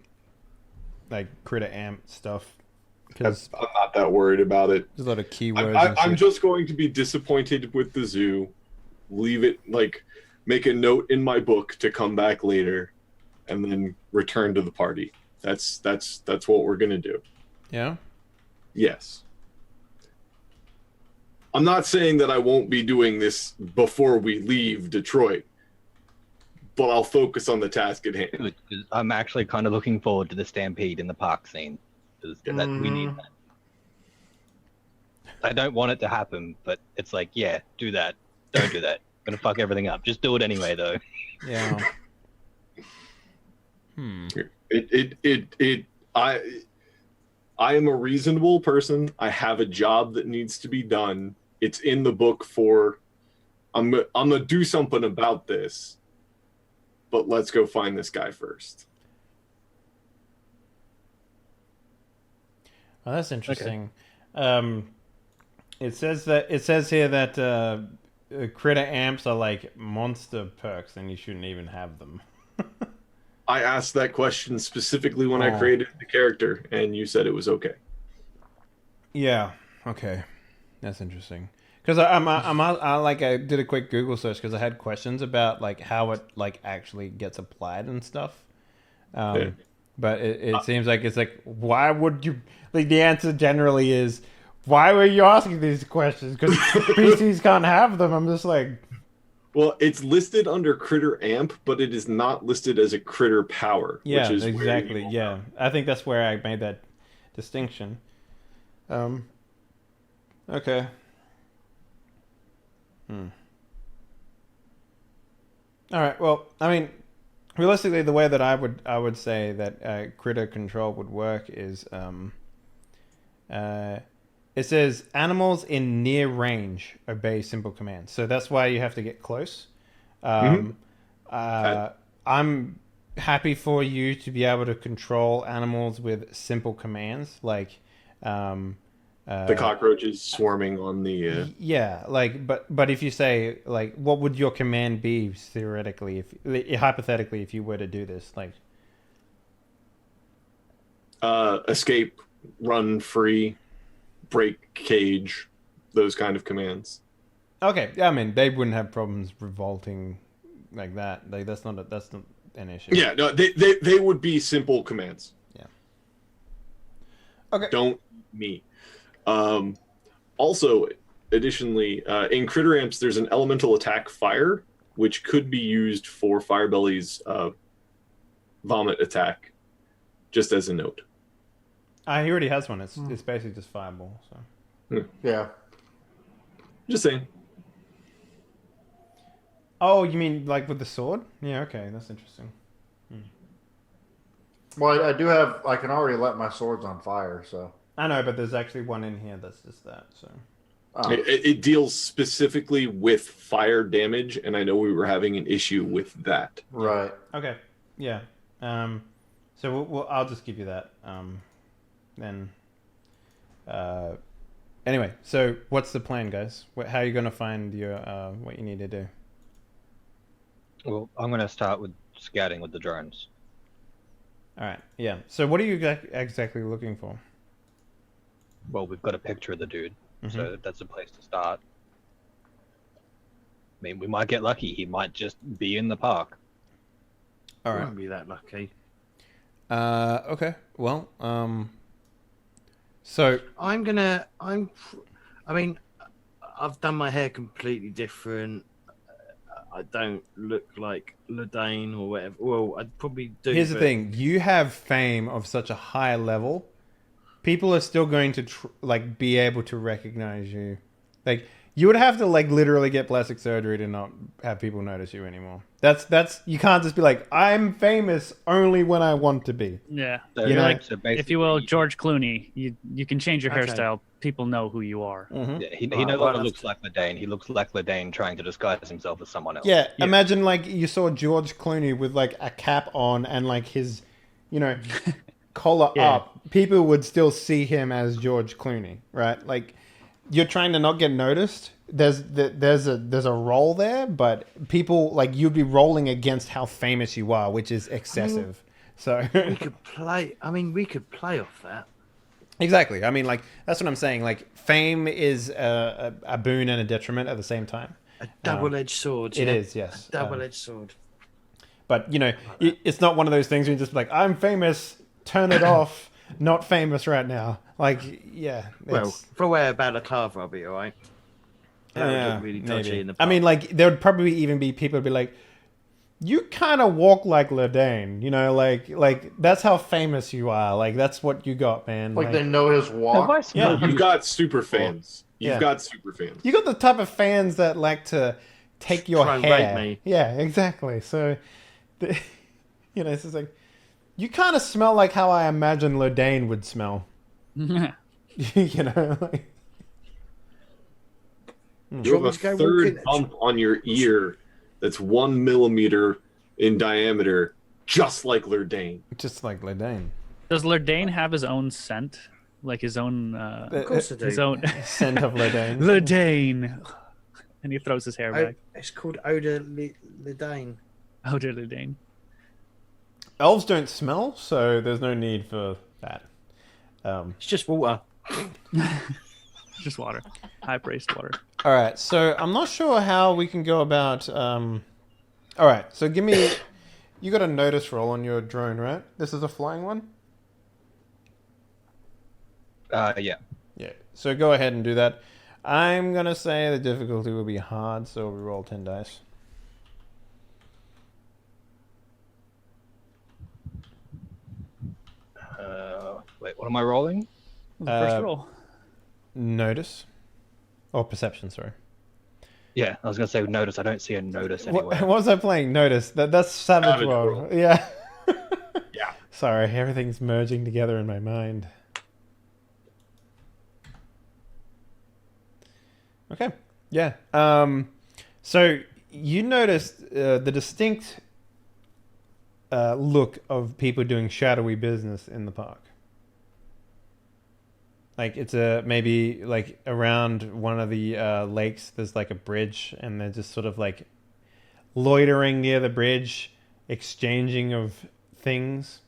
critter amp stuff because I'm not that worried about it. there's a lot of keywords. I'm just going to be disappointed with the zoo. Leave it, make a note in my book to come back later, and then return to the party. That's what we're gonna do. Yeah. Yes. I'm not saying that I won't be doing this before we leave Detroit, but I'll focus on the task at hand. Good, 'cause I'm actually kind of looking forward to the stampede in the park scene. 'Cause we need that. I don't want it to happen, but it's like, yeah, do that. Don't do that. I'm gonna fuck everything up. Just do it anyway, though. Yeah. I am a reasonable person. I have a job that needs to be done. It's in the book for I'm gonna do something about this. But let's go find this guy first. Oh, that's interesting. Okay. It says here that critter amps are like monster perks, and you shouldn't even have them. I asked that question specifically when I created the character, and you said it was okay. Yeah. Okay. That's interesting. Because I did a quick Google search because I had questions about like how it like actually gets applied and stuff. Yeah. But it seems like it's like, why would you? Like the answer generally is, why were you asking these questions? Because PCs can't have them. I'm just like, well, it's listed under critter amp, but it is not listed as a critter power. Yeah, which is exactly. Yeah, I think that's where I made that distinction. Okay. All right. Well, I mean, realistically, the way that I would say that critter control would work is, it says animals in near range obey simple commands. So that's why you have to get close. I'm happy for you to be able to control animals with simple commands, like the cockroaches swarming on the yeah, like but if you say like, what would your command be theoretically, if hypothetically, if you were to do this, like escape, run free, break cage, those kind of commands. Okay, I mean, they wouldn't have problems revolting like that. Like that's not an issue. Yeah, no, they would be simple commands. Yeah. Okay. Don't me. Also, additionally, in critter amps, there's an elemental attack fire, which could be used for Firebelly's vomit attack, just as a note. He already has one. It's basically just fireball. So. Yeah. Just saying. Oh, you mean like with the sword? Yeah. Okay, that's interesting. Well, I do have. I can already let my swords on fire, so. I know, but there's actually one in here that's just that. So. Oh. It deals specifically with fire damage, and I know we were having an issue with that. Right. Okay. Yeah. So I'll just give you that. Then. Anyway, so what's the plan, guys? How are you gonna find your what you need to do? Well, I'm going to start with scouting with the drones. All right. Yeah. So what are you exactly looking for? Well, we've got a picture of the dude, so that's a place to start. I mean, we might get lucky. He might just be in the park. All right. Won't be that lucky. Okay. Well, so I mean, I've done my hair completely different. I don't look like Ledane or whatever. Well, I'd probably do. Here's the thing: you have fame of such a high level. People are still going to be able to recognize you. Like you would have to like literally get plastic surgery to not have people notice you anymore. That's you can't just be like, I'm famous only when I want to be. Yeah, So, You know, like, so if you will, George Clooney. You can change your Okay. hairstyle. People know who you are. Mm-hmm. Yeah, he no longer looks like Ledane. He looks like Ledane trying to disguise himself as someone else. Yeah, imagine like you saw George Clooney with like a cap on and like his, collar up. People would still see him as George Clooney, right? Like you're trying to not get noticed. There's a role there, but people like you'd be rolling against how famous you are, which is excessive. So we could play. I mean, we could play off that. Exactly. I mean, like that's what I'm saying. Like fame is a boon and a detriment at the same time. A double-edged sword. It yeah? is, yes. A double-edged sword. But it's not one of those things where you just be like, I'm famous, turn it off. Not famous right now. Like, yeah. Well, if I wear a balaclava, I'll be all right. That would look really dodgy maybe. in the I mean, park. like there would probably even be people who'd be like, you kind of walk like Ledane, you know, like that's how famous you are. Like that's what you got, man. Like they know his Have I walk. smelled You've you? got super fans. You've Yeah. got super fans. You got the type of fans that like to take your Try and hair. rape me. Yeah, exactly. So, you know, it's just like you kind of smell like how I imagine Ledane would smell. You know, like, You have a want me to go walk third in? bump on your ear that's 1 millimeter in diameter, just like Lurdane. just like Ledane. Does Lerdane have his own scent? Like his own Of course I do. his own Scent of Ledane. Lerdane. And he throws his hair back. It's called Oda Lidane. Oh, dear Lerdane. Elves don't smell, so there's no need for that. It's just water. Just water. High-priced water. All right, so I'm not sure how we can go about. All right, so give me. You got a notice roll on your drone, right? This is a flying one. Yeah. Yeah. So go ahead and do that. I'm gonna say the difficulty will be hard, so we roll 10 dice. Wait, what am I rolling? First roll. Notice, or perception. Sorry. Yeah, I was gonna say notice. I don't see a notice anywhere. What was I playing? Notice that's Savage World. World. Yeah. Yeah. Sorry, everything's merging together in my mind. Okay. Yeah. So you noticed the distinct look of people doing shadowy business in the park. Like it's maybe like around one of the lakes. There's like a bridge, and they're just sort of like loitering near the bridge, exchanging of things.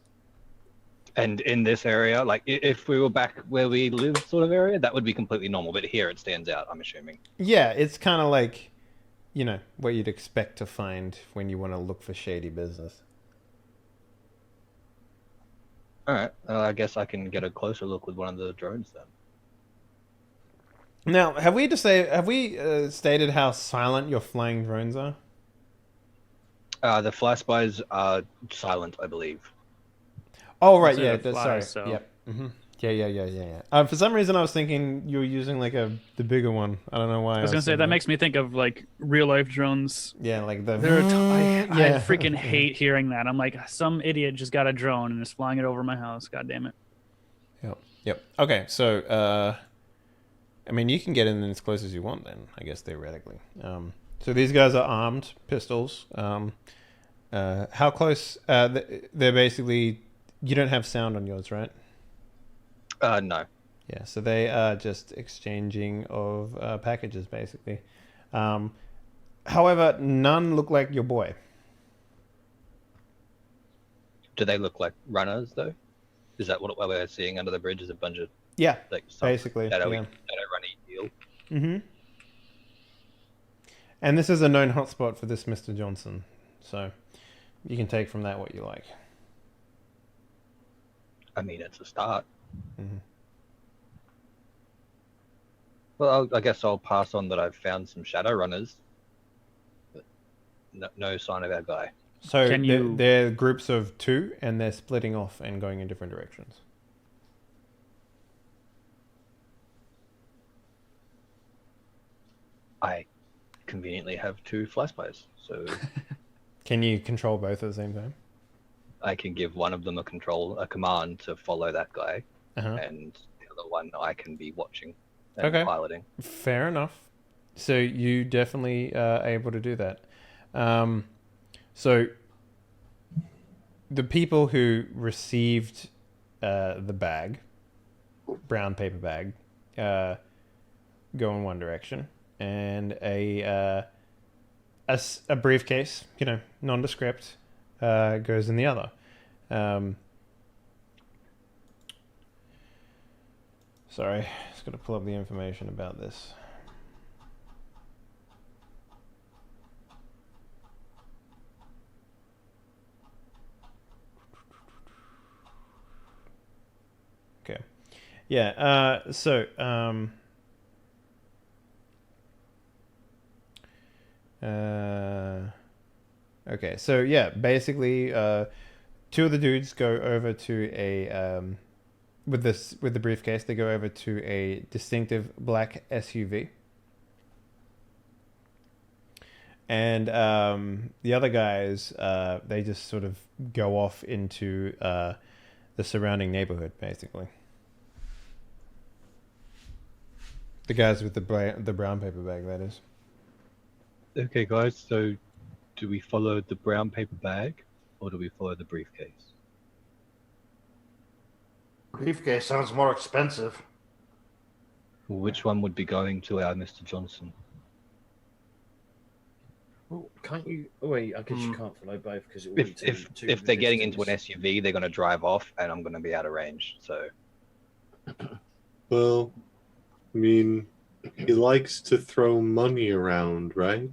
And in this area, like if we were back where we live, sort of area, that would be completely normal. But here it stands out. I'm assuming. Yeah, it's kind of like, you know, what you'd expect to find when you want to look for shady business. All right. I guess I can get a closer look with one of the drones then. Now, have we stated how silent your flying drones are? The fly spies are silent, I believe. Oh, right, Those are yeah. the flies, Sorry. so- Yep. Mm-hmm. Yeah. For some reason, I was thinking you were using like the bigger one. I don't know why. I was gonna say that makes me think of like real life drones. Yeah, like the. I freaking hate hearing that. I'm like, some idiot just got a drone and is flying it over my house. God damn it. Yep. Okay, so I mean, you can get in as close as you want. Then I guess theoretically. So these guys are armed, pistols. How close? They're basically. You don't have sound on yours, right? No. Yeah, so they are just exchanging of packages, basically. However, none look like your boy. Do they look like runners though? Is that what we're seeing under the bridge? Is a bunch of Yeah, like some basically. shadowy, Yeah. shadow runny deal? Mm-hmm. And this is a known hotspot for this Mr. Johnson, so you can take from that what you like. I mean, it's a start. Mm-hmm. Well, I guess I'll pass on that I've found some shadow runners, but no sign of our guy. So Can you- they're groups of two, and they're splitting off and going in different directions. I conveniently have two fly spies, so Can you control both at the same time? I can give one of them a command to follow that guy, Uh-huh. and the other one I can be watching and Okay. piloting. Fair enough. So you definitely are able to do that. So the people who received the bag, brown paper bag, go in one direction, and a briefcase, you know, nondescript, goes in the other. Sorry, just got to pull up the information about this. Okay. Yeah, so Okay, so yeah, basically, two of the dudes go over to a with the briefcase. They go over to a distinctive black SUV, and the other guys, they just sort of go off into the surrounding neighborhood, basically. The guys with the brown paper bag, that is. Okay, guys. So, do we follow the brown paper bag, or do we follow the briefcase? Briefcase sounds more expensive. Which one would be going to our Mr. Johnson? Well, can't you? Oh wait, I guess you can't follow both because it will be If they're getting into an SUV, they're going to drive off, and I'm going to be out of range. So, Well, I mean, he likes to throw money around, right?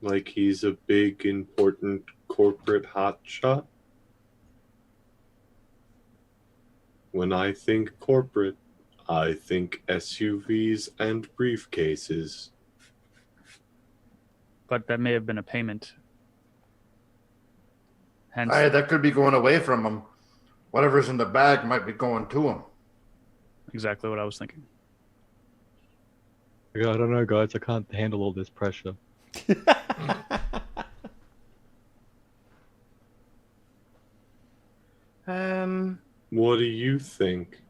Like he's a big, important corporate hotshot. When I think corporate, I think SUVs and briefcases. But that may have been a payment. Hence, Hey, that could be going away from him. Whatever's in the bag might be going to him. exactly what I was thinking. I don't know, guys. I can't handle all this pressure. What do you think,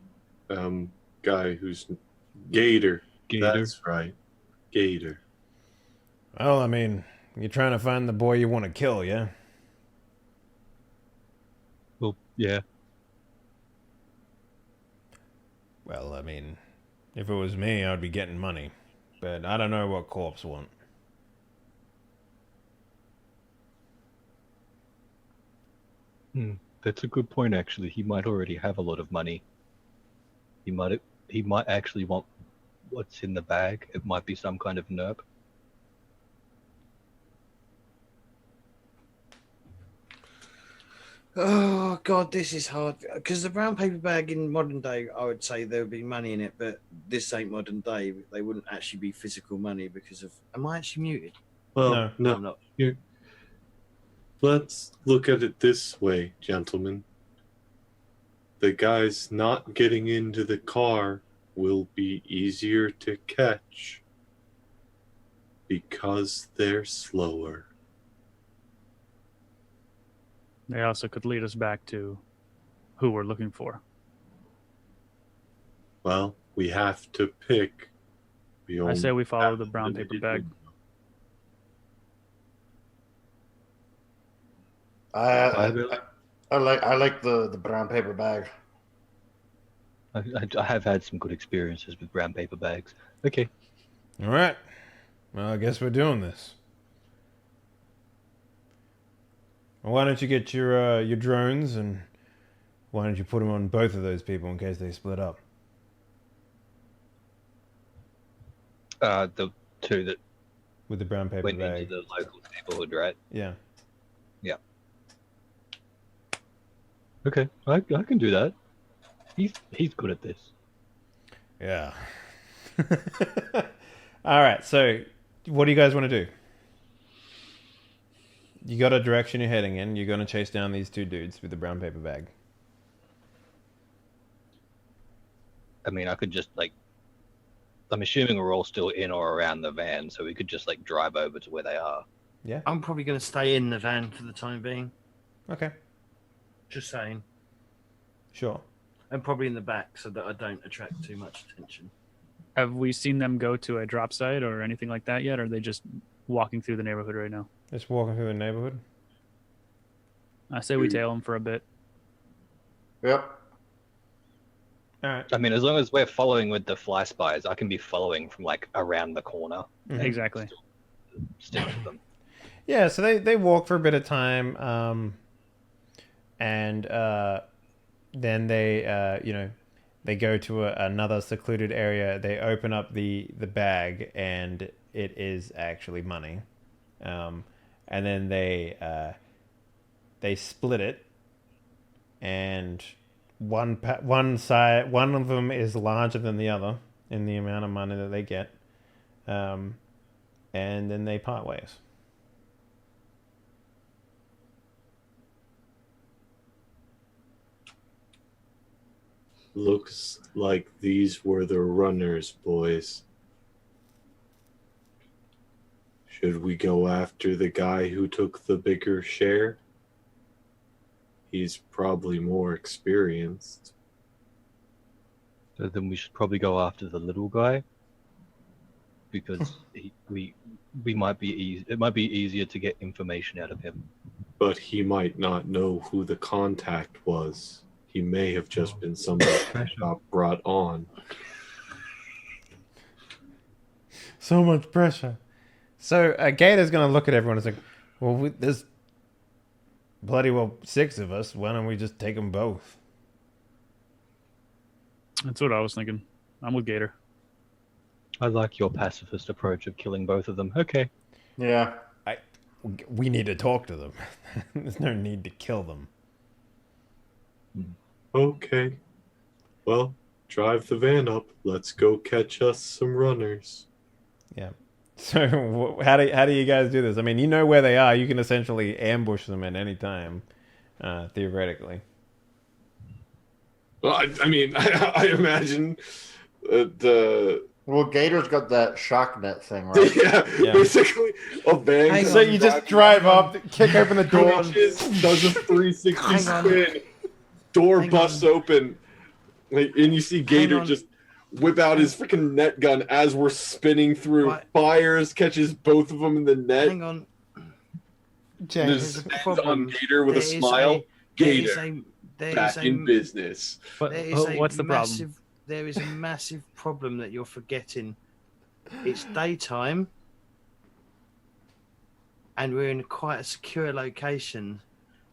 guy who's Gator? Gator. That's right, Gator. Well, I mean, you're trying to find the boy you want to kill, yeah? Well, yeah. Well, I mean, if it was me, I'd be getting money. But I don't know what corps want. That's a good point, actually. He might already have a lot of money. He might actually want what's in the bag. It might be some kind of nerp. Oh god, this is hard because the brown paper bag in modern day, I would say there would be money in it, but this ain't modern day. They wouldn't actually be physical money because of. Am I actually muted? Well, No. I'm not. Let's look at it this way, gentlemen. The guys not getting into the car will be easier to catch because they're slower. They also could lead us back to who we're looking for. Well, we have to pick. I say we follow the brown paper bag. I like the brown paper bag. I have had some good experiences with brown paper bags. Okay. All right. Well, I guess we're doing this. Well, why don't you get your drones and why don't you put them on both of those people in case they split up? The two that With the brown paper went bag. into the local neighborhood, right? Yeah. Yeah. Okay, I can do that. He's good at this. Yeah. All right. So, what do you guys want to do? You got a direction you're heading in. You're going to chase down these two dudes with the brown paper bag. I mean, I could just I'm assuming we're all still in or around the van, so we could just drive over to where they are. Yeah. I'm probably going to stay in the van for the time being. Okay. Just saying. Sure. And probably in the back so that I don't attract too much attention. Have we seen them go to a drop site or anything like that yet? Or are they just walking through the neighborhood right now? Just walking through the neighborhood. I say we tail them for a bit. Yep. All right. I mean, as long as we're following with the fly spies, I can be following from around the corner. Mhm. Exactly. Stick with them. Yeah, so they walk for a bit of time, and then they go to another secluded area. They open up the bag, and it is actually money, and then they split it, and one of them is larger than the other in the amount of money that they get, and then they part ways. Looks like these were the runners, boys. Should we go after the guy who took the bigger share? He's probably more experienced. So then we should probably go after the little guy, because we might be it might be easier to get information out of him. But he might not know who the contact was. He may have just been somebody that got brought on. So much pressure. So Gator's going to look at everyone and say, well, there's bloody well 6 of us. Why don't we just take them both? That's what I was thinking. I'm with Gator. I like your pacifist approach of killing both of them. Okay. Yeah. We need to talk to them. There's no need to kill them. Okay. Well, drive the van up. Let's go catch us some runners. Yeah. So how do you guys do this? I mean, you know where they are. You can essentially ambush them at any time, theoretically. Well, I mean, I imagine the Well, Gator's got that shock net thing, right? yeah, basically a van. Hang So you just drive up, kick open the door. does a 360 Hang on. spin, door Hang busts open, like, and you see Gator on. just whip out his freaking net gun as we're spinning through. Right. Fires, catches both of them in the net. Hang on. James. There's a Ends problem. on Gator with a There is smile. Gator, there is back a- in business. But There is a what's the problem? massive, There is a massive problem that you're forgetting. It's daytime, and we're in quite a secure location.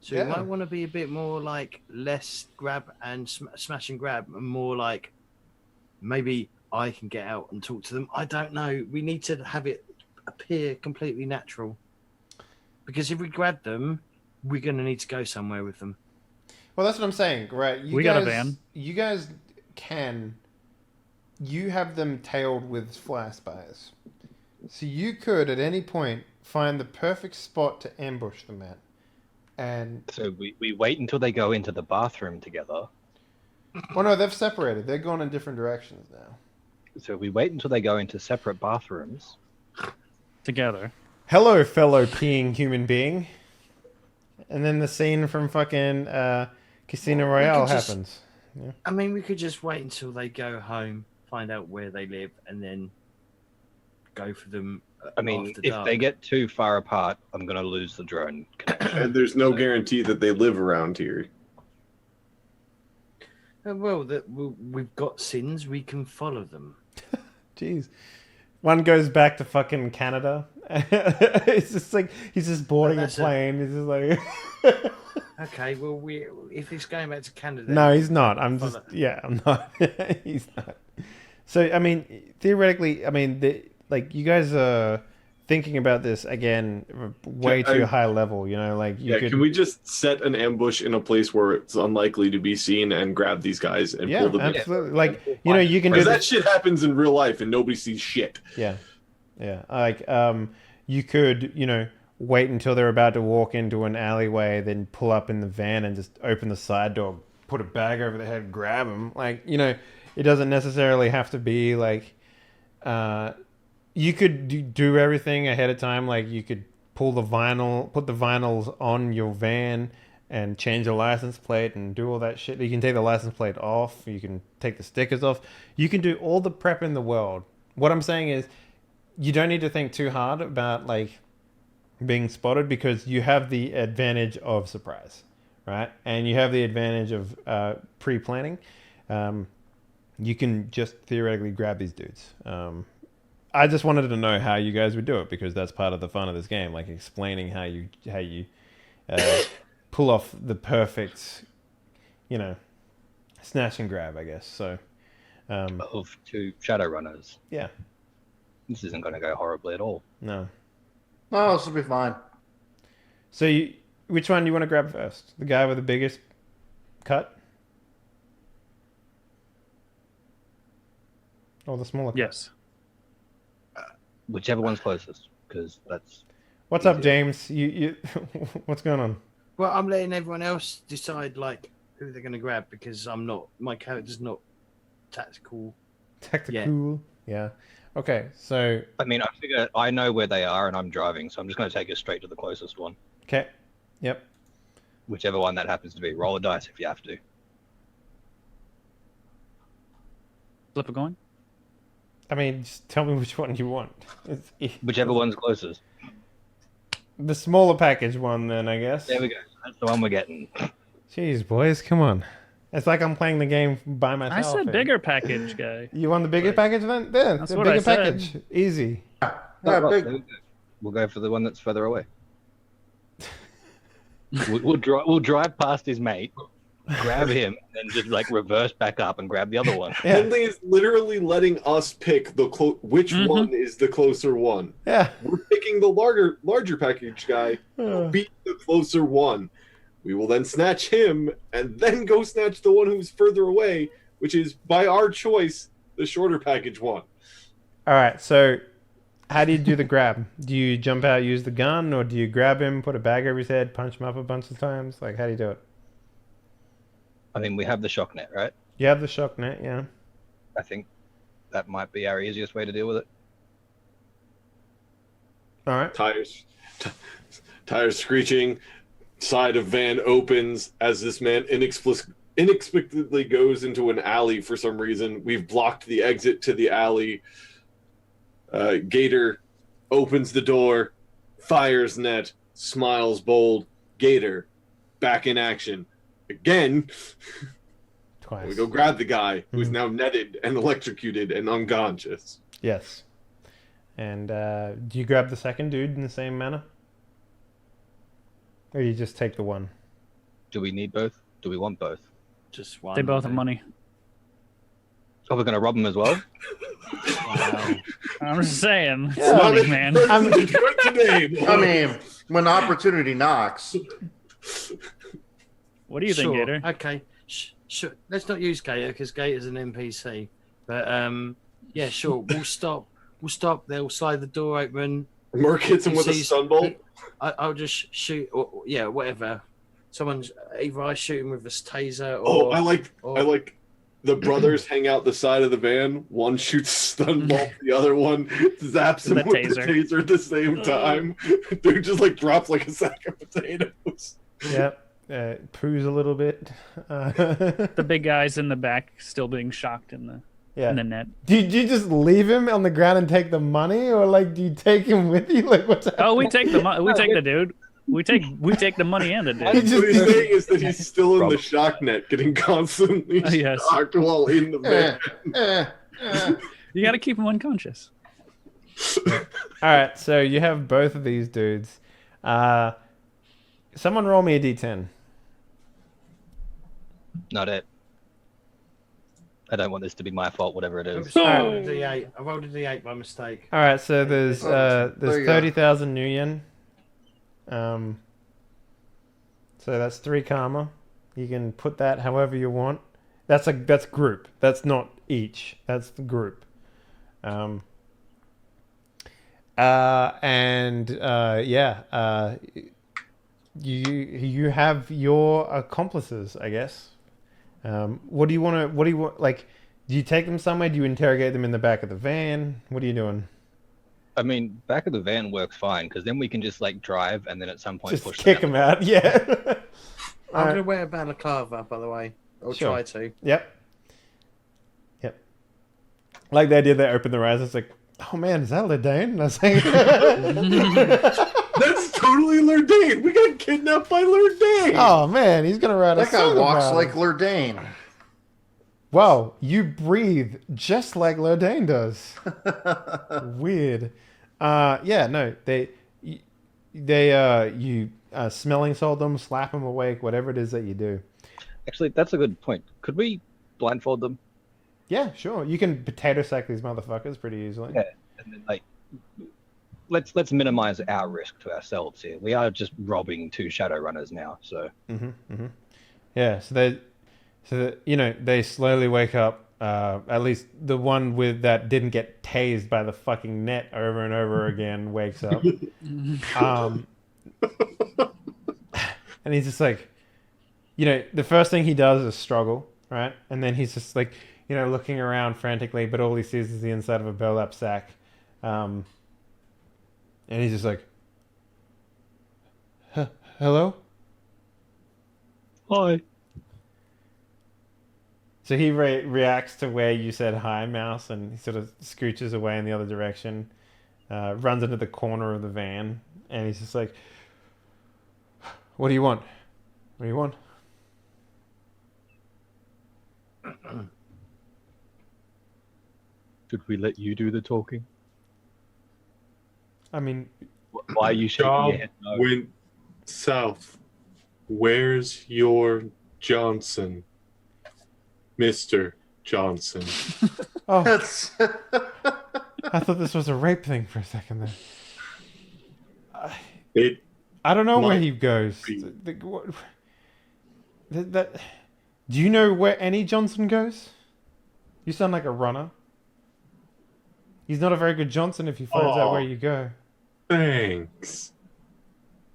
So Yeah. you might want to be a bit more like less grab and smash and grab, and more like maybe I can get out and talk to them. I don't know. We need to have it appear completely natural. Because if we grab them, we're going to need to go somewhere with them. Well, that's what I'm saying, right? We got a van. You guys can. You have them tailed with fly spies. So you could, at any point, find the perfect spot to ambush them at. And. So we wait until they go into the bathroom together. Well, no, they've separated. They're gone in different directions now. So we wait until they go into separate bathrooms. Together. Hello, fellow peeing human being. And then the scene from fucking Casino Well, we Royale could just- happens. I mean, we could just wait until they go home, find out where they live, and then go for them. I mean, after if dark. they get too far apart, I'm going to lose the drone connection. And there's no guarantee that they live around here. Well, we've got sins, we can follow them. Jeez. One goes back to fucking Canada. It's just like he's just boarding a That's plane. He's just like Okay, well, if he's going back to Canada, no, he's not. I'm follow. just yeah, I'm not. He's not. So I mean, theoretically, I mean, like you guys are thinking about this again, way Can I- too high level. You know, like you Yeah, could. can we just set an ambush in a place where it's unlikely to be seen and grab these guys and Yeah, pull them in? absolutely. Like you know, you can do Because this. that shit happens in real life and nobody sees shit. Yeah, yeah. Like you could, you know, wait until they're about to walk into an alleyway, then pull up in the van and just open the side door, put a bag over their head, grab them. Like you know, it doesn't necessarily have to be like. You could do everything ahead of time. Like you could put the vinyls on your van and change the license plate and do all that shit. You can take the license plate off. You can take the stickers off. You can do all the prep in the world. What I'm saying is, you don't need to think too hard about like being spotted because you have the advantage of surprise, right? And you have the advantage of pre-planning. You can just theoretically grab these dudes. I just wanted to know how you guys would do it because that's part of the fun of this game, like explaining how you pull off the perfect, you know, snatch and grab, I guess. So, Of two Shadowrunners. yeah, This isn't going to go horribly at all. no. No, this will be fine. So, which one do you want to grab first? The guy with the biggest cut, or the smaller cut? Yes. Whichever one's closest, because that's... What's up, James? You what's going on? Well, I'm letting everyone else decide, like, who they're going to grab because my character's not tactical. Tactical. Yeah. Okay, so... I mean, I figure I know where they are and I'm driving, so I'm just going to take us straight to the closest one. Okay. Yep. Whichever one that happens to be. Roll a dice if you have to. Flip a coin. I mean, just tell me which one you want. Whichever one's closest. The smaller package one, then, I guess. There we go. That's the one we're getting. Jeez, boys, come on. It's like I'm playing the game by myself. I said here. bigger package, guy. You want the bigger package then? There, That's the what bigger I said. package. Easy. Yeah, There big. we go. We'll go for the one that's further away. We'll drive past his mate, grab him, and just like reverse back up and grab the other one. Yeah. Henley is literally letting us pick the which Mhm. one is the closer one. Yeah. We're picking the larger package guy. Beat the closer one. We will then snatch him and then go snatch the one who's further away, which is by our choice the shorter package one. All right, so how do you do the grab? Do you jump out, use the gun, or do you grab him, put a bag over his head, punch him up a bunch of times? Like, how do you do it? I mean, we have the shock net, right? You have the shock net, yeah. I think that might be our easiest way to deal with it. All right. Tires screeching. Side of van opens as this man inexplicably goes into an alley for some reason. We've blocked the exit to the alley. Gator opens the door, fires net, smiles bold. Gator back in action again. Twice. We go grab the guy who's Mhm. now netted and electrocuted and unconscious. Yes. And do you grab the second dude in the same manner? Or you just take the one? Do we need both? Do we want both? Just one. They both have money. Oh, we're going to rob them as well? Wow. I'm just saying. Yeah. Money, man. I mean, when opportunity knocks, What do you think, Sure. Gator? Okay. Sure. Let's not use Gator because Gator's an NPC. But yeah, sure. We'll stop. They'll slide the door open. Merc hits him with a He sees- sunbolt. I'll just shoot. Or, yeah, whatever. Someone's either I shoot him with a taser Oh, or I like the brothers hang out the side of the van. One shoots stun bolt, the other one zaps him The with the taser at the same time. Dude just like drops like a sack of potatoes. Yep. Poos a little bit. The big guy's in the back, still being shocked in the Yeah. net. Do you just leave him on the ground and take the money, or like do you take him with you? Like what's happening? Oh, we take the dude. We take the money and the What dude. he's saying is that he's still in the shock net, getting constantly Yes. shocked while in the van. You got to keep him unconscious. All right, so you have both of these dudes. Someone roll me a d10. Not it. I don't want this to be my fault, whatever it is. I rolled a D8. I rolled a D8 by mistake. All right, so there's there you go. 30,000 new yen. So that's 3 karma. You can put that however you want. That's group. That's not each. That's the group. You have your accomplices, I guess. What do you want? Like, do you take them somewhere? Do you interrogate them in the back of the van? What are you doing? I mean, back of the van works fine, because then we can just like drive and then at some point Just push kick them them out. Yeah. I'm going to wear a balaclava, by the way. I'll Sure. try to. Yep. Like the idea they open their eyes. It's like, oh man, is that Ledane? And I was like, That's totally Lurdane. We got kidnapped by Lurdane. oh man, he's gonna write a that guy song walks about like it. Lurdane. Wow, you breathe just like Ledane does. Weird. Yeah, no, you smelling salt them, slap them awake, whatever it is that you do. Actually, that's a good point. Could we blindfold them? Yeah, sure. You can potato sack these motherfuckers pretty easily. Yeah. And then, like, let's minimize our risk to ourselves here. We are just robbing 2 Shadowrunners now, so Yeah, so they slowly wake up. At least the one that didn't get tased by the fucking net over and over again wakes up. And he's just like, the first thing he does is struggle, right? And then he's just like, looking around frantically, but all he sees is the inside of a burlap sack. And he's just like, hello? Hi. So he reacts to where you said hi, Mouse, and he sort of scooches away in the other direction, runs into the corner of the van, and he's just like, what do you want? What do you want? Should we let you do the talking? I mean, Why are you shaking your head? No. Went south. Where's your Johnson, Mr. Johnson? oh, That's I thought this was a rape thing for a second there. It I don't know where might he goes. be. Do you know where any Johnson goes? You sound like a runner. He's not a very good Johnson if he finds out where you go. Thanks.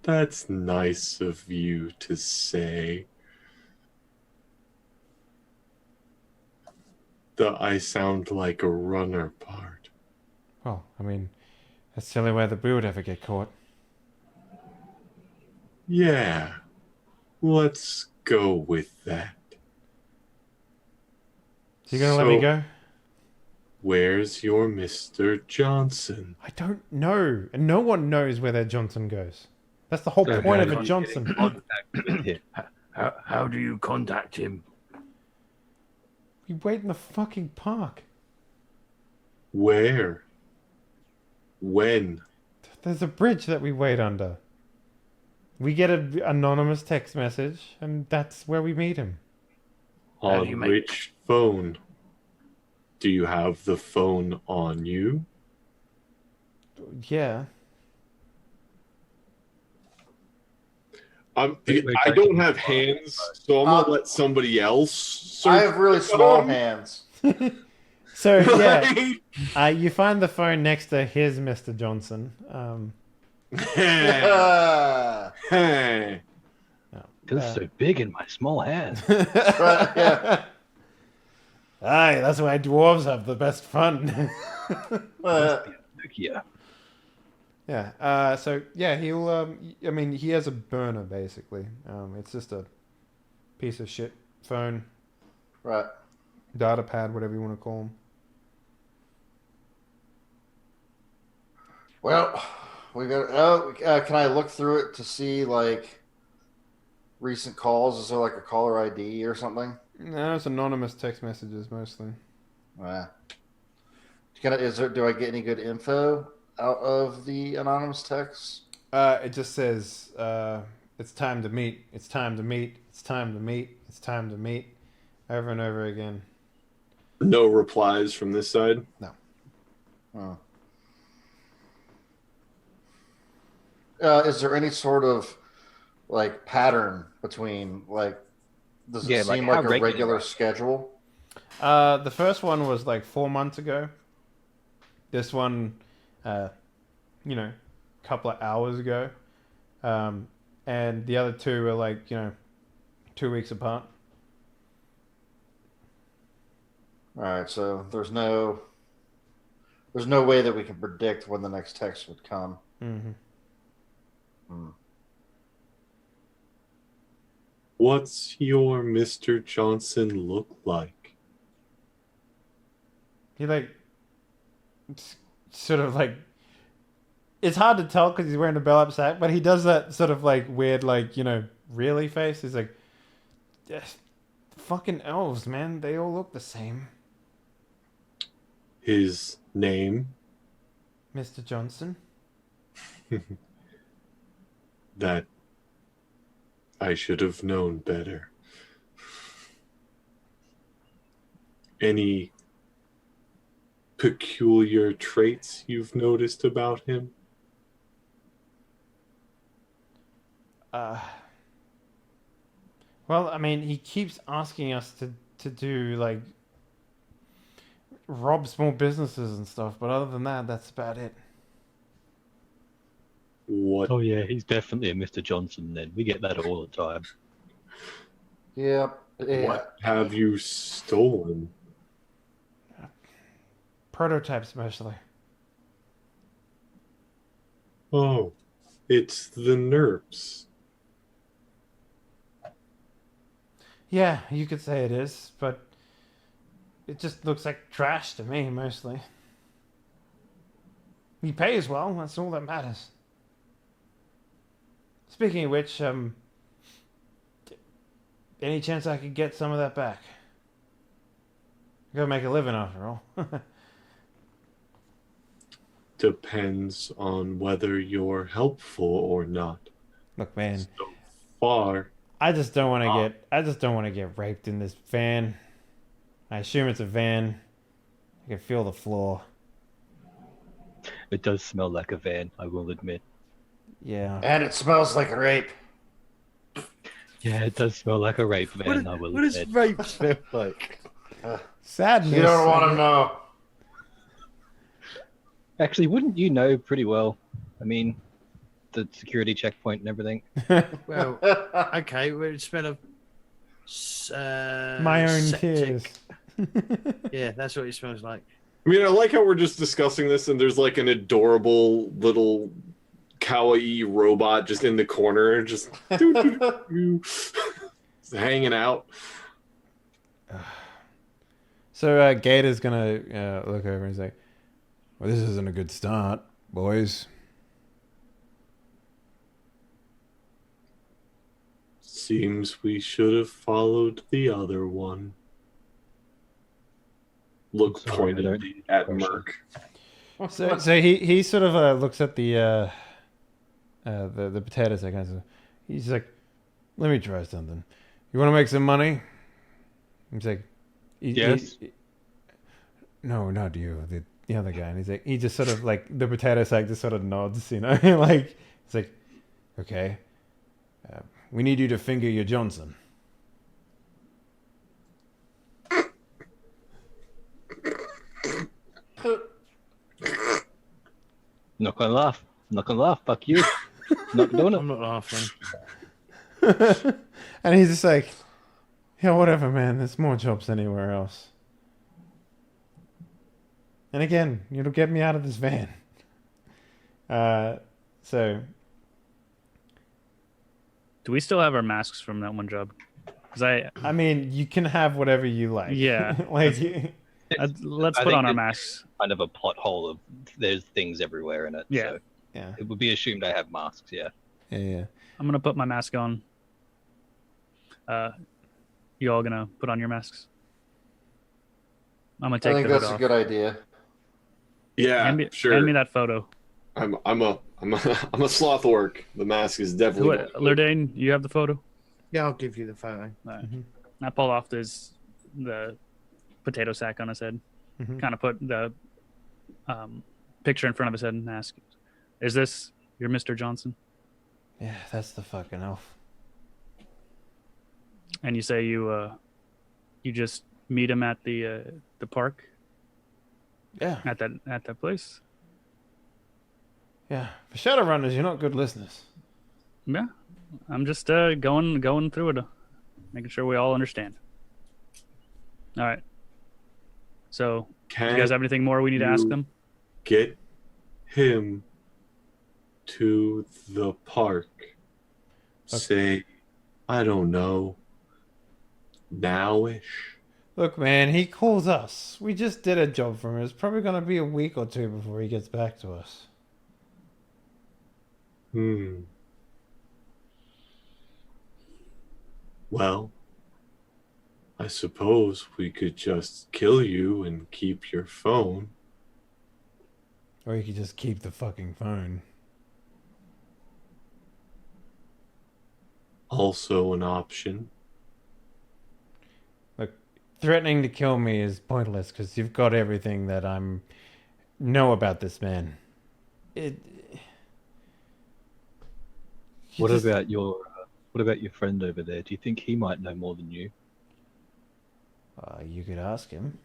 That's nice of you to say. The I sound like a runner part. Well, I mean, that's the only way that we would ever get caught. Yeah. Let's go with that. So you gonna let me go? Where's your Mr. Johnson? I don't know, and no one knows where their Johnson goes. That's the whole point of a Johnson. How do you contact him? We wait in the fucking park. Where? When? There's a bridge that we wait under. We get an anonymous text message, and that's where we meet him. How do On you make- which phone? Do you have the phone on you? Yeah. I Wait, don't have hands, so I'm gonna let somebody else. I have really small phone. hands. So yeah, you find the phone next to his Mr. Johnson. Hey. Feels so big in my small hands. Right, yeah. Aye, that's why dwarves have the best fun. Yeah. Yeah. So yeah, he'll. I mean, he has a burner basically. It's just a piece of shit phone, Right. data pad, whatever you want to call them. Well, we got. Oh, can I look through it to see like recent calls? Is there like a caller ID or something? No, it's anonymous text messages mostly. Do I get any good info out of the anonymous text? It just says, "It's time to meet. It's time to meet. It's time to meet. It's time to meet," over and over again. No replies from this side. No. Oh. Is there any sort of like pattern between like? Does it seem like a regular schedule? The first one was like 4 months ago. This one, couple of hours ago. And the other two were like, 2 weeks apart. All right, so there's no way that we can predict when the next text would come. Mm-hmm. What's your Mr. Johnson look like? He sort of like, it's hard to tell because he's wearing a bell up sack, but he does that sort of like weird, really face. He's like, yes, fucking elves, man. They all look the same. His name? Mr. Johnson. That I should have known better. Any peculiar traits you've noticed about him? Well, I mean, he keeps asking us to do like rob small businesses and stuff, but other than that, that's about it. What? Oh yeah, he's definitely a Mr. Johnson then. We get that all the time. Yep. Yeah. What have you stolen? Prototypes mostly. Oh, it's the NERPs. Yeah, you could say it is, but it just looks like trash to me mostly. He pays well, that's all that matters. Speaking of which, any chance I could get some of that back? I gotta make a living after all. Depends on whether you're helpful or not. Look, man, So far, I just don't want to get raped in this van. I assume it's a van. I can feel the floor. It does smell like a van, I will admit. Yeah. And it smells like rape. Yeah, it does smell like a rape van, I will What does admit. rape smell like? Sadness. You don't want to know. Actually, wouldn't you know pretty well? I mean, the security checkpoint and everything. Well, okay, well, it smell of My own septic. tears. Yeah, that's what it smells like. I mean, I like how we're just discussing this, and there's like an adorable little kawaii robot just in the corner, just hanging out. So Gator's gonna look over and say, "Well, this isn't a good start, boys." Seems we should have followed the other one. Look Sorry, I pointedly at question. Merc. So he sort of looks at the potatoes. He's like, "Let me try something. You want to make some money?" He's like, Yes. "No, not you. The other guy." And he's like, he just sort of like the potato sack just sort of nods, you know, like it's like, "Okay, we need you to finger your Johnson." Not gonna laugh. Not gonna laugh. Fuck you. Not doing it. I'm not laughing. And he's just like, "Yeah, whatever, man. There's more jobs anywhere else." And again, it'll get me out of this van. So Do we still have our masks from that one job? Because I mean, you can have whatever you like. Yeah. like let's I put think on our it's masks. Kind of a plot hole of there's things everywhere in it. Yeah. So yeah, it would be assumed I have masks, yeah. yeah. I'm gonna put my mask on. You all gonna put on your masks? I'm gonna I take think the hood that's a off. good idea. Yeah, Hand me, sure. hand me that photo. I'm a sloth orc. The mask is definitely. Lurdane, you have the photo. Yeah, I'll give you the photo. I pull off the potato sack on his head. Mhm. Kind of put the picture in front of his head and ask, "Is this your Mr. Johnson?" Yeah, that's the fucking elf. And you say you just meet him at the park Yeah, at that place. yeah. For Shadowrunners, you're not good listeners. Yeah, I'm just going through it, making sure we all understand. All right. So, do you guys have anything more we need to ask them? Get him to the park. Say, I don't know, nowish. Look, man, he calls us. We just did a job for him. It's probably going to be a week or two before he gets back to us. Well, I suppose we could just kill you and keep your phone. Or you could just keep the fucking phone. Also an option. Look, threatening to kill me is pointless because you've got everything that I'm know about this man. What about your friend over there? Do you think he might know more than you? You could ask him.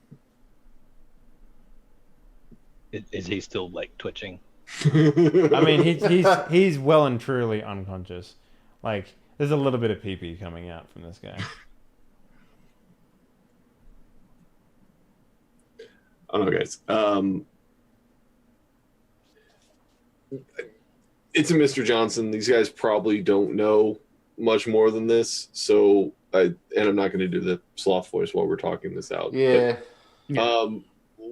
Is he still like twitching? I mean, he's well and truly unconscious. Like, there's a little bit of pee-pee coming out from this guy. I don't know, guys. It's a Mr. Johnson. These guys probably don't know much more than this, so I'm not going to do the sloth voice while we're talking this out. Yeah. But,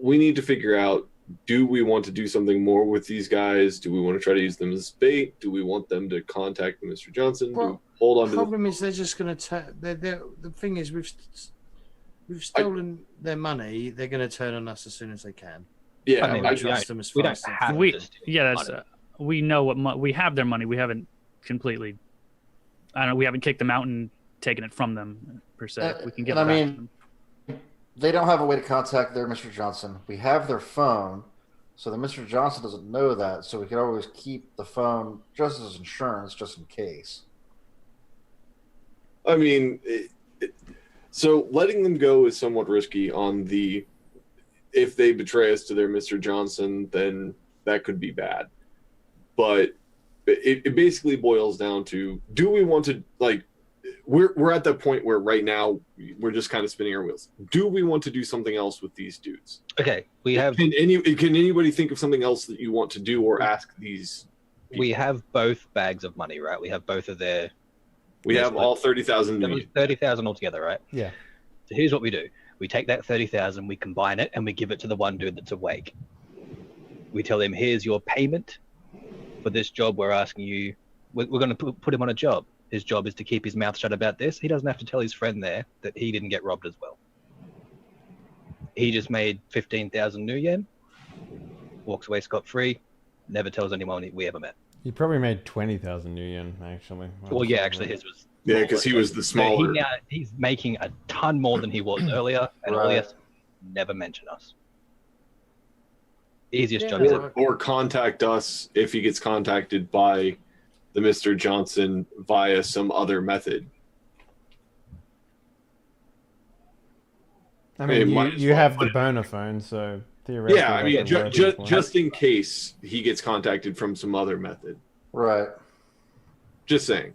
we need to figure out, do we want to do something more with these guys? Do we want to try to use them as bait? Do we want them to contact Mr. Johnson? Well, hold on the to problem is they're just going to the thing is we've stolen their money. They're going to turn on us as soon as they can. Yeah, I mean, I trust them as we fast don't as have We to steal yeah, that's money. we know what we have their money. We haven't completely. I don't know. We haven't kicked them out and taken it from them per se. We can give it and back I to mean, them. they don't have a way to contact their Mr. Johnson. We have their phone, so the Mr. Johnson doesn't know that, so we can always keep the phone just as insurance, just in case. I mean, so letting them go is somewhat risky on the, if they betray us to their Mr. Johnson, then that could be bad. But it basically boils down to, do we want to, like, we're at that point where right now we're just kind of spinning our wheels. Do we want to do something else with these dudes? Okay, we have Can anybody think of something else that you want to do or ask these people? we have both bags of money, right? We have both of their. We have all 30,000 That was 30,000 altogether, right? Yeah. So here's what we do: we take that 30,000, we combine it, and we give it to the one dude that's awake. We tell him, "Here's your payment for this job. We're asking you. We're going to put him on a job. His job is to keep his mouth shut about this. He doesn't have to tell his friend there that he didn't get robbed as well. He just made 15,000 new yen, walks away scot-free, never tells anyone we ever met. He probably made 20,000 new yen, actually. Well, yeah, actually, his was. Yeah, because he was the So smaller. he's making a ton more than he was earlier, and all he has to never mention us. Easiest job. Or contact us if he gets contacted by the Mr. Johnson via some other method. I mean, might as you well have put the it- boner phone, so theoretically. Yeah, I mean, that could work as well. just in case he gets contacted from some other method. Right. Just saying.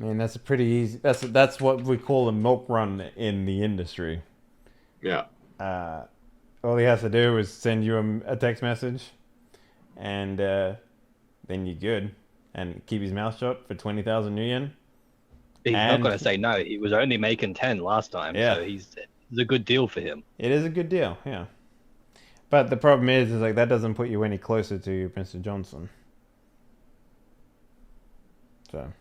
I mean, that's a pretty easy. That's what we call a milk run in the industry. Yeah. All he has to do is send you a text message, and then you're good. And keep his mouth shut for 20,000 new yen. He's not And- going to say no. He was only making 10 last time, Yeah. so it's a good deal for him. It is a good deal, yeah. But the problem is like that doesn't put you any closer to Mr. Johnson. So.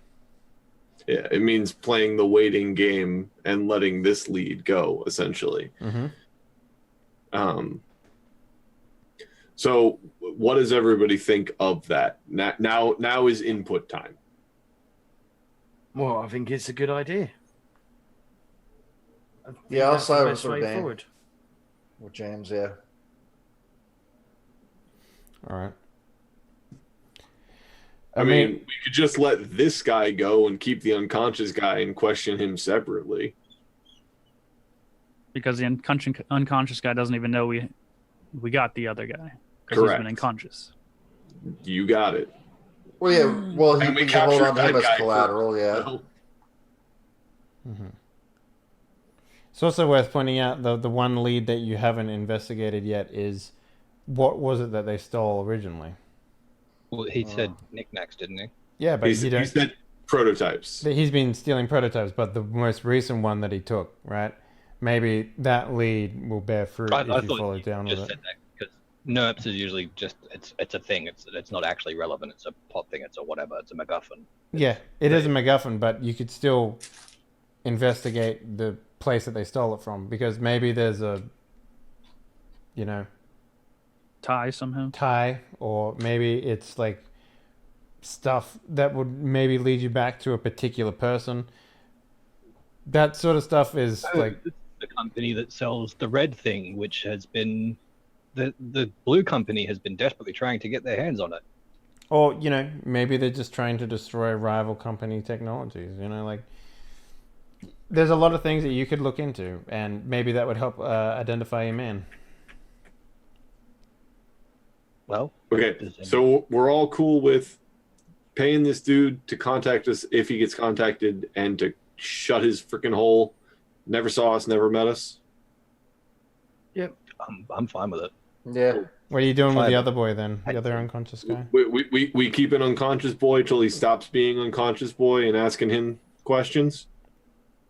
Yeah, it means playing the waiting game and letting this lead go, essentially. Mm-hmm. So what does everybody think of that? Now is input time. Well, I think it's a good idea. I think Yeah, I'll that's the side with best way Sir Dane. forward. With James, yeah. All right. I mean, we could just let this guy go and keep the unconscious guy and question him separately. Because the unconscious guy doesn't even know we got the other guy. Because he's Correct. been unconscious. You got it. Well, yeah. Well, And we we can hold captured on to him that as guy collateral, first, yeah. so- Mm-hmm. It's also worth pointing out the one lead that you haven't investigated yet is what was it that they stole originally? Well, he said knickknacks, didn't he? Yeah, but He you don't. said prototypes. He's been stealing prototypes, but the most recent one that he took, right? Maybe that lead will bear fruit I if you thought follow you down with just it. said that because NERPs is usually just it's a thing. It's not actually relevant. It's a plot thing. It's a whatever. It's a MacGuffin. Yeah, it is a MacGuffin, but you could still investigate the place that they stole it from because maybe there's a, Tie somehow. tie, or maybe it's like stuff that would maybe lead you back to a particular person. That sort of stuff is like, The company that sells the red thing, which has been the blue company has been desperately trying to get their hands on it. or maybe they're just trying to destroy rival company technologies. Like there's a lot of things that you could look into, and maybe that would help identify your man. Well, Okay, so we're all cool with paying this dude to contact us if he gets contacted and to shut his freaking hole. Never saw us, never met us. I'm fine with it. Yeah. What are you doing with the Fine. other boy then? The other unconscious guy? We keep an unconscious boy till he stops being unconscious boy and asking him questions.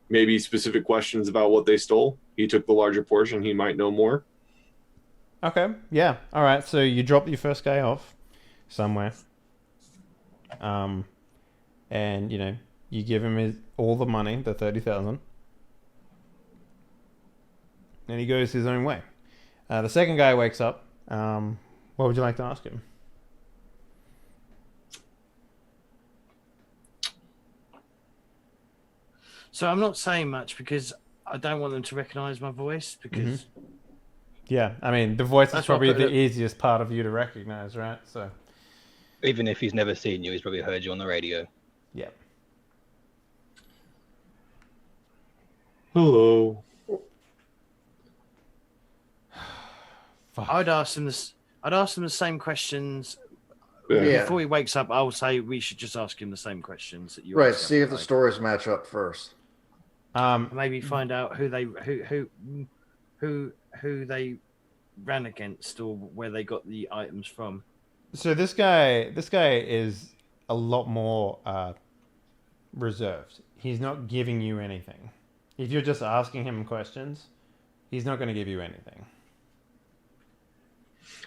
Maybe specific questions about what they stole. He took the larger portion. He might know more. Okay, yeah. All right, so you drop your first guy off somewhere. And, you know, you give him all the money, the 30,000. And he goes his own way. The second guy wakes up. What would you like to ask him? So I'm not saying much because I don't want them to recognise my voice because Yeah, I mean, the voice is That's what probably put the it- easiest part of you to recognize, right? So, Even if he's never seen you, he's probably heard you on the radio. yeah. Hello. Fuck. I'd ask them this. I'd ask them the same questions Yeah. before he wakes up. I'll say we should just ask him the same questions that you Right. asked See if the other guy. stories match up first. Maybe find out who they ran against or where they got the items from. So this guy is a lot more reserved. He's not giving you anything. If you're just asking him questions, he's not going to give you anything.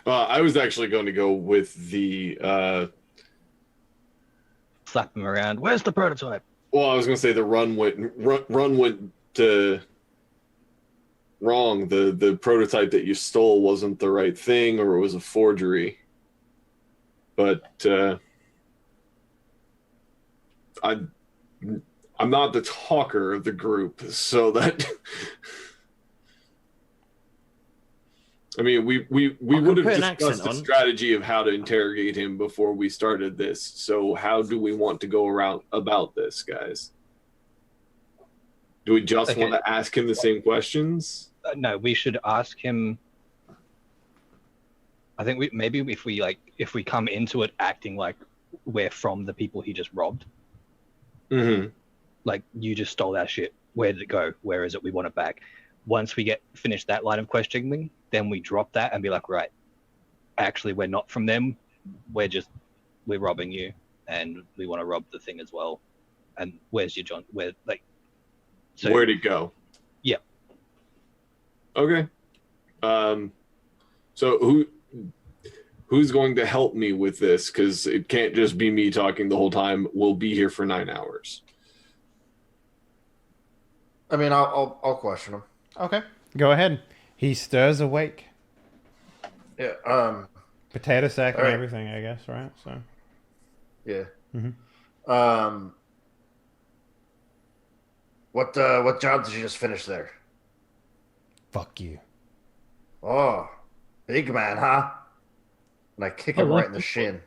I was actually going to go with the. Slap him around. Where's the prototype? Well, I was going to say the run went to wrong. The prototype that you stole wasn't the right thing, or it was a forgery. But I'm not the talker of the group, so that. I mean, we would have put an discussed accent the on. strategy of how to interrogate him before we started this. So how do we want to go around about this, guys? Do we just Okay. want to ask him the same questions? No, we should ask him. I think if we come into it acting like we're from the people he just robbed, Mm-hmm. like you just stole our shit. Where did it go? Where is it? We want it back. Once we finish that line of questioning, then we drop that and be like, right, actually we're not from them. We're robbing you, and we want to rob the thing as well. And where's your John? Where'd it go? Yeah. Okay. So who's going to help me with this? Because it can't just be me talking the whole time. We'll be here for 9 hours. I mean, I'll question him. Okay, go ahead. He stirs awake. Yeah. Potato sack and All right. everything, I guess, right? So, Yeah. Mhm. What job did you just finish there? fuck you. Oh, big man, huh? And I kick him Oh, right in the shin.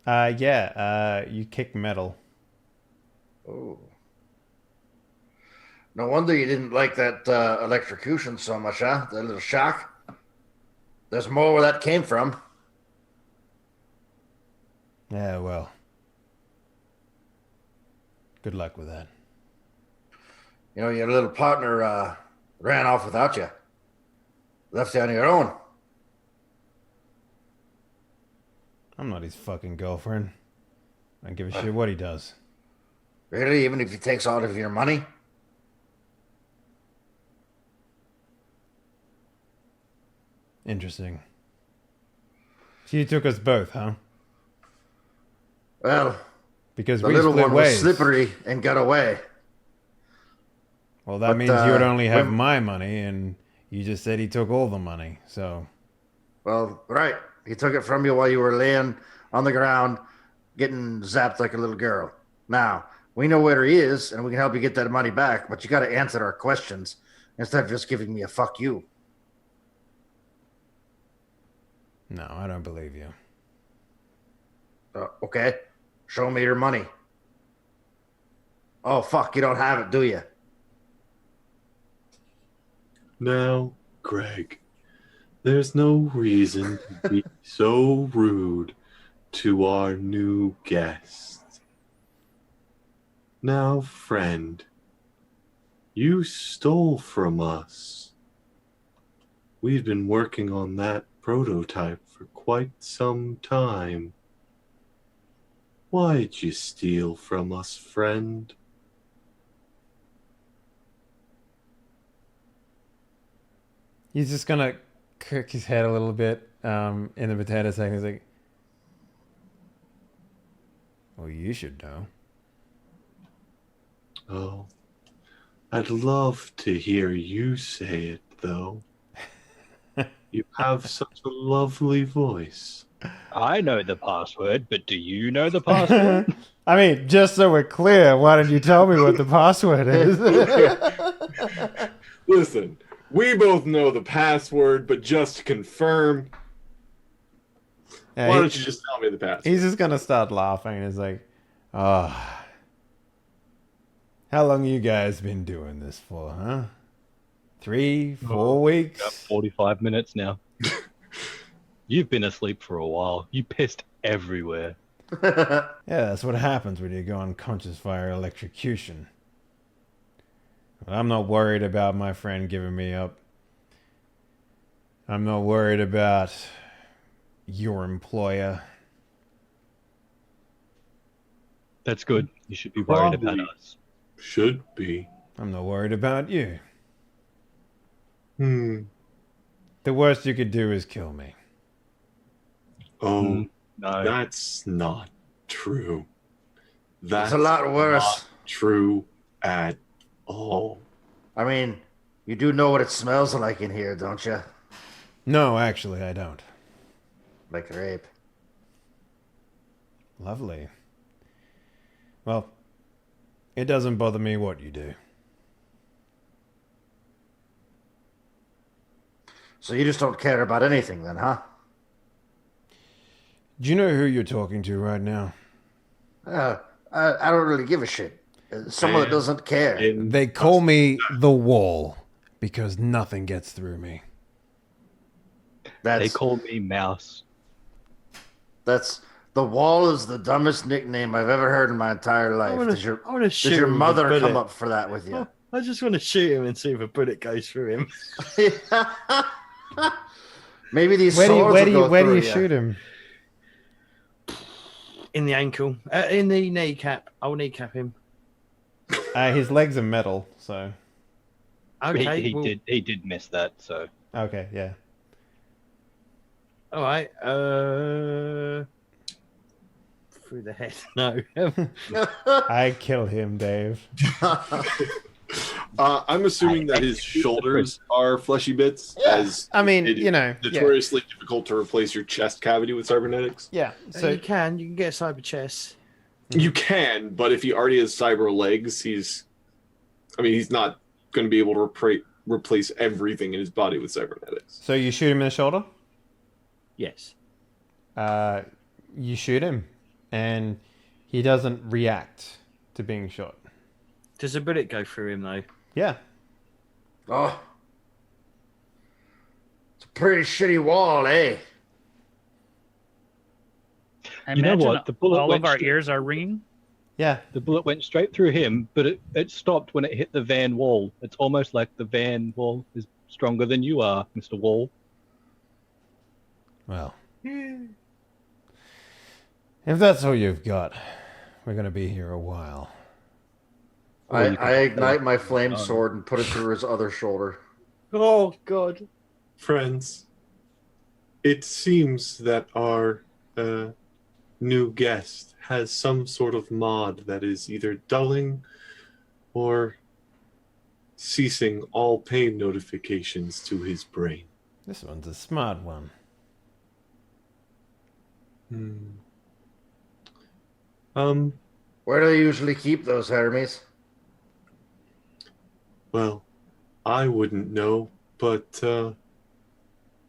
You kick metal. Oh. No wonder you didn't like that electrocution so much, huh? That little shock. There's more where that came from. Yeah, well. Good luck with that. You know, your little partner ran off without you. Left you on your own. I'm not his fucking girlfriend. I don't give a shit what he does. Really? Even if he takes all of your money? Interesting. So you took us both, huh? Well, Because the we little split one ways. was slippery and got away. Well, that But, means you would only have when- my money, and you just said he took all the money. So, Well, right. He took it from you while you were laying on the ground, getting zapped like a little girl. Now, we know where he is, and we can help you get that money back, but you got to answer our questions instead of just giving me a fuck you. no, I don't believe you. Okay? Show me your money. Oh, fuck. You don't have it, do you? Now, Greg, there's no reason to be so rude to our new guest. Now, friend, you stole from us. we've been working on that prototype for quite some time. Why'd you steal from us, friend? He's just gonna cook his head a little bit in the potato sack. He's like, well, you should know. Oh, I'd love to hear you say it, though. You have such a lovely voice. I know the password, but do you know the password? I mean, just so we're clear, why don't you tell me what the password is? Listen, we both know the password, but just to confirm, Yeah, why don't you just tell me the password? he's just gonna start laughing. He's like, oh, how long you guys been doing this for, huh? 3, 4 weeks? About 45 minutes now. You've been asleep for a while. You pissed everywhere. Yeah, that's what happens when you go unconscious via electrocution. But I'm not worried about my friend giving me up. I'm not worried about your employer. That's good. You should be worried about Probably. us. Should be. I'm not worried about you. Hmm. The worst you could do is kill me. Oh, No. that's not true. That's It's a lot worse. not true at all. I mean, you do know what it smells like in here, don't you? No, actually, I don't. Like rape. Lovely. Well, it doesn't bother me what you do. So you just don't care about anything then, huh? Do you know who you're talking to right now? I don't really give a shit. Someone that doesn't care. They call me the Wall because nothing gets through me. They That's call me Mouse. the Wall is the dumbest nickname I've ever heard in my entire life. I Does your want to shoot your him with a mother come bullet. up for that with you? I just want to shoot him and see if a bullet goes through him. Maybe these Where swords will go do you through shoot him? In the ankle, in the kneecap. I'll kneecap him. His legs are metal, so Okay, he well, did miss that, so okay, yeah. all right. Through the head. No. I kill him, Dave. I'm assuming that his shoulders are fleshy bits, as I mean, it you know, is notoriously difficult to replace your chest cavity with cybernetics. yeah. So So you can get a cyber chest. You can, but if he already has cyber legs, he's not going to be able to replace everything in his body with cybernetics. so you shoot him in the shoulder. Yes. You shoot him, and he doesn't react to being shot. Does a bullet go through him though? Yeah. Oh, it's a pretty shitty wall, eh? I You know imagine what? The bullet all went of our straight- ears are ringing. Yeah. the bullet went straight through him, but it stopped when it hit the van wall. It's almost like the van wall is stronger than you are, Mr. Wall. Well, if that's all you've got, we're gonna be here a while. I ignite my flame sword and put it through his other shoulder. Oh God. Friends, it seems that our new guest has some sort of mod that is either dulling or ceasing all pain notifications to his brain. This one's a smart one. Where do they usually keep those Hermes? Well, I wouldn't know, but I'll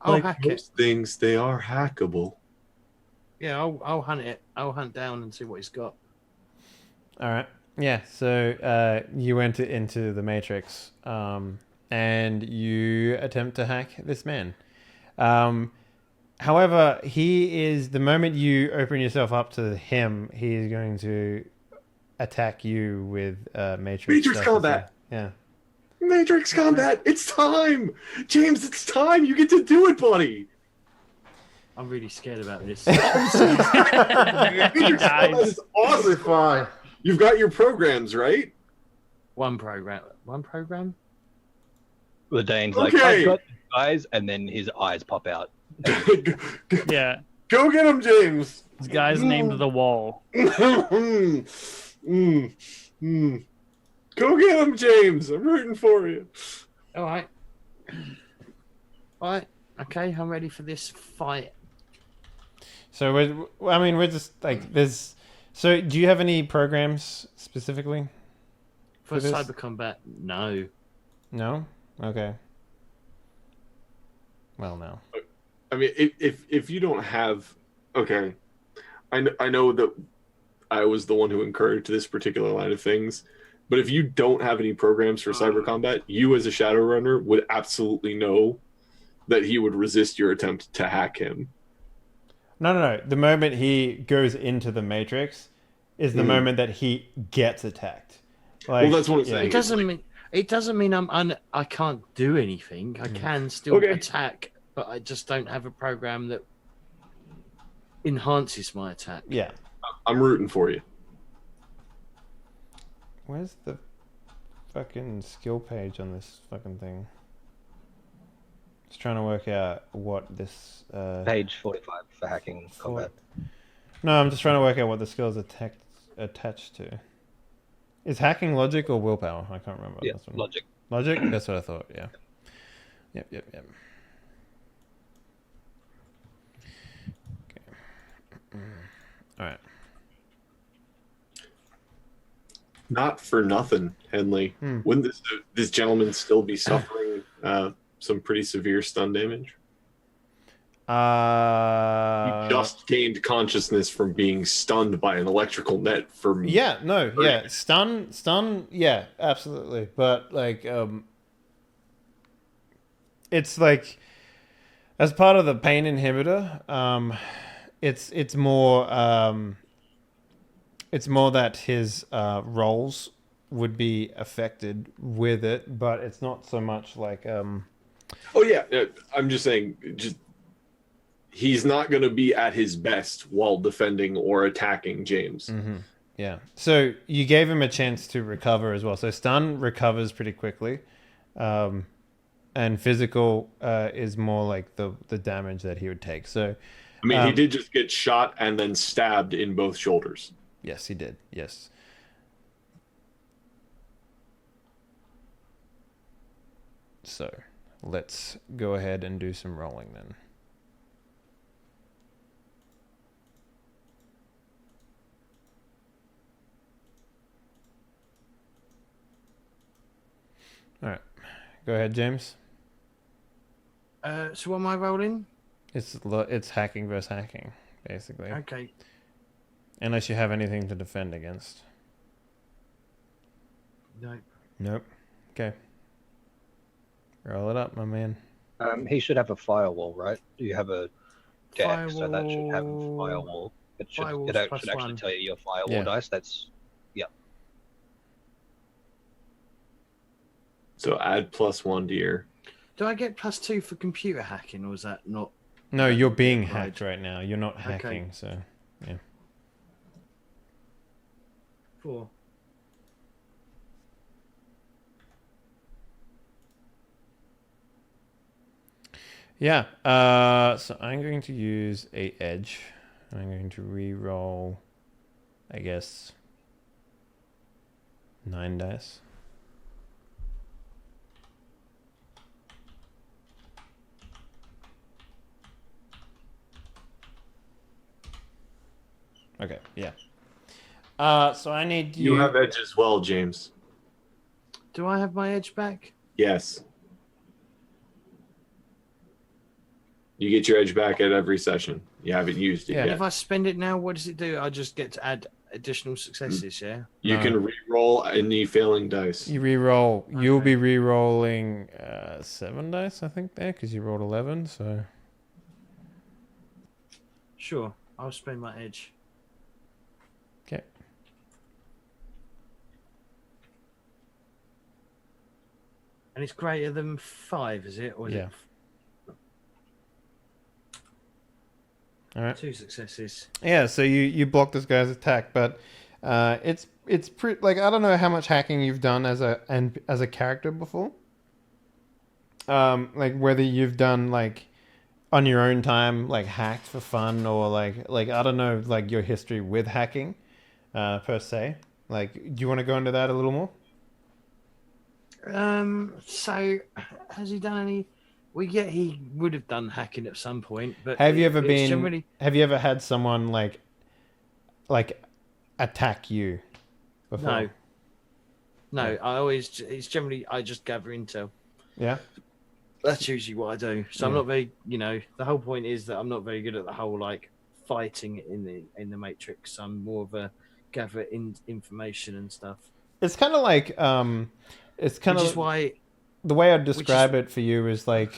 like hack it. most things, they are hackable. Yeah, I'll hunt it. I'll hunt down and see what he's got. All right. Yeah. So you enter into the Matrix, and you attempt to hack this man. However, he is the moment you open yourself up to him, he is going to attack you with Matrix. Matrix stuff. combat. Yeah. Matrix combat. It's time, James. It's time. You get to do it, buddy. I'm really scared about this. Matrix combat is Totally awesome. fine. You've got your programs, right? One program. The Dane's like, Okay. I've got this, guys, and then his eyes pop out. Yeah, Go get him, James. this guy's named the Wall. Go get him, James. I'm rooting for you. All right. All right. Okay, I'm ready for this fight. So we're just like there's. So do you have any programs specifically? For this? cyber combat, no. No. Okay. Well, no. I mean, if you don't have, okay, I know that I was the one who encouraged this particular line of things, but if you don't have any programs for cyber combat, you as a Shadowrunner would absolutely know that he would resist your attempt to hack him. No. The moment he goes into the Matrix is the moment that he gets attacked. Like, Well, that's what I'm saying. It doesn't mean I can't do anything. I can still Okay. attack, but I just don't have a program that enhances my attack. Yeah. I'm rooting for you. Where's the fucking skill page on this fucking thing? Just trying to work out what this. Page 45 for hacking combat. No, I'm just trying to work out what the skills are attached to. Is hacking logic or willpower? I can't remember. Yeah, This one. logic. Logic? That's what I thought, yeah. Yep. Okay. Alright. Not for nothing, Henley. Wouldn't this gentleman still be suffering some pretty severe stun damage? He just gained consciousness from being stunned by an electrical net for Yeah, no, yeah. Stun, yeah, absolutely. But like it's like as part of the pain inhibitor, it's more that his rolls would be affected with it, but it's not so much like Oh yeah, I'm just saying he's not going to be at his best while defending or attacking James. yeah. So you gave him a chance to recover as well. So stun recovers pretty quickly. And physical is more like the damage that he would take. So I mean, he did just get shot and then stabbed in both shoulders. yes, he did. Yes. So let's go ahead and do some rolling then. All right. Go ahead, James. So what am I rolling? It's hacking versus hacking, basically. Okay. Unless you have anything to defend against. No. Nope. Okay. Roll it up, my man. He should have a firewall, right? Do you have a deck? So that should have a Firewall. firewall. It should, Firewall's it plus should actually one. tell you your firewall Yeah. dice. That's So add +1 to your. Do I get +2 for computer hacking, or is that not? No, you're being Right. hacked right now. You're not Okay. hacking, so yeah. 4. Yeah. So I'm going to use a edge. I'm going to re-roll, I guess, 9 dice. Okay. Yeah. So I need You have edge as well, James. Do I have my edge back? Yes. You get your edge back at every session. You haven't used it Yeah. yet. If I spend it now, what does it do? I just get to add additional successes, yeah? You No. can re-roll any failing dice. You re-roll. You'll Okay. be re-rolling 7 dice, I think, there, because you rolled 11. So Sure. I'll spend my edge. okay. And it's greater than 5, is it? Or is Yeah. it All right. 2 successes? Yeah, so you block this guy's attack, but it's pretty like I don't know how much hacking you've done as a character before. Like whether you've done like on your own time like hacked for fun or like I don't know like your history with hacking per se. Like do you want to go into that a little more? So has he done any? Well, yeah, he would have done hacking at some point. But Have you ever it's been generally have you ever had someone like attack you before? no. No, Yeah. it's generally I just gather intel. Yeah. That's usually what I do. So I'm Yeah. not very, the whole point is that I'm not very good at the whole like fighting in the Matrix. I'm more of a gather information and stuff. It's kind of like it's kind Which is of why the way I'd describe it for you is like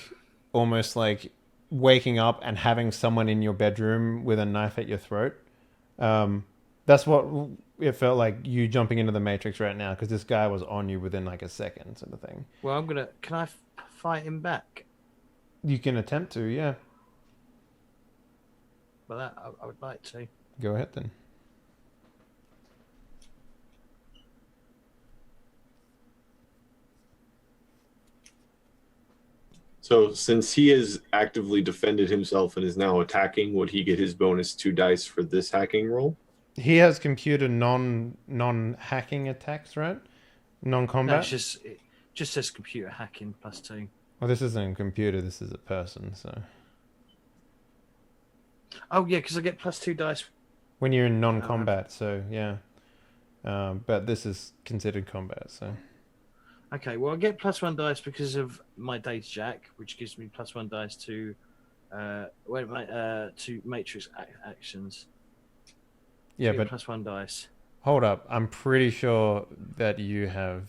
almost like waking up and having someone in your bedroom with a knife at your throat. That's what it felt like you jumping into the Matrix right now because this guy was on you within like a second sort of thing. well, can I fight him back? You can attempt to, yeah. Well, that I would like to. Go ahead then. So since he has actively defended himself and is now attacking, would he get his bonus 2 dice for this hacking roll? He has computer non-hacking attacks, right? Non-combat. No, it just says computer hacking +2. Well, this isn't a computer. This is a person. So Oh yeah, because I get +2 dice. when you're in non-combat, so yeah. But this is considered combat, so. Okay, well I get +1 dice because of my data jack, which gives me +1 dice to to matrix actions. Yeah, I get but +1 dice. hold up. I'm pretty sure that you have.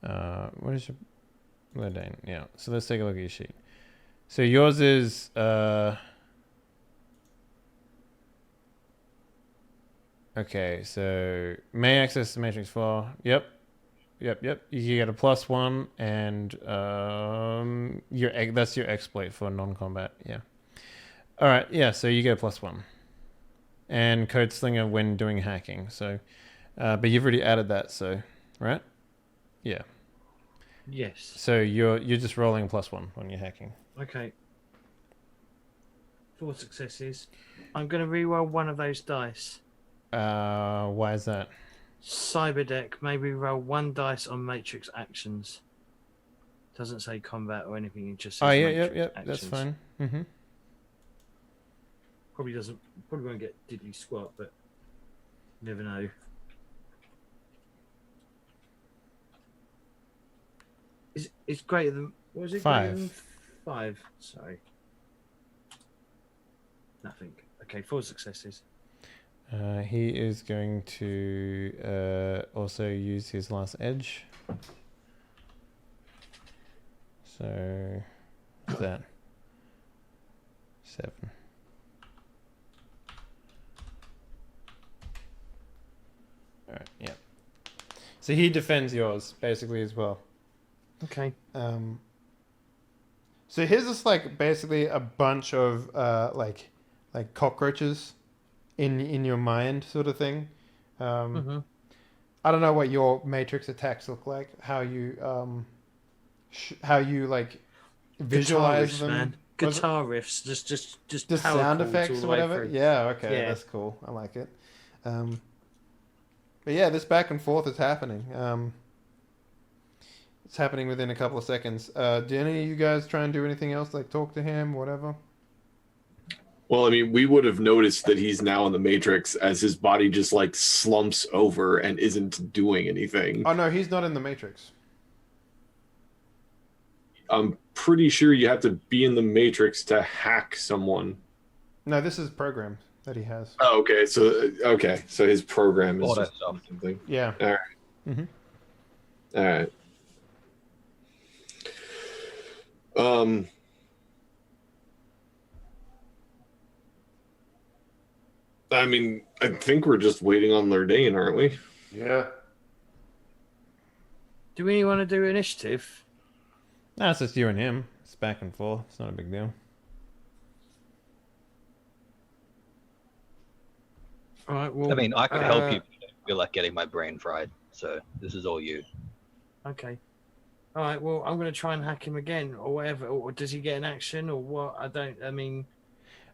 What is your Ledane? Yeah. So let's take a look at your sheet. So yours is okay. So may access the matrix 4. Yep. You get a +1, and that's your exploit for non-combat. Yeah. All right. Yeah. So you get a +1, and code slinger when doing hacking. So, but you've already added that. So, right? Yeah. Yes. So you're just rolling +1 on your hacking. Okay. 4 successes. I'm going to re-roll one of those dice. Why is that? Cyberdeck, maybe roll 1 dice on matrix actions. Doesn't say combat or anything. It just says matrix actions. That's fine. Mm-hmm. Probably won't get diddly squat, but you never know. It's greater than, what was it? 5. Greater than 5. Sorry. Nothing. Okay, 4 successes. He is going to also use his last edge. So, what's that? 7. All right, yeah. So he defends yours basically as well. Okay. So here's just like basically a bunch of like cockroaches in your mind sort of thing. I don't know what your matrix attacks look like. How you like visualize them. Man. Guitar riffs, just Just power sound chords effects all or the way whatever. through. Yeah, okay, Yeah. that's cool. I like it. But yeah, this back and forth is happening. It's happening within a couple of seconds. Do any of you guys try and do anything else, like talk to him, whatever? Well, I mean, we would have noticed that he's now in the Matrix as his body just like slumps over and isn't doing anything. Oh no, he's not in the Matrix. I'm pretty sure you have to be in the Matrix to hack someone. No, this is programmed that he has. Oh, okay. So his program is All that just stuff. something. Yeah. All right. Mm-hmm. All right. I mean, I think we're just waiting on Lerdane, aren't we? Yeah. Do we want to do initiative? No, it's just you and him. It's back and forth. It's not a big deal. All right. Well, I mean, I could help you, but I don't feel like getting my brain fried. So this is all you. Okay. All right. Well, I'm going to try and hack him again, or whatever. Or does he get an action, or what? I don't. I mean,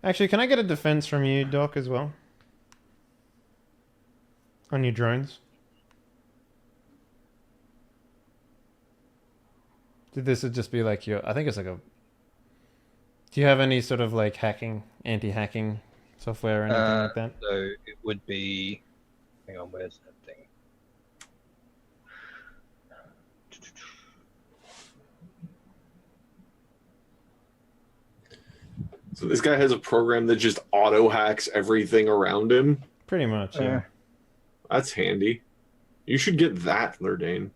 Actually, can I get a defense from you, Doc, as well? On your drones? This would just be like your... I think it's like a... Do you have any sort of like hacking, anti-hacking software or anything like that? So it would be. Hang on, where's that thing? So this guy has a program that just auto hacks everything around him. Pretty much, yeah. That's handy. You should get that, Lurdane.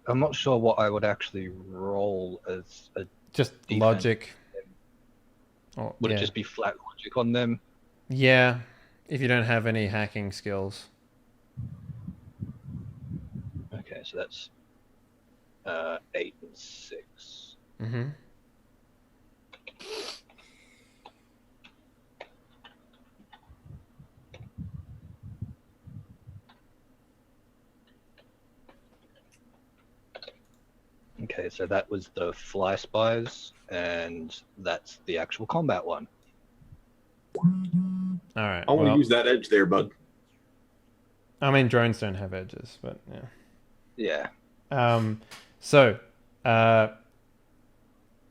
I'm not sure what I would actually roll as a. Just defense. logic. Oh, Would yeah. it just be flat logic on them? Yeah, if you don't have any hacking skills. Okay, so that's 8 and 6. Mm-hmm. Okay, so that was the fly spies, and that's the actual combat one. All right. I want to well, use that edge there, bud. I mean, drones don't have edges, but yeah. Yeah. So,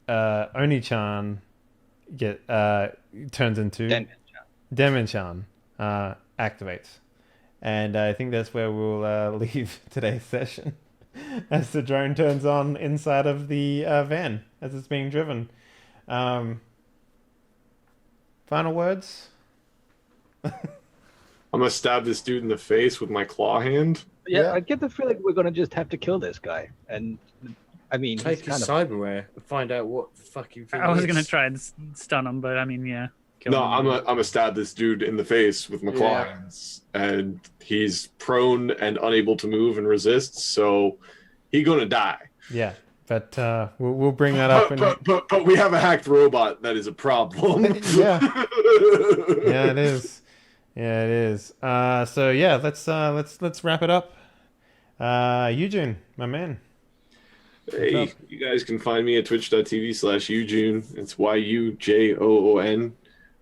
Oni-chan turns into Demon-chan activates, and I think that's where we'll leave today's session, as the drone turns on inside of the van as it's being driven. Final words. I'm gonna stab this dude in the face with my claw hand. Yeah, I get the feeling we're gonna just have to kill this guy, and I mean, Take he's his kind of cyberware and find out what the fucking thing I was is. gonna try and stun him, but I mean, yeah. Kill No, him. I'm gonna stab this dude in the face with my claw hands, and he's prone and unable to move and resist, so he gonna die. Yeah, but we'll bring that up. But we have a hacked robot that is a problem. Yeah. Yeah, it is. Yeah, it is. So yeah, let's wrap it up. Eugene, my man. Hey, you guys can find me at twitch.tv/Eujune. It's YUJOON.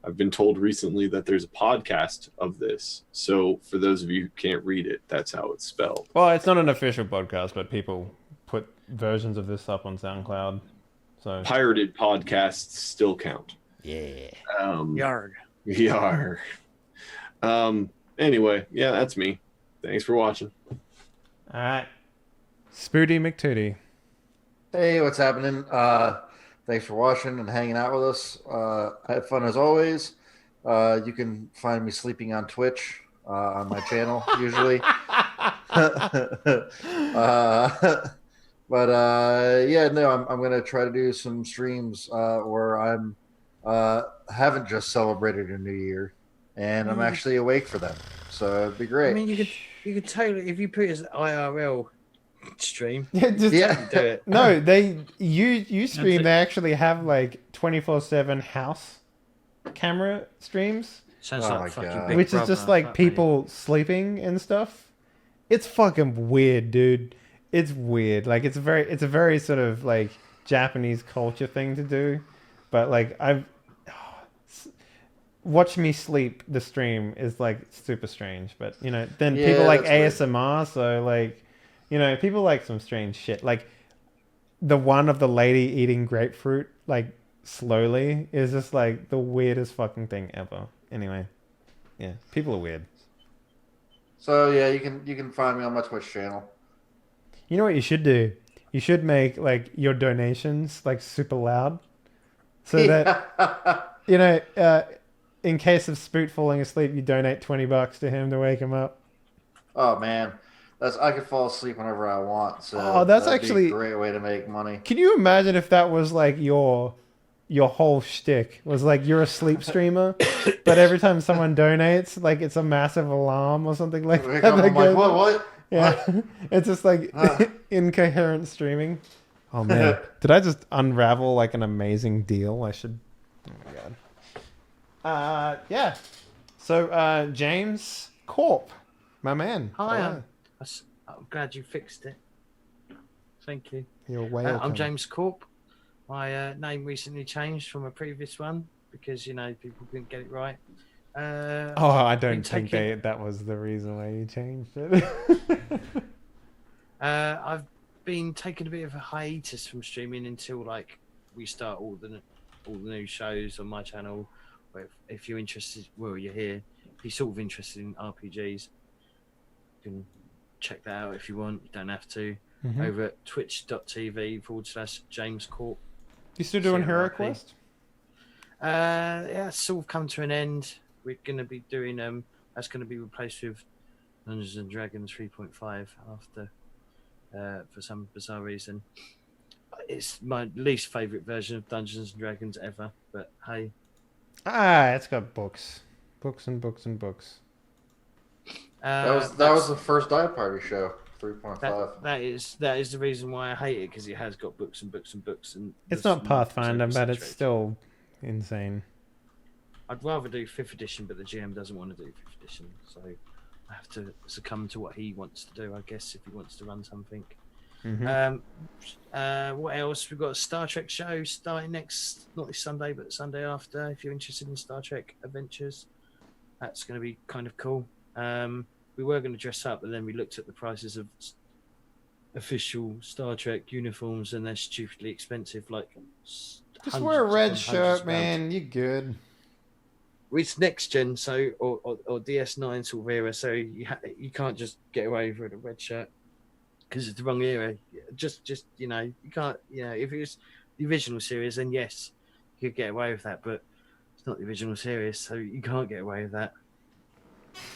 I've been told recently that there's a podcast of this. So for those of you who can't read it, that's how it's spelled. Well, it's not an official podcast, but people put versions of this up on SoundCloud. So Pirated podcasts still count. yeah. Yarg. Yar. Anyway, yeah, that's me. Thanks for watching. All right. Spooty McTooty. Hey, what's happening? Thanks for watching and hanging out with us. I had fun as always. You can find me sleeping on Twitch on my channel usually. Yeah, no, I'm gonna try to do some streams where I'm haven't just celebrated a new year, and I'm actually awake for them. So it'd be great. I mean, you could totally, if you put it as IRL stream. Yeah, just, Yeah. Do it. No, you stream. They actually have like 24/7 house camera streams, Sounds Oh like my fucking God. Big which is Brother. just like Fuck me. people sleeping and stuff. It's fucking weird, dude. It's weird. Like it's a very sort of like Japanese culture thing to do, but like watch me sleep. The stream is like super strange, but you know, then Yeah, people like that's weird. ASMR, so like, you know, people like some strange shit. Like the one of the lady eating grapefruit like slowly is just like the weirdest fucking thing ever. Anyway, yeah, people are weird. So yeah, you can find me on my Twitch channel. You know what you should do? You should make like your donations like super loud, so that you know, in case of Spoot falling asleep, you donate $20 to him to wake him up. Oh man, I could fall asleep whenever I want. So Oh, that's that'd actually- be a great way to make money. Can you imagine if that was like your whole shtick? Was like you're a sleep streamer, but every time someone donates, like it's a massive alarm or something like that. I'm like, what? Yeah, it's just like incoherent streaming. Oh man, did I just unravel like an amazing deal? I should. Oh my god. Yeah. So, James Corp, my man. Hi, Hello. I'm glad you fixed it. Thank you. You're welcome. I'm James Corp. My name recently changed from a previous one because people couldn't get it right. I don't think that was the reason why you changed it. I've been taking a bit of a hiatus from streaming until we start all the new shows on my channel. If you're interested, well, you're here. If you're sort of interested in RPGs, you can check that out if you want. You don't have to. Mm-hmm. Over at twitch.tv/James Corp. You still doing Hero Quest? Yeah, it's sort of come to an end. We're going to be doing that's going to be replaced with Dungeons and Dragons 3.5 after for some bizarre reason. It's my least favorite version of Dungeons and Dragons ever, but hey. It's got books and books and books. That was the first Die Party show. 3.5. That is the reason why I hate it, because it has got books and books and books, and it's not Pathfinder, but it's still insane. I'd rather do 5th edition, but the GM doesn't want to do 5th edition, so I have to succumb to what he wants to do, I guess, if he wants to run something. Mm-hmm. What else? We've got a Star Trek show starting not this Sunday, but the Sunday after. If you're interested in Star Trek Adventures, that's going to be kind of cool. We were going to dress up, but then we looked at the prices of official Star Trek uniforms, and they're stupidly expensive. Just wear a red shirt, man. You're good. It's next gen, so or DS9 sort of era, so you can't just get away with a red shirt because it's the wrong era. Just you can't. If it was the original series, then yes, you could get away with that, but it's not the original series, so you can't get away with that.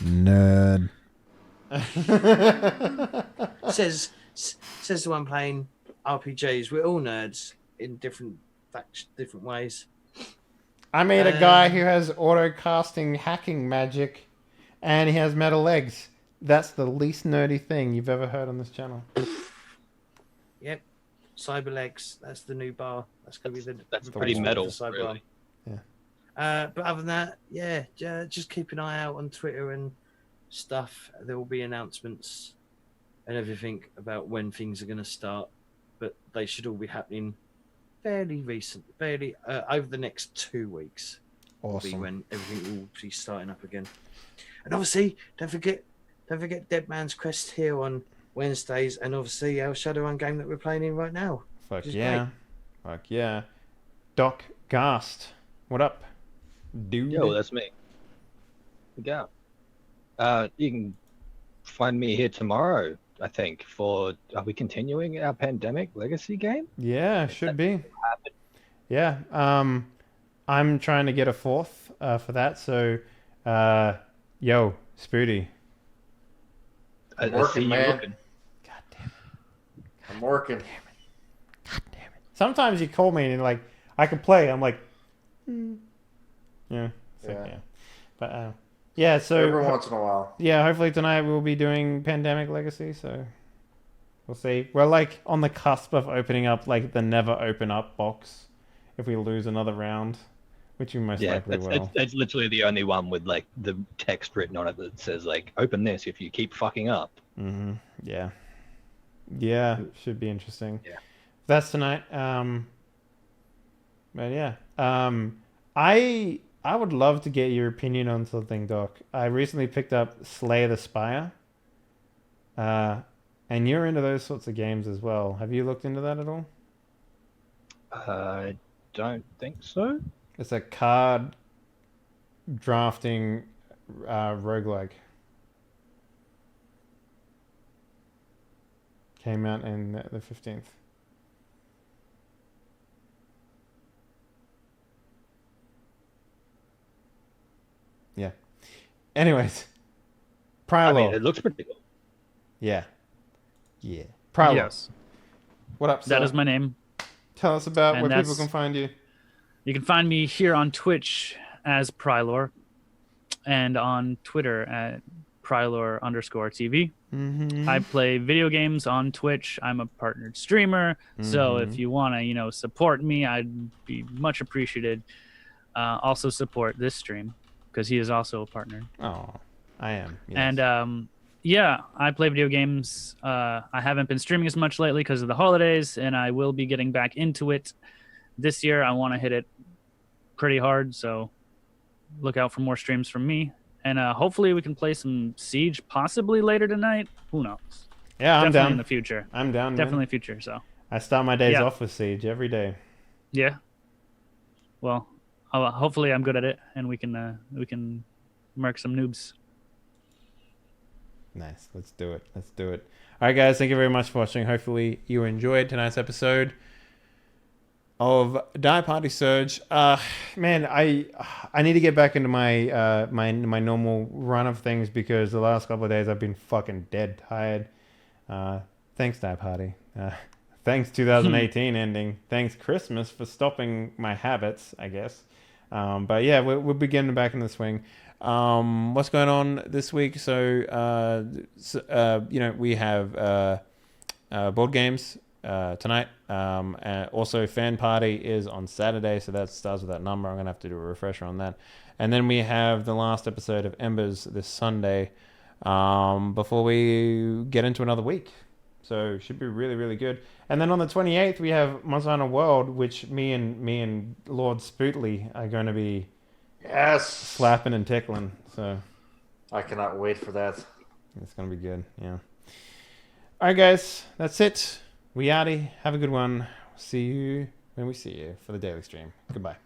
Nerd. says the one playing RPGs. We're all nerds in different ways. I made a guy who has auto-casting hacking magic, and he has metal legs. That's the least nerdy thing you've ever heard on this channel. Yep. Cyber legs. That's the new bar. That's going to be that's pretty metal, really. Yeah. But other than that, yeah, just keep an eye out on Twitter and stuff. There will be announcements and everything about when things are going to start, but they should all be happening fairly over the next 2 weeks. Awesome. Will be when everything will be starting up again. And obviously, don't forget Dead Man's Quest here on Wednesdays, and obviously our Shadowrun game that we're playing in right now. Fuck yeah. Doc Gast, what up, dude? Yo, that's me. Yeah. You can find me here tomorrow, I think, are we continuing our Pandemic Legacy game? Yeah, should be. Yeah. I'm trying to get a 4th for that, so yo, Spooty. I'm working, man. God damn it. I'm working. God damn it. Sometimes you call me and like, I can play. I'm like, yeah. But yeah, so every once in a while. Yeah, hopefully tonight we'll be doing Pandemic Legacy, so we'll see. We're like on the cusp of opening up like the never open up box if we lose another round, which we most likely will. It's literally the only one with like the text written on it that says like open this if you keep fucking up. Mm-hmm. Yeah, should be interesting. Yeah, that's tonight. But yeah, I would love to get your opinion on something, Doc. I recently picked up Slay the Spire. And you're into those sorts of games as well. Have you looked into that at all? I don't think so. It's a card drafting roguelike. Came out in the 15th. Yeah. Anyways, Prior Law. I mean, it looks pretty cool. Yeah. Prior Law. Yes. What up, That is my name. Tell us about And where people can find you. You can find me here on Twitch as Prylor and on Twitter at Prylor_TV. I play video games on Twitch. I'm a partnered streamer. So if you want to, support me, I'd be much appreciated. Also support this stream because he is also a partner. Oh, I am. Yes. And yeah, I play video games. I haven't been streaming as much lately because of the holidays, and I will be getting back into it this year. I want to hit it pretty hard, so look out for more streams from me. And hopefully we can play some Siege possibly later tonight. Who knows? Yeah, I'm Definitely down. in the future. I'm down. Definitely Man. future. So I start my days off with Siege every day. yeah. Well, hopefully I'm good at it, and we can murk some noobs. Nice. Let's do it. All right, guys. Thank you very much for watching. Hopefully you enjoyed tonight's episode of Die Party Surge. Man, I need to get back into my my normal run of things because the last couple of days I've been fucking dead tired. Thanks Die Party. Thanks 2018 ending. Thanks Christmas for stopping my habits, I guess. But yeah, we're beginning back in the swing. What's going on this week? So we have board games tonight. And also fan party is on Saturday, so that starts with that number. I'm gonna have to do a refresher on that. And then we have the last episode of Embers this Sunday before we get into another week. So should be really, really good. And then on the 28th we have Monster Hunter World, which me and Lord Spootley are going to be slapping and tickling. So I cannot wait for that. It's going to be good. Yeah. All right, guys, that's it. We outie. Have a good one. See you when we see you for the daily stream. Goodbye.